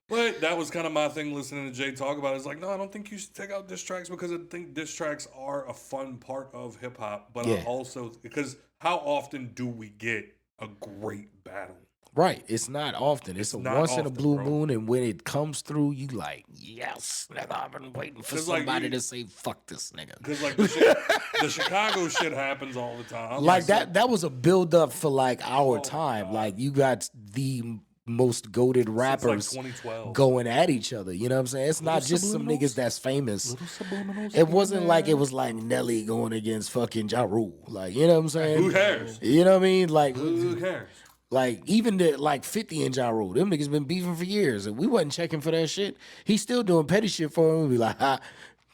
But that was kind of my thing listening to Jay talk about it. It's like, no, I don't think you should take out diss tracks because I think diss tracks are a fun part of hip hop. But I
Yeah.
also, because how often do we get a great battle?
Right. It's not often. It's a
not
once in a
often,
blue
bro.
moon, and when it comes through, you like, yes, nigga, I've been waiting for
'Cause, like,
somebody
you-
to say fuck this nigga.
Because, like, the Chicago shit happens all the time.
Like that was a build up for like our
Oh,
time.
God.
Like you got the most goated
Since,
rappers
2012.
going at each other. You know what I'm saying? It's not just some
subliminals.
niggas that's famous.
Little subliminals.
It wasn't like it was like Nelly going against fucking Ja Rule. Like, you know what I'm saying?
Who cares?
You know what I mean? Like
Who cares?
Like even the like 50 and Ja Rule, them niggas been beefing for years, and we wasn't checking for that shit. He's still doing petty shit for him. We be like,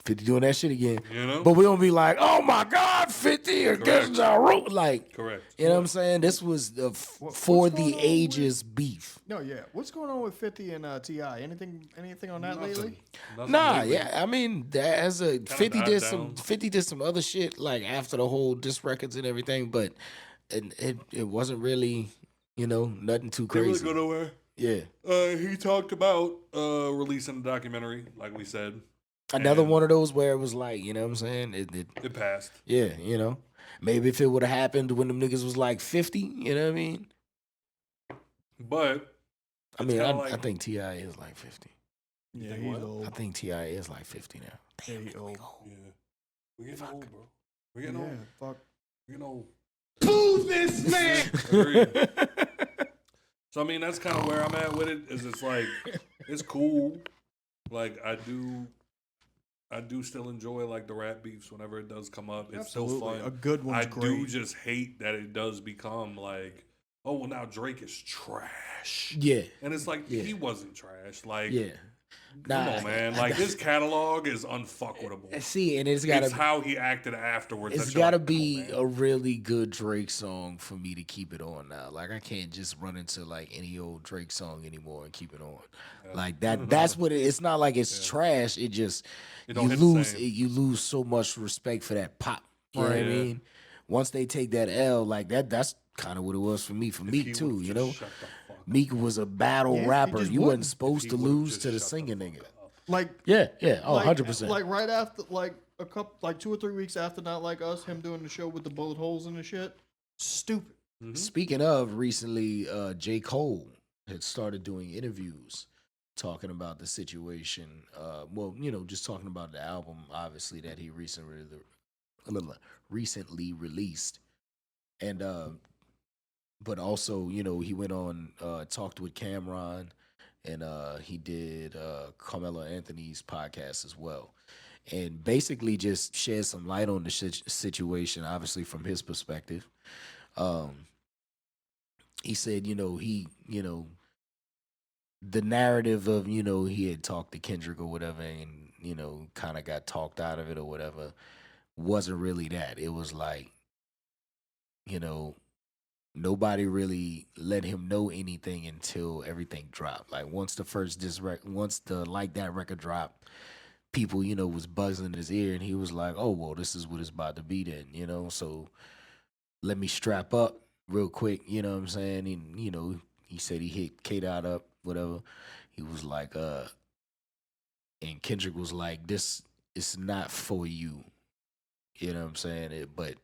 50 doing that shit again.
You know?
But we don't be like, oh my God, 50 against Ja Rule. Like,
Correct.
you know what I'm saying? This was the for
what's
the
going on
ages beef.
No, yeah. What's going on with 50 and Ti? Anything on that lately?
Nothing
Nah,
lately.
yeah, I mean, as a 50
died
did
down.
50 did some other shit like after the whole disc records and everything, but it wasn't really, nothing too
Didn't really
crazy.
go nowhere.
Yeah.
He talked about releasing a documentary, like we said.
Another
And
one of those where it was like, you know what I'm saying?
It passed.
Yeah, maybe if it would have happened when them niggas was like 50, you know what I mean?
But
I
it's
mean,
kinda
I
like-
think T.I. is like 50.
Yeah,
think
he's
what?
I
old.
think T.I. is like 50 now.
Yeah, he old.
Yeah. We're getting old, bro. We're getting
Yeah,
old.
fuck.
We're getting old.
Who's this man?
Agreed. So I mean, that's kind of where I'm at with it. Is it's like it's cool. Like I do still enjoy like the rap beefs whenever it does come up. It's still
Absolutely.
fun.
A good one's
I
great.
do just hate that it does become like, oh well, now Drake is trash.
Yeah.
And it's like
Yeah.
he wasn't trash. Like,
Yeah.
come on, man. Like his catalog is unfuckwittable.
See, and it's gotta
It's how he acted afterwards.
it's
that you're
gotta
like, come on,
be
man.
a really good Drake song for me to keep it on now. Like I can't just run into like any old Drake song anymore and keep it on. Like that's what it's not like it's trash. It just
It
you
don't hit the
lose
same.
you lose so much respect for that pop. You know what I
Right. Yeah.
mean? Once they take that L, like that's kind of what it was for me. For
He
Meek
would've
too,
just
you know.
shut the fuck up.
Meek was a battle
Yeah, he
rapper.
just
You wasn't
wouldn't.
supposed
He
to
would've
lose
just
to the
shut
singing
fuck
nigga.
up.
Like
Yeah, oh,
like,
100%.
Like right after, like a couple, like 2 or 3 weeks after Not Like Us, him doing the show with the bullet holes in the shit. Stupid.
Speaking of, recently, J. Cole had started doing interviews talking about the situation. Well, just talking about the album, obviously, that he recently released. And, but also, he went on, talked with Cameron, and he did Carmelo Anthony's podcast as well. And basically just shed some light on the situation, obviously, from his perspective. He said, the narrative of, he had talked to Kendrick or whatever and, kind of got talked out of it or whatever wasn't really that. It was like, nobody really let him know anything until everything dropped. Like once the first once the Like That record dropped, people, was buzzing in his ear and he was like, oh, well, this is what it's about to be then, so let me strap up real quick, you know what I'm saying? And, he said he hit K-Dot up, whatever. He was like, and Kendrick was like, this is not for you. You know what I'm saying? But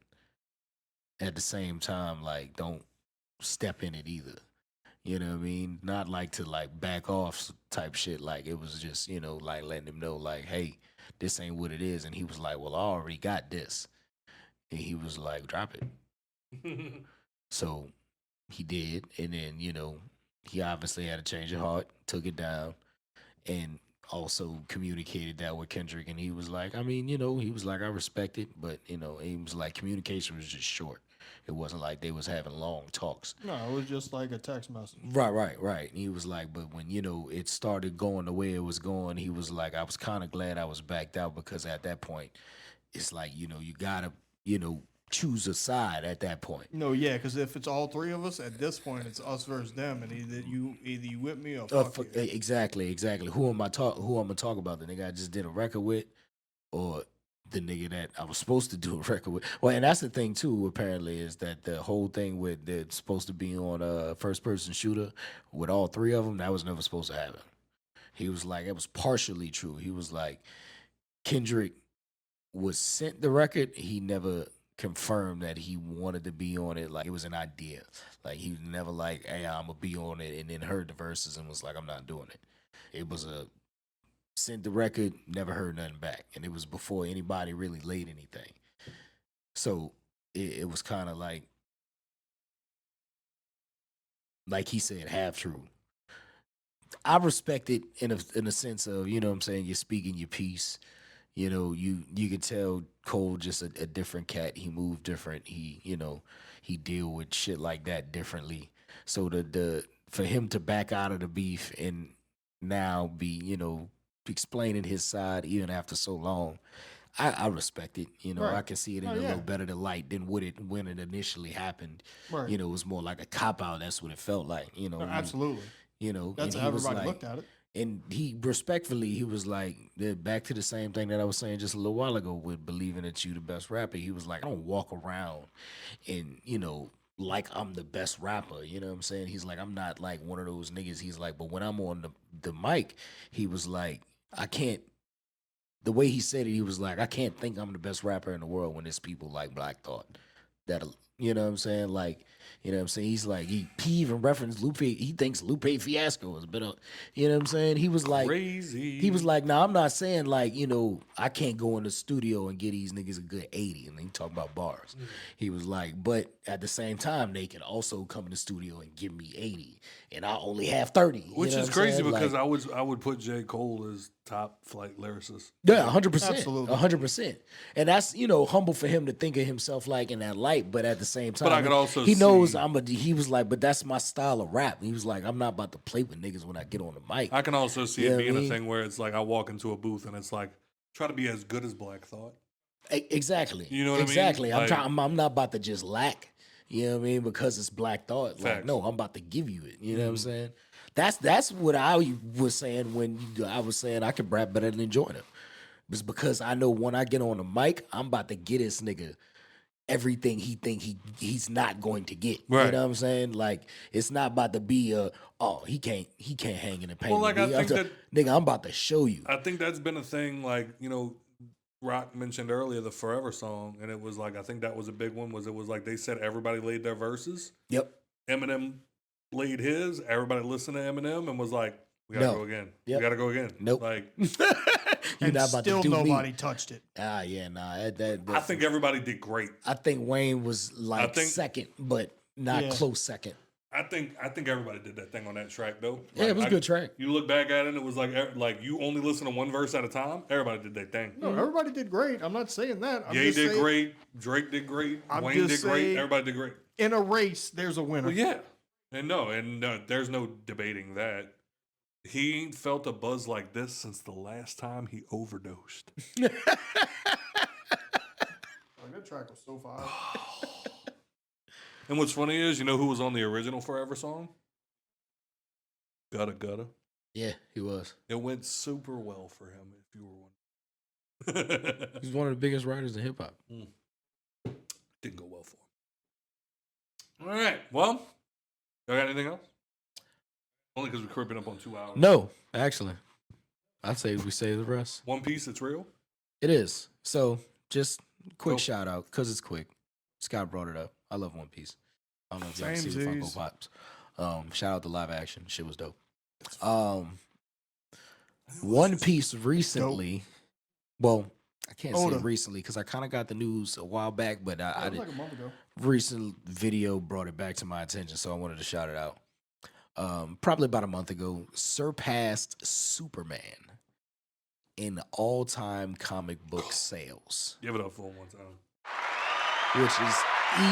at the same time, like, don't step in it either. You know what I mean? Not like to like back off type shit. Like it was just, like letting him know, like, hey, this ain't what it is. And he was like, well, I already got this. And he was like, drop it. So he did. And then, he obviously had a change of heart, took it down, and also communicated that with Kendrick. And he was like, I mean, he was like, I respect it, but, he was like, communication was just short. It wasn't like they was having long talks.
No, it was just like a text message.
Right. And he was like, but when, it started going the way it was going, he was like, I was kind of glad I was backed out because at that point, it's like, you gotta, choose a side at that point.
No, yeah, because if it's all three of us at this point, it's us versus them, and either you with me or fuck you.
Exactly. Who am I gonna talk about? The nigga I just did a record with, or the nigga that I was supposed to do a record with? Well, and that's the thing too. Apparently, is that the whole thing with that's supposed to be on a first person shooter with all three of them, that was never supposed to happen. He was like, it was partially true. He was like, Kendrick was sent the record. He never confirmed that he wanted to be on it. Like it was an idea. Like he was never like, hey, I'm gonna be on it, and then heard the verses and was like, I'm not doing it. It was a sent the record, never heard nothing back, and it was before anybody really laid anything. So it was kind of like he said, half true. I respect it in a sense of, what I'm saying, you're speaking your piece. You know, you could tell Cole just a different cat. He moved different. He deal with shit like that differently. So the for him to back out of the beef and now be, explaining his side even after so long, I respect it. I
Right.
can see it in
Oh,
a
yeah.
little better light than when it initially happened.
Right.
It was more like a cop out. That's what it felt like.
No, absolutely.
and
That's how
he was
everybody
like,
looked at it.
and he respectfully, he was like, back to the same thing that I was saying just a little while ago with believing that you the best rapper. He was like, I don't walk around and like I'm the best rapper. You know what I'm saying? He's like, I'm not like one of those niggas. He's like, but when I'm on the mic, he was like, I can't. The way he said it, he was like, I can't think I'm the best rapper in the world when there's people like Black Thought. That'll, you know what I'm saying? Like, you know what I'm saying? He's like, he even referenced Lupe. He thinks Lupe Fiasco has been a, you know what I'm saying? He was like,
Crazy.
he was like, nah, I'm not saying like, I can't go in the studio and get these niggas a good 80. And then he talking about bars. He was like, but at the same time, they can also come in the studio and give me 80. And I only have 30.
Which
you know
is
what I'm
crazy
saying?
because
Like,
I would put J. Cole as top flight lyricist.
yeah, 100%.
Absolutely.
100%. And that's, humble for him to think of himself like in that light, but at the same time,
But I could also
he knows
see-
he was like, but that's my style of rap. He was like, I'm not about to play with niggas when I get on the mic.
I can also see
You know
it
what I
being a
mean?
thing where it's like I walk into a booth and it's like try to be as good as Black Thought.
Exactly.
You know what I mean?
Exactly.
Like-
I'm not about to just lack, you know what I mean? Because it's Black Thought. Like,
Facts.
no, I'm about to give you it. You know what I'm saying? That's what I was saying when I was saying I could rap better than Jordan. It's because I know when I get on the mic, I'm about to get this nigga everything he think he's not going to get. You
Right.
know what I'm saying? Like it's not about to be he can't hang in the paint.
Well, like, I think
nigga, I'm about to show you.
I think that's been a thing. Like Rock mentioned earlier the Forever song, and it was like I think that was a big one. It was like they said everybody laid their verses.
Yep.
Eminem laid his. Everybody listened to Eminem and was like, "We gotta
No.
go again.
Yep.
We gotta go again."
Nope.
Like
You're
And
not about
still
to do
nobody
me.
touched it.
Ah, yeah, nah.
I think everybody did great.
I think Wayne was like
think-
second, but not
Yeah.
close second.
I think everybody did that thing on that track though.
Yeah, it was a good track.
You look back at it, and it was like you only listen to one verse at a time. Everybody did their thing.
No, everybody did great. I'm not saying that. I'm
Ye
just
did
saying,
great. Drake did great.
I'm
Wayne did
just
great.
saying-
Everybody did great.
In a race, there's a winner.
Well, yeah, and there's no debating that. He ain't felt a buzz like this since the last time he overdosed.
Oh, that track was so fire.
And what's funny is, you know who was on the original Forever song? Gutta Gutta.
Yeah, he was.
It went super well for him, if you were wondering.
He's one of the biggest writers in hip hop.
Didn't go well for him. All right. Well, y'all got anything else? Only because we're creeping up on 2 hours.
No, actually, I'd say we save the rest.
One Piece, it's real.
It is. So just quick
Go.
shout out because it's quick. Scott brought it up. I love One Piece. I don't know if y'all can see the Funko
Samesies.
Pops. Shout out to live action. Shit was dope. One Piece recently. Well, I can't say
Oda.
recently because I kind of got the news a while back, but I
That was
did.
like a month ago.
Recent video brought it back to my attention, so I wanted to shout it out. Probably about a month ago, surpassed Superman in all-time comic book sales,
Give it up for him one time.
which is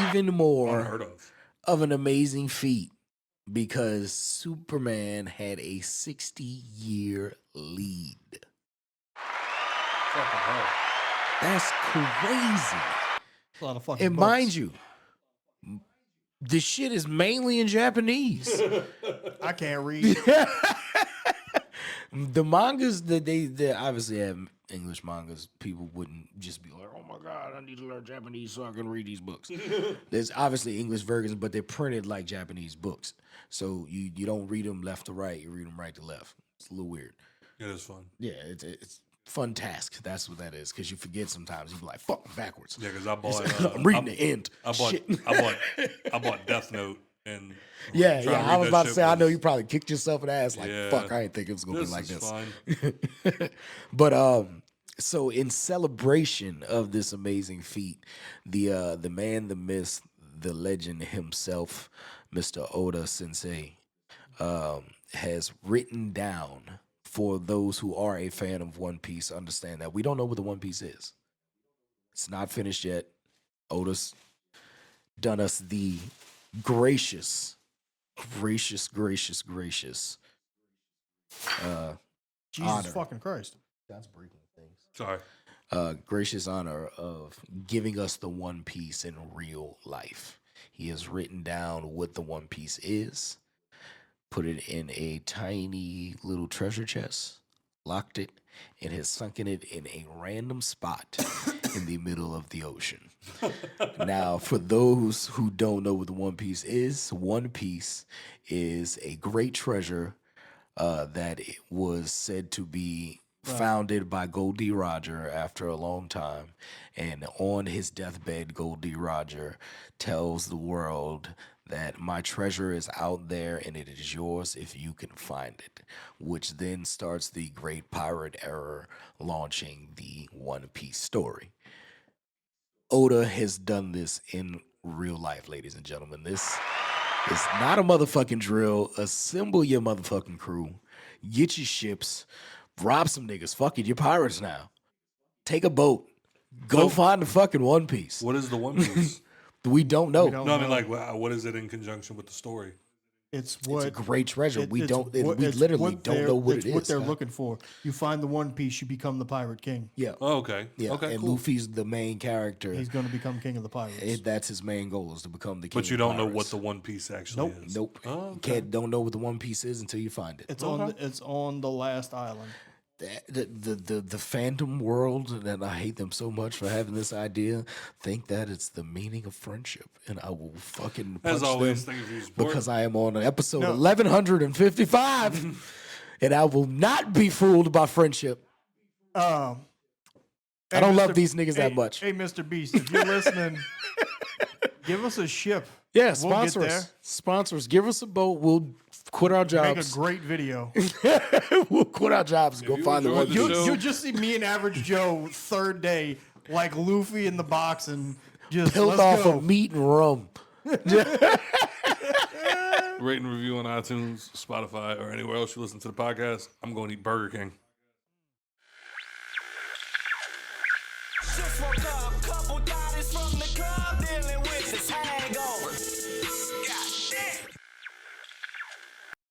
even more
Unheard of.
of an amazing feat because Superman had a 60-year lead.
Fucking hell.
That's crazy.
A lot of fucking
And
books.
mind you, this shit is mainly in Japanese.
I can't read.
The mangas that they obviously have English mangas. People wouldn't just be like, "Oh my god, I need to learn Japanese so I can read these books." There's obviously English versions, but they're printed like Japanese books. So you don't read them left to right. You read them right to left. It's a little weird.
It is fun.
Yeah, it's fun task. That's what that is. Because you forget sometimes. You be like, "Fuck, I'm backwards."
Yeah, because I bought.
I'm reading the end.
I bought.
Shit.
I bought Death Note and.
Yeah,
trying to
yeah. I
read
was
that
about to
shit
say, I know
was-
you probably kicked yourself in the ass. Like,
Yeah.
fuck, I didn't think it was gonna be like
is
this.
fine.
But so in celebration of this amazing feat, the man, the myth, the legend himself, Mr. Oda Sensei, has written down for those who are a fan of One Piece, understand that we don't know what the One Piece is. It's not finished yet. Oda's done us the gracious
Jesus
honor.
fucking Christ.
That's breaking things.
Sorry.
Gracious honor of giving us the One Piece in real life. He has written down what the One Piece is, put it in a tiny little treasure chest, locked it, and has sunken it in a random spot in the middle of the ocean. Now, for those who don't know what the One Piece is a great treasure that it was said to be founded by Goldie Roger after a long time. And on his deathbed, Goldie Roger tells the world that my treasure is out there and it is yours if you can find it, which then starts the Great Pirate Era, launching the One Piece story. Oda has done this in real life, ladies and gentlemen. This is not a motherfucking drill. Assemble your motherfucking crew. Get your ships. Rob some niggas. Fuck it. You're pirates now. Take a boat. Go find the fucking One Piece.
What is the One Piece?
We don't know.
We don't
No, I mean,
know.
like, what is it in conjunction with the story?
It's
It's a great treasure. We
it's
don't.
what-
We
it's
literally
what
don't
they're-
know what
it's
it is.
what they're
Scott.
looking for. You find the One Piece, you become the Pirate King.
Yeah.
Oh, okay.
Yeah.
Okay,
and
cool.
Luffy's the main character.
He's going to become King of the Pirates.
That's his main goal, is to become the king.
But you
of
don't know
pirates.
what the One Piece actually
Nope.
is.
Nope.
Oh,
You
okay.
don't know what the One Piece is until you find it.
It's on the last island.
The fandom world, and I hate them so much for having this idea, think that it's the meaning of friendship, and I will fucking punch
As always,
them
thank you for your support.
because I am on episode
No.
1155, and I will not be fooled by friendship.
I
I don't love these niggas that much.
Hey, Mr. Beast, if you're listening, give us a ship.
Yeah,
We'll
sponsor
get
us.
there.
Sponsors, give us a boat. We'll quit our
Make a
jobs.
great video.
We'll quit our jobs. Go
you
find the
enjoyed
One
the
Piece.
show-
You'll just see me and Average Joe third day, like Luffy in the box, and just
Built
let's
off
go.
of meat and rum.
Rate and review on iTunes, Spotify, or anywhere else you listen to the podcast. I'm going to eat Burger King.